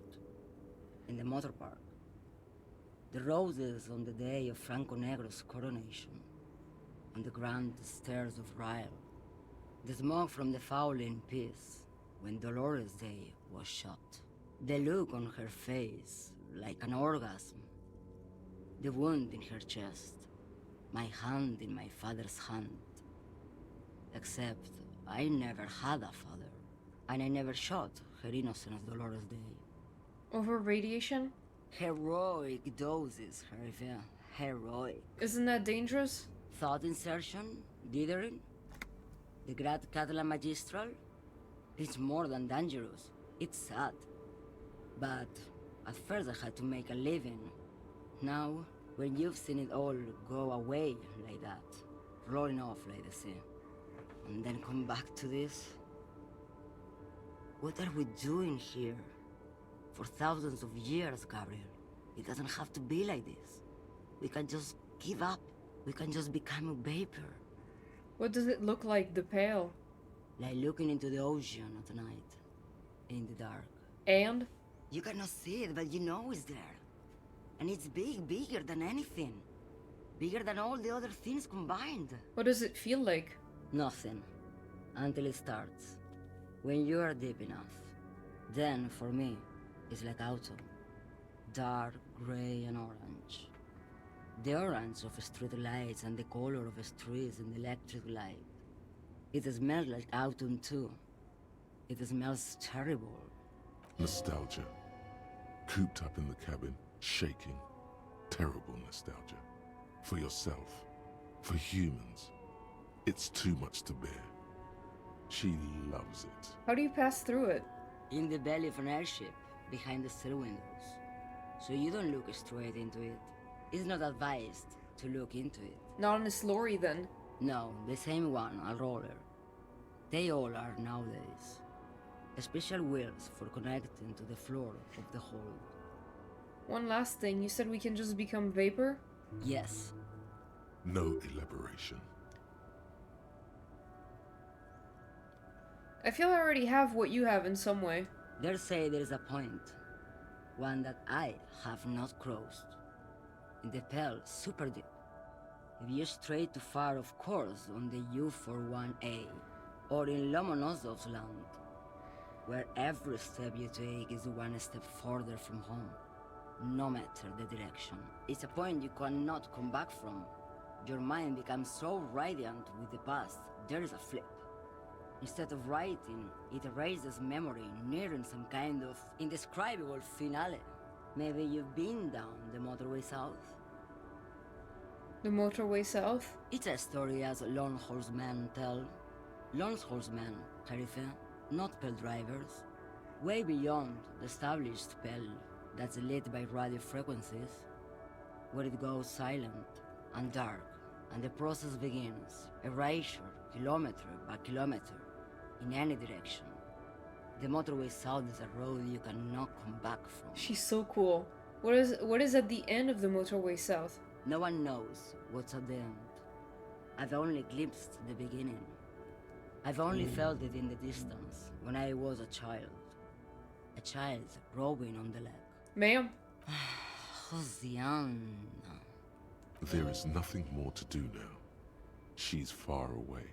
In the motor park. The roses on the day of Franco Negro's coronation. On the grand stairs of Ryle. The smoke from the Fowling piece when Dolores Day was shot. The look on her face, like an orgasm. The wound in her chest. My hand in my father's hand. Except I never had a father. And I never shot her innocent as Dolores Day. Over radiation? Heroic doses, Harifia. Heroic. Isn't that dangerous? Thought insertion? Dithering? The Grad Catalan Magistral? It's more than dangerous. It's sad. But at first I had to make a living. Now, when you've seen it all go away like that, rolling off like the sea, and then come back to this? What are we doing here? For thousands of years, Gabriel. It doesn't have to be like this. We can just give up. We can just become a vapor. What does it look like, the Pale? Like looking into the ocean at night. In the dark. And? You cannot see it, but you know it's there. And it's big, bigger than anything. Bigger than all the other things combined. What does it feel like? Nothing. Until it starts. When you are deep enough. Then, for me, it's like autumn. Dark, grey and orange. The orange of street lights and the color of streets in the electric light. It smells like autumn too. It smells terrible. Nostalgia. Cooped up in the cabin, shaking. Terrible nostalgia. For yourself. For humans. It's too much to bear. She loves it. How do you pass through it? In the belly of an airship, behind the stair windows. So you don't look straight into it. It's not advised to look into it. Not on this lorry, then? No, the same one, a roller. They all are nowadays. Special wheels for connecting to the floor of the hold. One last thing, you said we can just become vapor? Yes. No elaboration. I feel I already have what you have in some way. They say there is a point. One that I have not crossed. In the Pale, super deep. If you stray too far, of course, on the U41A, or in Lomonosov's land, where every step you take is one step further from home, no matter the direction. It's a point you cannot come back from. Your mind becomes so radiant with the past, there is a flip. Instead of writing, it erases memory, nearing some kind of indescribable finale. Maybe you've been down the motorway south? The motorway south? It's a story as lone horsemen tell. Lone horsemen, Tarife, not Pale drivers. Way beyond the established Pale that's lit by radio frequencies, where it goes silent and dark, and the process begins, erasure, kilometer by kilometer, in any direction. The motorway south is a road you cannot come back from. She's so cool. What is at the end of the motorway south? No one knows what's at the end. I've only glimpsed the beginning. I've only felt it in the distance when I was a child. A child rowing on the lake. Ma'am? Josiana. There is nothing more to do now. She's far away.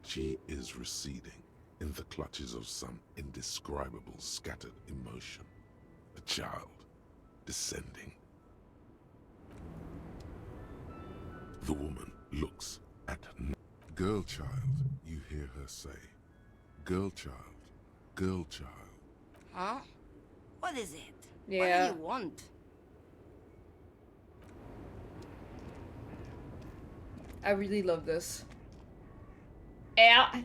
She is receding in the clutches of some indescribable scattered emotion. A child descending. The woman looks at girl child, you hear her say. Girl child, girl child. Huh? What is it? Yeah. What do you want? I really love this. Yeah.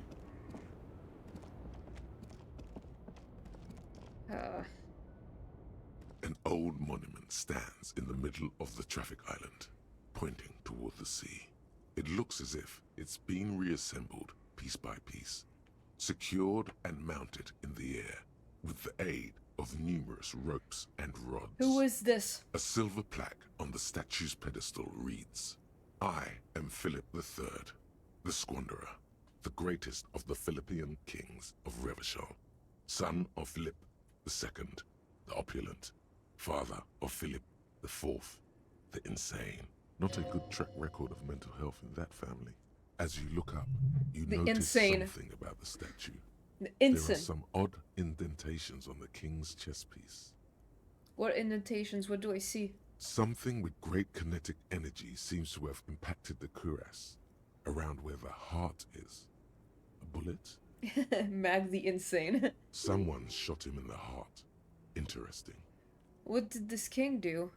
An old monument stands in the middle of the traffic island, pointing toward the sea. It looks as if it's been reassembled piece by piece, secured and mounted in the air with the aid of numerous ropes and rods. Who is this? A silver plaque on the statue's pedestal reads, I am Philip III, the Squanderer. the greatest of the Philippian kings of Revachol, son of Philip II, the opulent, father of Philip IV, the insane. Not a good track record of mental health in that family. As you look up, you notice insane. something about the statue. The There insane. are some odd indentations on the king's chest piece. What indentations? What do I see? Something with great kinetic energy seems to have impacted the cuirass, around where the heart is. A bullet? Mag the insane. Someone shot him in the heart. Interesting. What did this king do?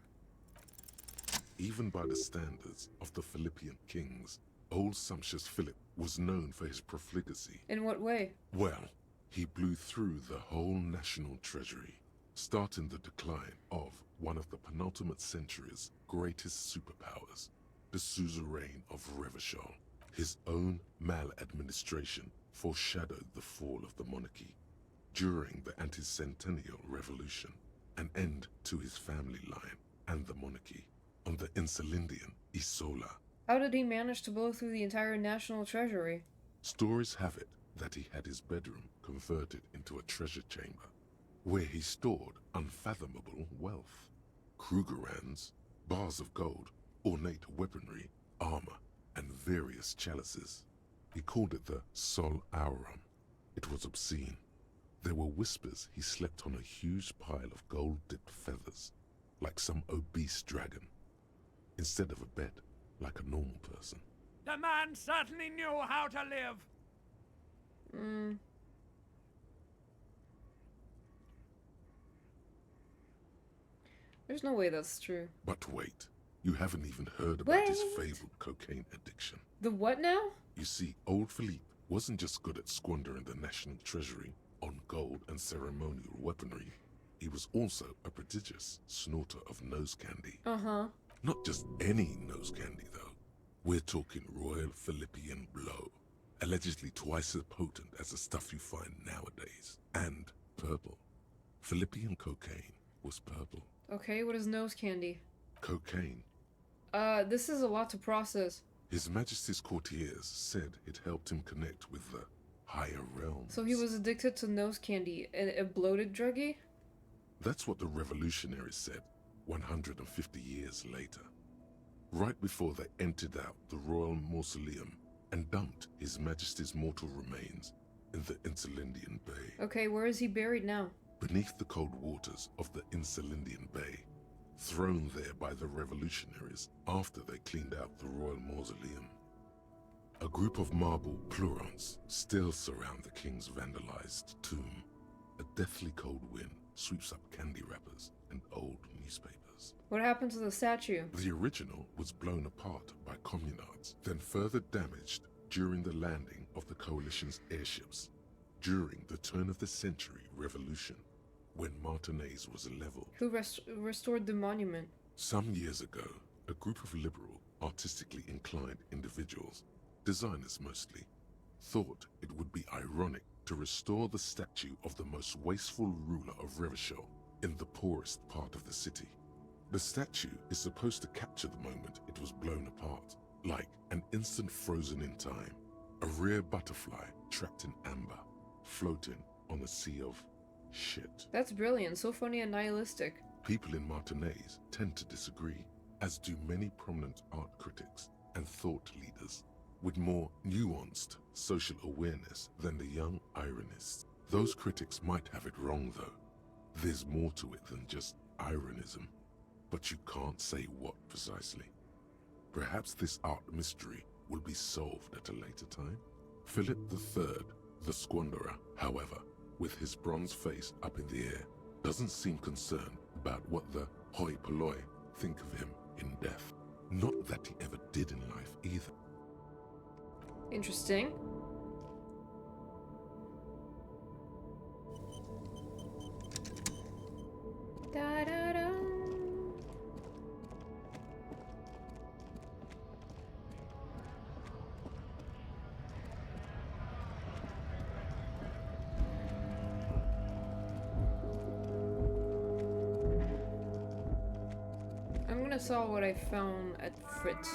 Even by the standards of the Philippian kings, old sumptuous Philip was known for his profligacy. In what way? Well, he blew through the whole national treasury, starting the decline of one of the penultimate century's greatest superpowers, the suzerain of Revachol. His own maladministration foreshadowed the fall of the monarchy. During the anti-centennial revolution, an end to his family line and the monarchy on the Insulindian Isola. How did he manage to blow through the entire national treasury? Stories have it that he had his bedroom converted into a treasure chamber, where he stored unfathomable wealth. Krugerrands, bars of gold, ornate weaponry, armor, and various chalices. He called it the Sol Aurum. It was obscene. There were whispers he slept on a huge pile of gold-dipped feathers, like some obese dragon, instead of a bed, like a normal person. The man certainly knew how to live. There's no way that's true. But wait, you haven't even heard about his fabled cocaine addiction. The what now? You see, old Philippe wasn't just good at squandering the national treasury on gold and ceremonial weaponry. He was also a prodigious snorter of nose candy. Uh-huh. Not just any nose candy, though. We're talking Royal Philippian Blow, allegedly twice as potent as the stuff you find nowadays. And purple. Philippian cocaine was purple. Okay, what is nose candy? Cocaine. This is a lot to process. His Majesty's courtiers said it helped him connect with the higher realms. So he was addicted to nose candy, a bloated druggie? That's what the revolutionaries said 150 years later. Right before they emptied out the royal mausoleum and dumped His Majesty's mortal remains in the Insulindian Bay. Okay, where is he buried now? Beneath the cold waters of the Insulindian Bay, thrown there by the revolutionaries after they cleaned out the royal mausoleum. A group of marble pleurons still surround the king's vandalized tomb. A deathly cold wind sweeps up candy wrappers and old newspapers. What happened to the statue? The original was blown apart by communards, then further damaged during the landing of the coalition's airships during the turn-of-the-century revolution, when Martinez was leveled. Who restored the monument? Some years ago, a group of liberal, artistically inclined individuals, designers mostly, thought it would be ironic to restore the statue of the most wasteful ruler of Revachol in the poorest part of the city. The statue is supposed to capture the moment it was blown apart, like an instant frozen in time, a rare butterfly trapped in amber, floating on a sea of shit. That's brilliant, so funny and nihilistic. People in Martinez tend to disagree, as do many prominent art critics and thought leaders with more nuanced social awareness than the young ironists. Those critics might have it wrong, though. There's more to it than just ironism, but you can't say what precisely. Perhaps this art mystery will be solved at a later time. Philip III, the Squanderer, however, with his bronze face up in the air, doesn't seem concerned about what the hoi polloi think of him in death. Not that he ever did in life either. Interesting. Da da da. I'm gonna sell what I found at Fritz.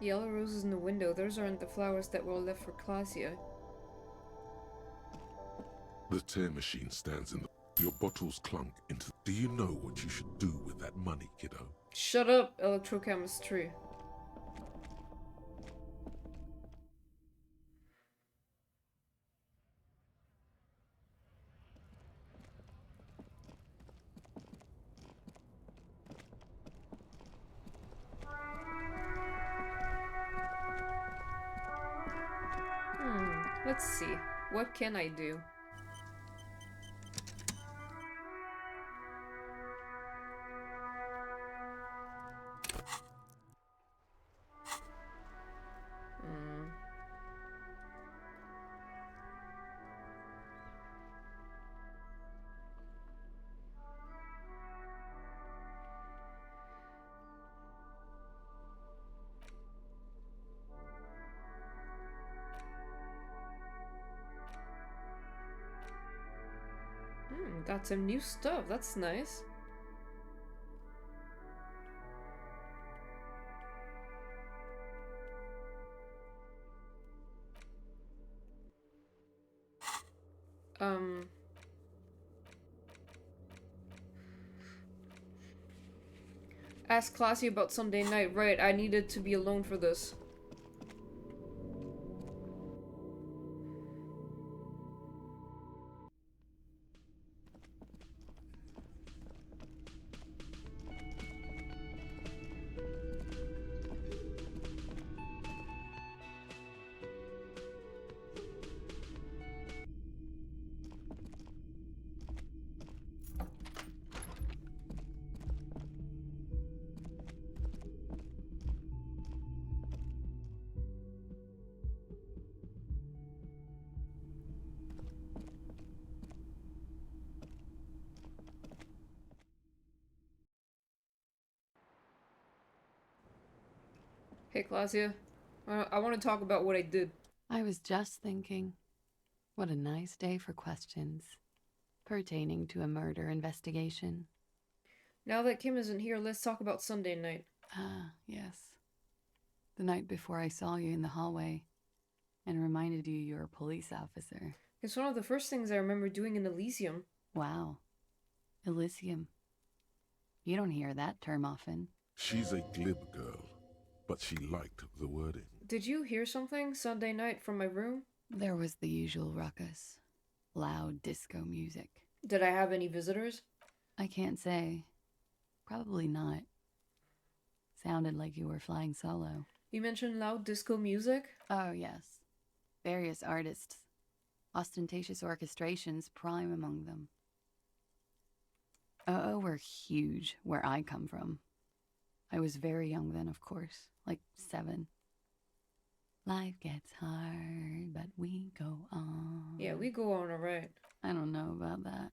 Yellow roses in the window. Those aren't the flowers that were left for Clausia. The tear machine stands in the... Your bottles clunk into... Do you know what you should do with that money, kiddo? Shut up, electrochemistry. Let's see. What can I do? Got some new stuff. That's nice. Ask Classy about Sunday night. Right, I needed to be alone for this. Hey, Clausia. I want to talk about what I did. I was just thinking, what a nice day for questions pertaining to a murder investigation. Now that Kim isn't here, let's talk about Sunday night. Ah, yes. The night before I saw you in the hallway and reminded you you're a police officer. It's one of the first things I remember doing in Elysium. Wow. Elysium. You don't hear that term often. She's a glib girl, but she liked the wording. Did you hear something Sunday night from my room? There was the usual ruckus. Loud disco music. Did I have any visitors? I can't say. Probably not. Sounded like you were flying solo. You mentioned loud disco music? Oh, yes. Various artists. Ostentatious orchestrations prime among them. Oh, we're huge where I come from. I was very young then, of course, like 7. Life gets hard, but we go on. Yeah, we go on alright. I don't know about that.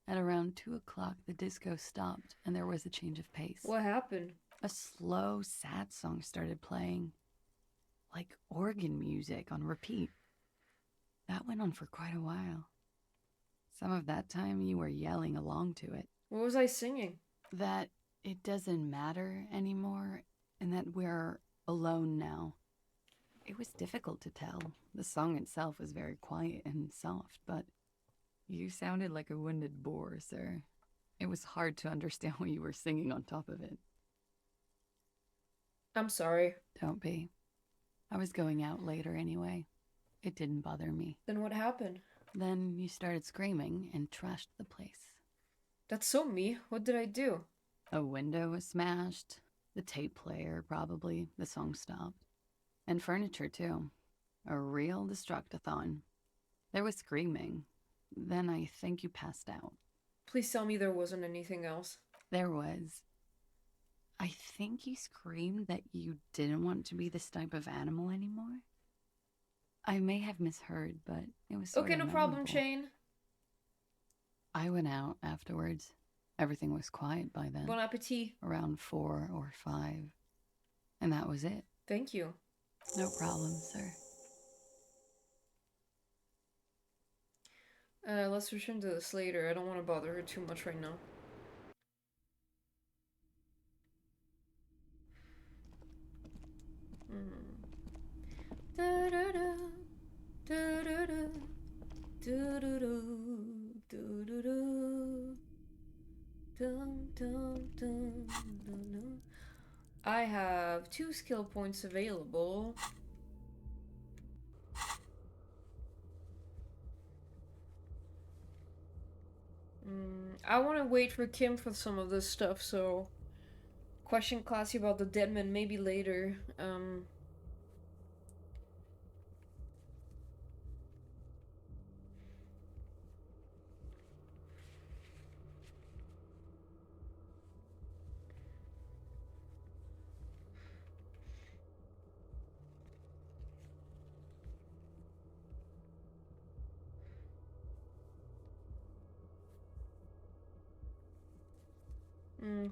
At around 2 o'clock, the disco stopped, and there was a change of pace. What happened? A slow, sad song started playing, like organ music on repeat. That went on for quite a while. Some of that time, you were yelling along to it. What was I singing? That it doesn't matter anymore, and that we're alone now. It was difficult to tell. The song itself was very quiet and soft, but you sounded like a wounded boar, sir. It was hard to understand what you were singing on top of it. I'm sorry. Don't be. I was going out later anyway. It didn't bother me. Then what happened? Then you started screaming and trashed the place. That's so me. What did I do? A window was smashed. The tape player, probably. The song stopped. And furniture, too. A real destructathon. There was screaming. Then I think you passed out. Please tell me there wasn't anything else. There was. I think you screamed that you didn't want to be this type of animal anymore. I may have misheard, but it was sort Okay, of no problem, memorable. Shane. I went out afterwards. Everything was quiet by then. Bon appetit. Around 4 or 5. And that was it. Thank you. No problem, sir. Let's return to this later. I don't want to bother her too much right now. I have 2 skill points available. I want to wait for Kim for some of this stuff, so question classy about the dead man maybe later.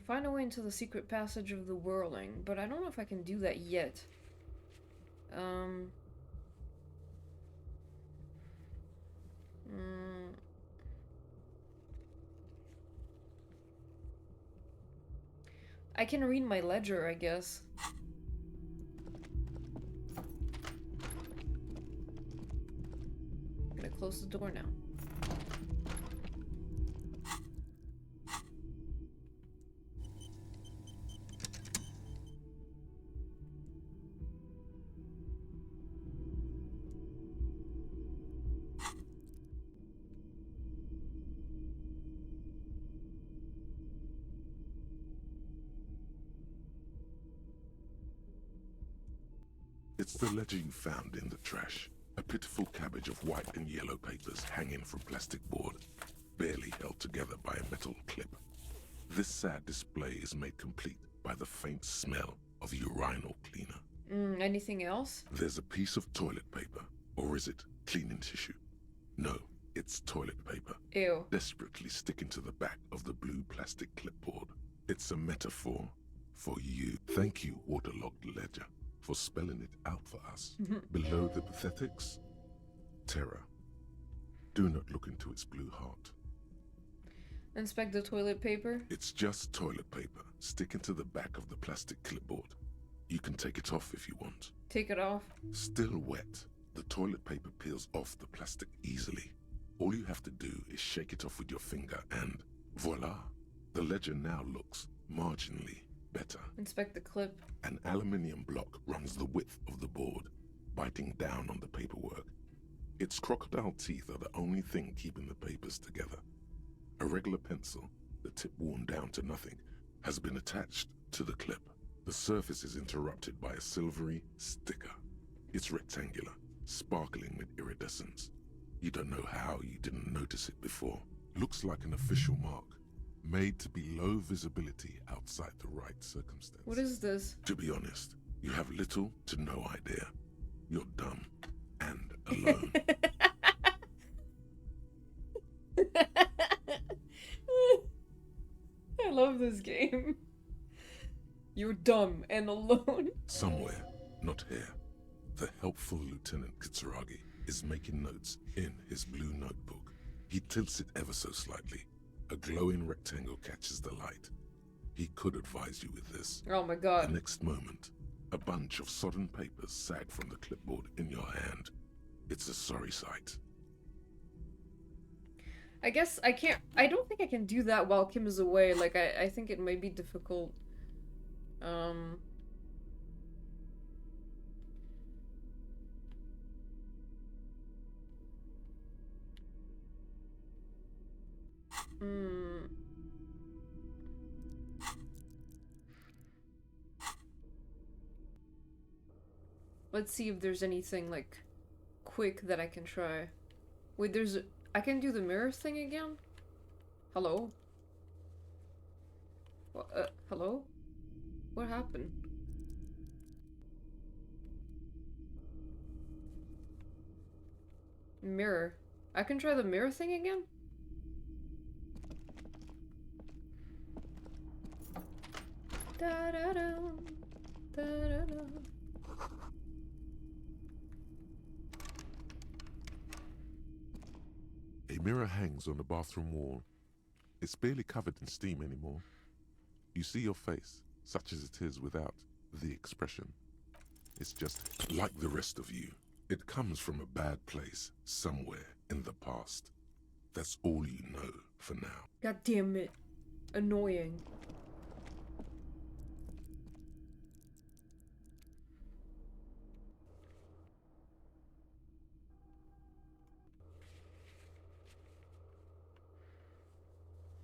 Find a way into the secret passage of the whirling, but I don't know if I can do that yet. I can read my ledger, I guess. I'm gonna close the door now. It's the ledger you found in the trash. A pitiful cabbage of white and yellow papers hanging from plastic board, barely held together by a metal clip. This sad display is made complete by the faint smell of urinal cleaner. Anything else? There's a piece of toilet paper, or is it cleaning tissue? No, it's toilet paper. Ew. Desperately sticking to the back of the blue plastic clipboard. It's a metaphor for you. Thank you, waterlogged ledger, for spelling it out for us. Below the pathetics, terror. Do not look into its blue heart. Inspect the toilet paper. It's just toilet paper sticking to the back of the plastic clipboard. You can take it off if you want. Take it off. Still wet, the toilet paper peels off the plastic easily. All you have to do is shake it off with your finger and voila! The ledger now looks marginally better. Inspect the clip. An aluminium block runs the width of the board, biting down on the paperwork. Its crocodile teeth are the only thing keeping the papers together. A regular pencil, the tip worn down to nothing, has been attached to the clip. The surface is interrupted by a silvery sticker. It's rectangular, sparkling with iridescence. You don't know how you didn't notice it before. Looks like an official mark, made to be low visibility outside the right circumstance. What is this? To be honest, you have little to no idea. You're dumb and alone. I love this game. You're dumb and alone. Somewhere, not here, the helpful Lieutenant Kitsuragi is making notes in his blue notebook. He tilts it ever so slightly. A glowing rectangle catches the light. He could advise you with this. Oh my god. The next moment, a bunch of sodden papers sag from the clipboard in your hand. It's a sorry sight. I guess I can't. I don't think I can do that while Kim is away. Like, I think it may be difficult. Let's see if there's anything, like, quick that I can try. Wait, there's... I can do the mirror thing again? Hello? Hello? What happened? Mirror. I can try the mirror thing again? Da-da-da. Da-da-da. A mirror hangs on the bathroom wall. It's barely covered in steam anymore. You see your face, such as it is without the expression. It's just like the rest of you, It comes from a bad place somewhere in the past. That's all you know for now. God damn it. Annoying.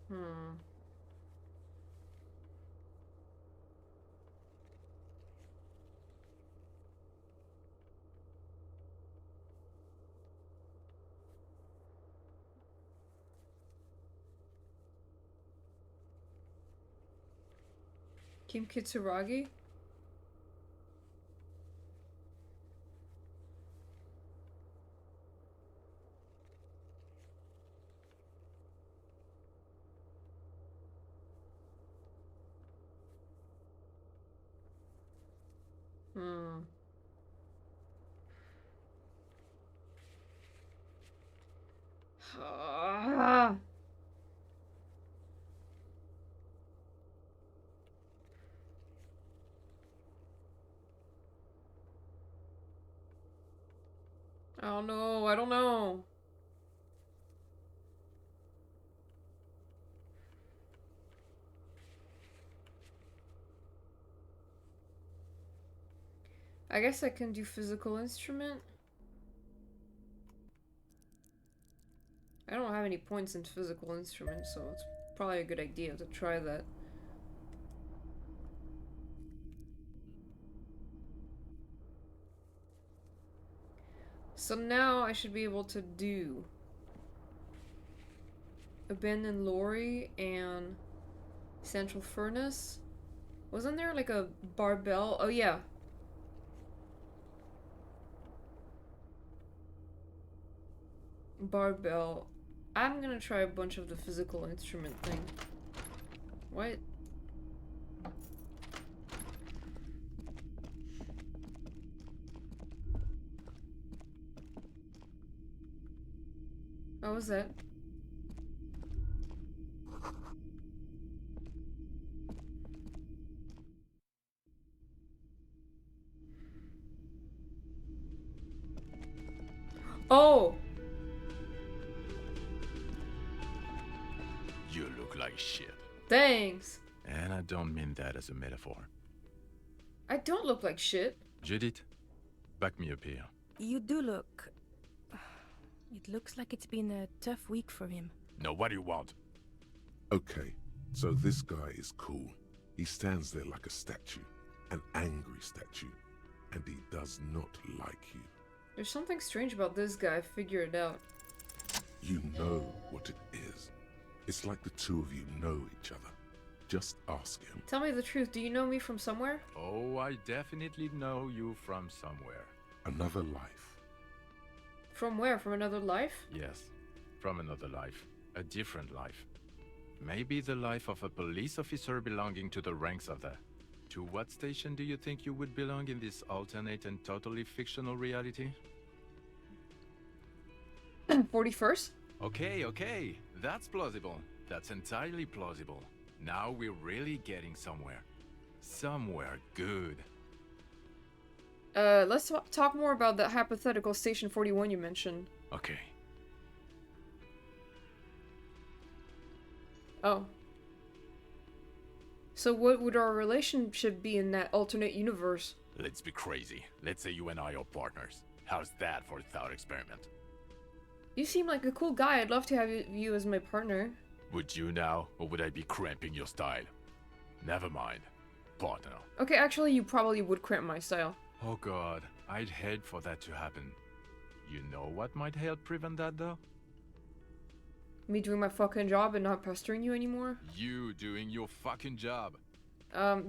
Hmm. Kim Kitsuragi? Hmm. Ah. I don't know. I don't know. I guess I can do physical instrument. I don't have any points in physical instrument, so it's probably a good idea to try that. So now I should be able to do Abandoned Lorry and Central Furnace. Wasn't there like a barbell? Oh yeah. Barbell. I'm gonna try a bunch of the physical instrument thing. What? What was that? Oh! You look like shit. Thanks! And I don't mean that as a metaphor. I don't look like shit. Judith, back me up here. You do look... It looks like it's been a tough week for him. No, what do you want? Okay, so this guy is cool. He stands there like a statue, an angry statue, and he does not like you. There's something strange about this guy, figure it out. You know what it is. It's like the two of you know each other. Just ask him. Tell me the truth, do you know me from somewhere? Oh, I definitely know you from somewhere. Another life. From where? From another life? Yes, from another life. A different life. Maybe the life of a police officer belonging to the ranks of the... To what station do you think you would belong in this alternate and totally fictional reality? 41st? Okay, that's plausible. That's entirely plausible. Now we're really getting somewhere. Somewhere good. Let's talk more about that hypothetical Station 41 you mentioned. Okay. Oh. So what would our relationship be in that alternate universe? Let's be crazy. Let's say you and I are partners. How's that for a thought experiment? You seem like a cool guy. I'd love to have you as my partner. Would you now, or would I be cramping your style? Never mind. Partner. Okay, actually, you probably would cramp my style. Oh god, I'd hate for that to happen. You know what might help prevent that though? Me doing my fucking job and not pestering you anymore? You doing your fucking job.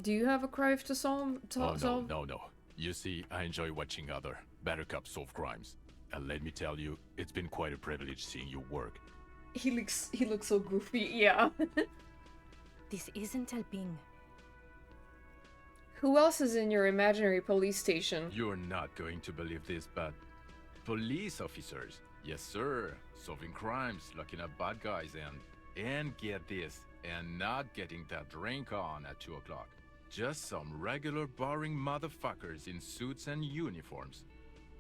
Do you have a crime to solve? No. You see, I enjoy watching other better cops solve crimes. And let me tell you, it's been quite a privilege seeing you work. He looks so goofy, yeah. This isn't helping. Who else is in your imaginary police station? You're not going to believe this, but police officers, yes sir, solving crimes, locking up bad guys, and get this, and not getting that drink on at 2 o'clock. Just some regular boring motherfuckers in suits and uniforms.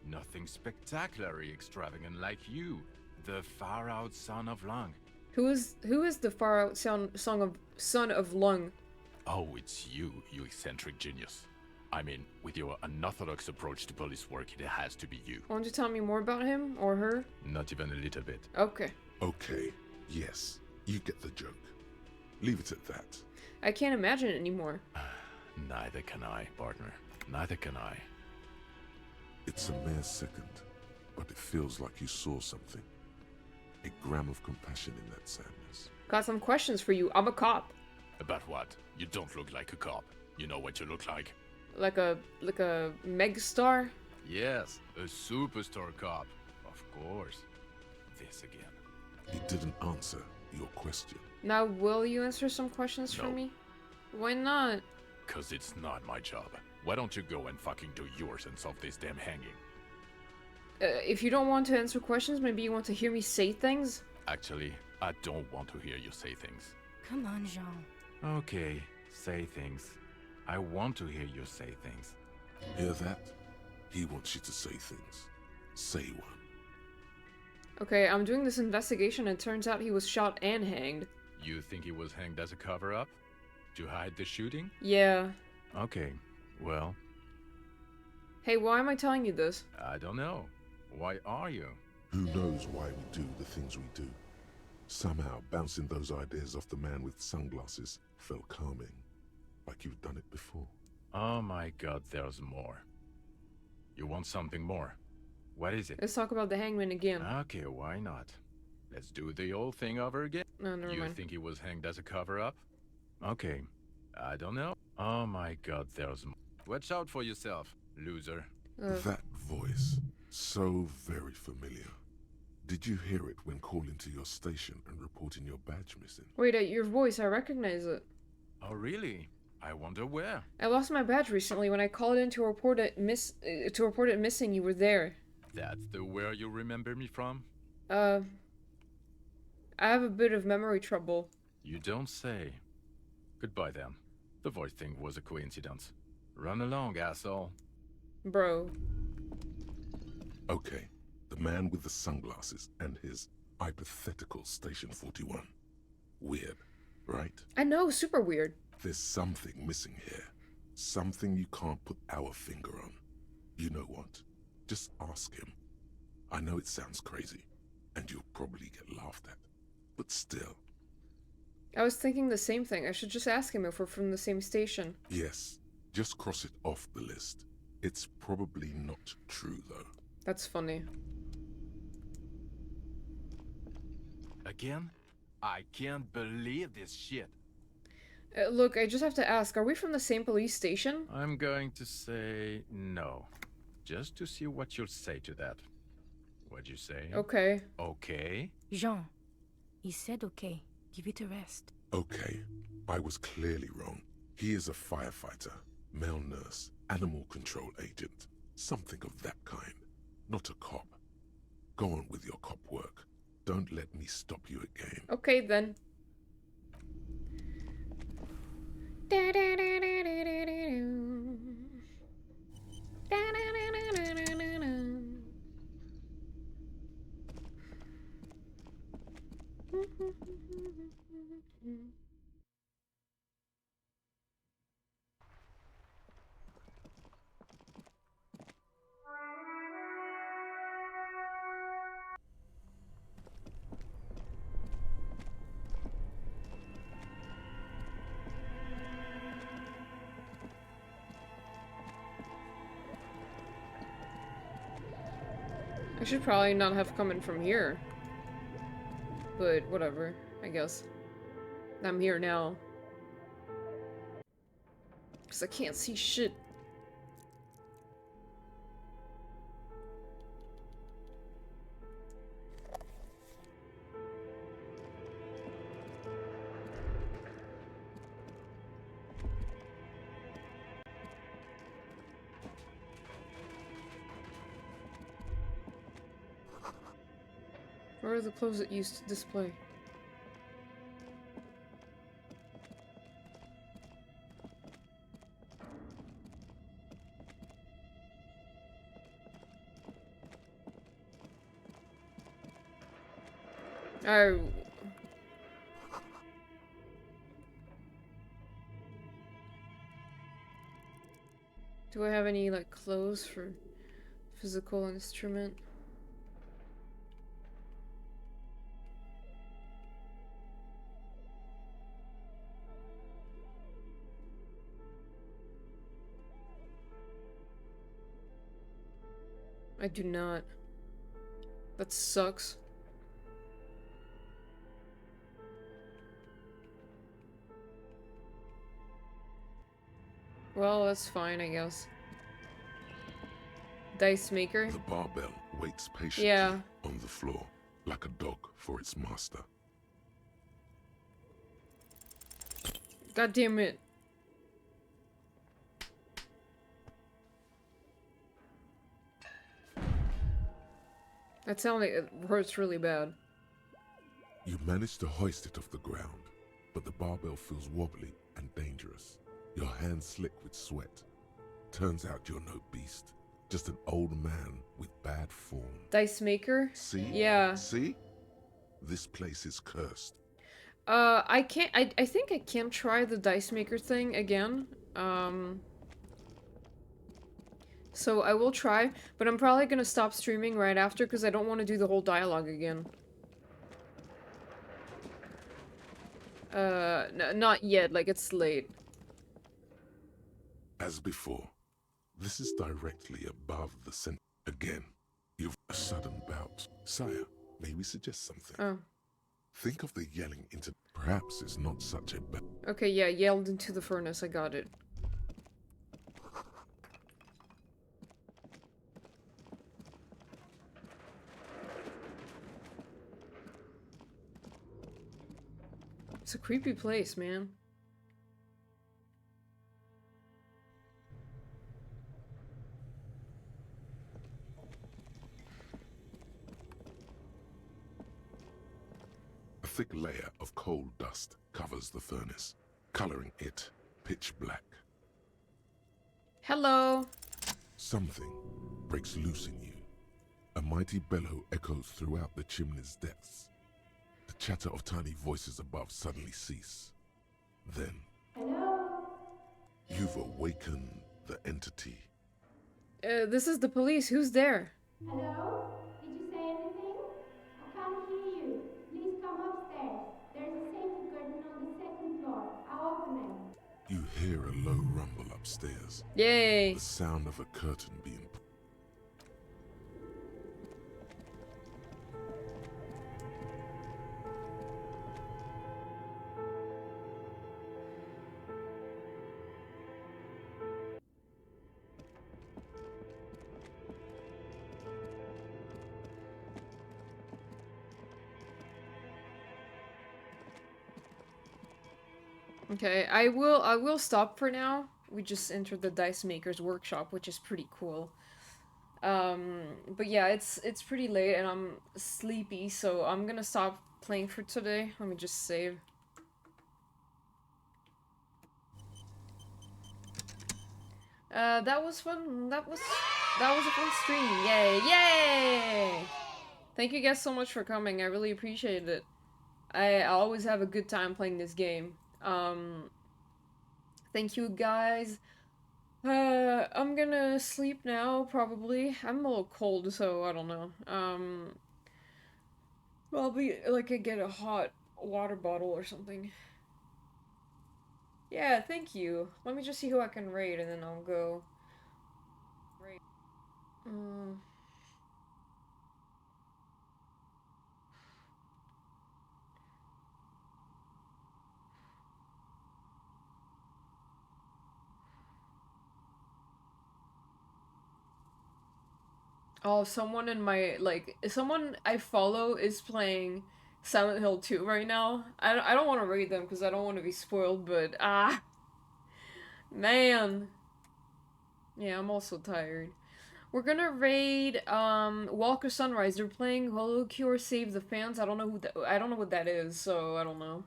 Nothing spectacularly extravagant like you, the far-out son of Lung. Who is the far out son of Lung? Oh, it's you, you eccentric genius. I mean, with your unorthodox approach to police work, it has to be you. Why don't you tell me more about him or her? Not even a little bit. Okay. Okay, yes, you get the joke. Leave it at that. I can't imagine it anymore. Neither can I, partner. Neither can I. It's a mere second, but it feels like you saw something. A gram of compassion in that sadness. Got some questions for you. I'm a cop. About what? You don't look like a cop. You know what you look like? Like a megastar? Yes, a superstar cop. Of course. This again. He didn't answer your question. Now will you answer some questions for me? Why not? Cause it's not my job. Why don't you go and fucking do yours and solve this damn hanging? If you don't want to answer questions, maybe you want to hear me say things? Actually, I don't want to hear you say things. Come on, Jean. Okay, say things. I want to hear you say things. Hear that? He wants you to say things. Say one. Okay, I'm doing this investigation and it turns out he was shot and hanged. You think he was hanged as a cover-up? To hide the shooting? Yeah. Okay, well... Hey, why am I telling you this? I don't know. Why are you? Who knows why we do the things we do? Somehow, bouncing those ideas off the man with sunglasses felt calming. Like you've done it before. Oh my god, there's more. You want something more? What is it? Let's talk about the hangman again. Okay, why not? Let's do the old thing over again. No, never You mind. think he was hanged as a cover-up? Okay, I don't know. Oh my god, there's more. Watch out for yourself, loser. That voice, so very familiar. Did you hear it when calling to your station and reporting your badge missing? Wait, your voice, I recognize it. Oh really? I wonder where. I lost my badge recently when I called in to report it missing. You were there. That's the where you remember me from? I have a bit of memory trouble. You don't say. Goodbye then. The voice thing was a coincidence. Run along, asshole. Bro. Okay, the man with the sunglasses and his hypothetical Station 41. Weird, right? I know, super weird. There's something missing here. Something you can't put our finger on. You know what? Just ask him. I know it sounds crazy, and you'll probably get laughed at. But still. I was thinking the same thing. I should just ask him if we're from the same station. Yes, just cross it off the list. It's probably not true, though. That's funny. Again? I can't believe this shit. Look, I just have to ask, are we from the same police station? I'm going to say no. Just to see what you'll say to that. What'd you say? Okay. Okay? Jean, he said okay. Give it a rest. Okay, I was clearly wrong. He is a firefighter, male nurse, animal control agent. Something of that kind. Not a cop. Go on with your cop work. Don't let me stop you again. Okay, then. I should probably not have come in from here. But whatever, I guess. I'm here now. Because I can't see shit. Where are the clothes it used to display? I... Do I have any, like, clothes for physical instrument? I do not. That sucks. Well, that's fine, I guess. Dice maker? The barbell waits patiently on the floor, like a dog for its master. God damn it. That sounded like it hurts really bad. You manage to hoist it off the ground, but the barbell feels wobbly and dangerous. Your hands slick with sweat. Turns out you're no beast, just an old man with bad form. Dice maker? See? Yeah. See? This place is cursed. I can't- I think I can try the dice maker thing again. So I will try, but I'm probably gonna stop streaming right after because I don't want to do the whole dialogue again. Not yet, like it's late. As before, this is directly above the center. Again, you've a sudden bout. Sire, may we suggest something? Oh. Think of the yelling into... Perhaps it's not such a bad... Okay, yeah, yelled into the furnace, I got it. It's a creepy place, man. A thick layer of coal dust covers the furnace, coloring it pitch black. Hello. Something breaks loose in you. A mighty bellow echoes throughout the chimney's depths. The chatter of tiny voices above suddenly cease. Then, you've awakened the entity. This is the police. Who's there? Hello? Did you say anything? I can't hear you. Please come upstairs. There's a safety curtain on the second floor. I'll open it. You hear a low rumble upstairs. Yay! The sound of a curtain being... Okay, I will stop for now. We just entered the Dice Maker's workshop, which is pretty cool. But yeah, it's pretty late and I'm sleepy, so I'm gonna stop playing for today. Let me just save. That was fun. That was a fun stream. Yay! Yay! Thank you guys so much for coming. I really appreciate it. I always have a good time playing this game. Thank you guys. I'm gonna sleep now, probably. I'm a little cold, so I don't know. Probably, like, I get a hot water bottle or something. Yeah, thank you. Let me just see who I can raid, and then I'll go. Raid. Oh, someone in my, like, someone I follow is playing Silent Hill 2 right now. I don't want to raid them because I don't want to be spoiled, but, man. Yeah, I'm also tired. We're gonna raid, Walker Sunrise. They're playing Hollow Cure Save the Fans. I don't know I don't know what that is, so I don't know.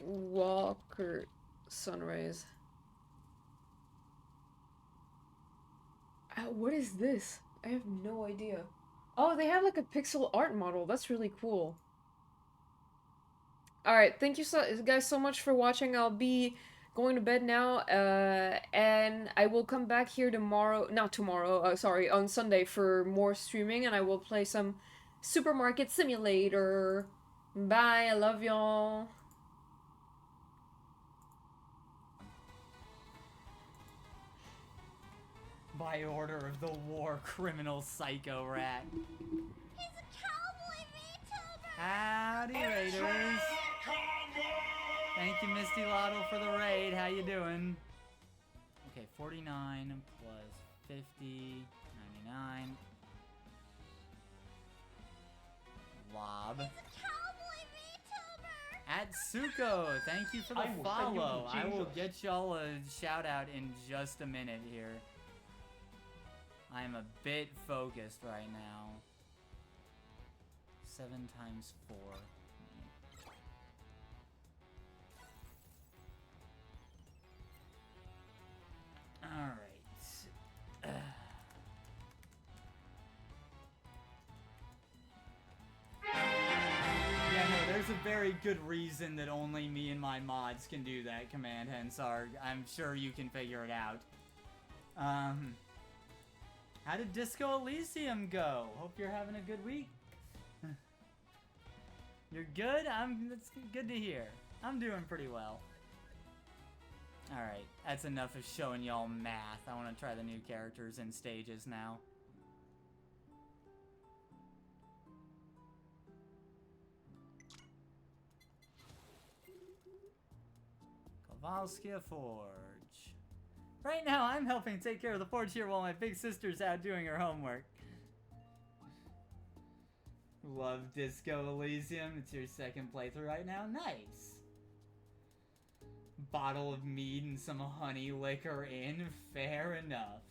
Walker Sunrise. What is this? I have no idea. Oh, they have like a pixel art model. That's really cool. Alright, thank you guys so much for watching. I'll be going to bed now, and I will come back here tomorrow, not tomorrow, sorry, on Sunday for more streaming, and I will play some Supermarket Simulator. Bye, I love y'all. By order of the war criminal psycho rat. He's a cowboy VTuber! Howdy, Raiders. Thank you, Mistylotl, for the raid. How you doing? Okay, 49 plus 50, 99. Lob. At Suko, thank you for the follow. I will get y'all a shout out in just a minute here. I am a bit focused right now. 7 times 4. Alright. Yeah, no, there's a very good reason that only me and my mods can do that, Command Hensarg. I'm sure you can figure it out. How did Disco Elysium go? Hope you're having a good week. You're good? That's good to hear. I'm doing pretty well. Alright, that's enough of showing y'all math. I want to try the new characters and stages now. Kovalskia Forge. Right now, I'm helping take care of the forge here while my big sister's out doing her homework. Love Disco Elysium. It's your second playthrough right now. Nice. Bottle of mead and some honey liquor in. Fair enough.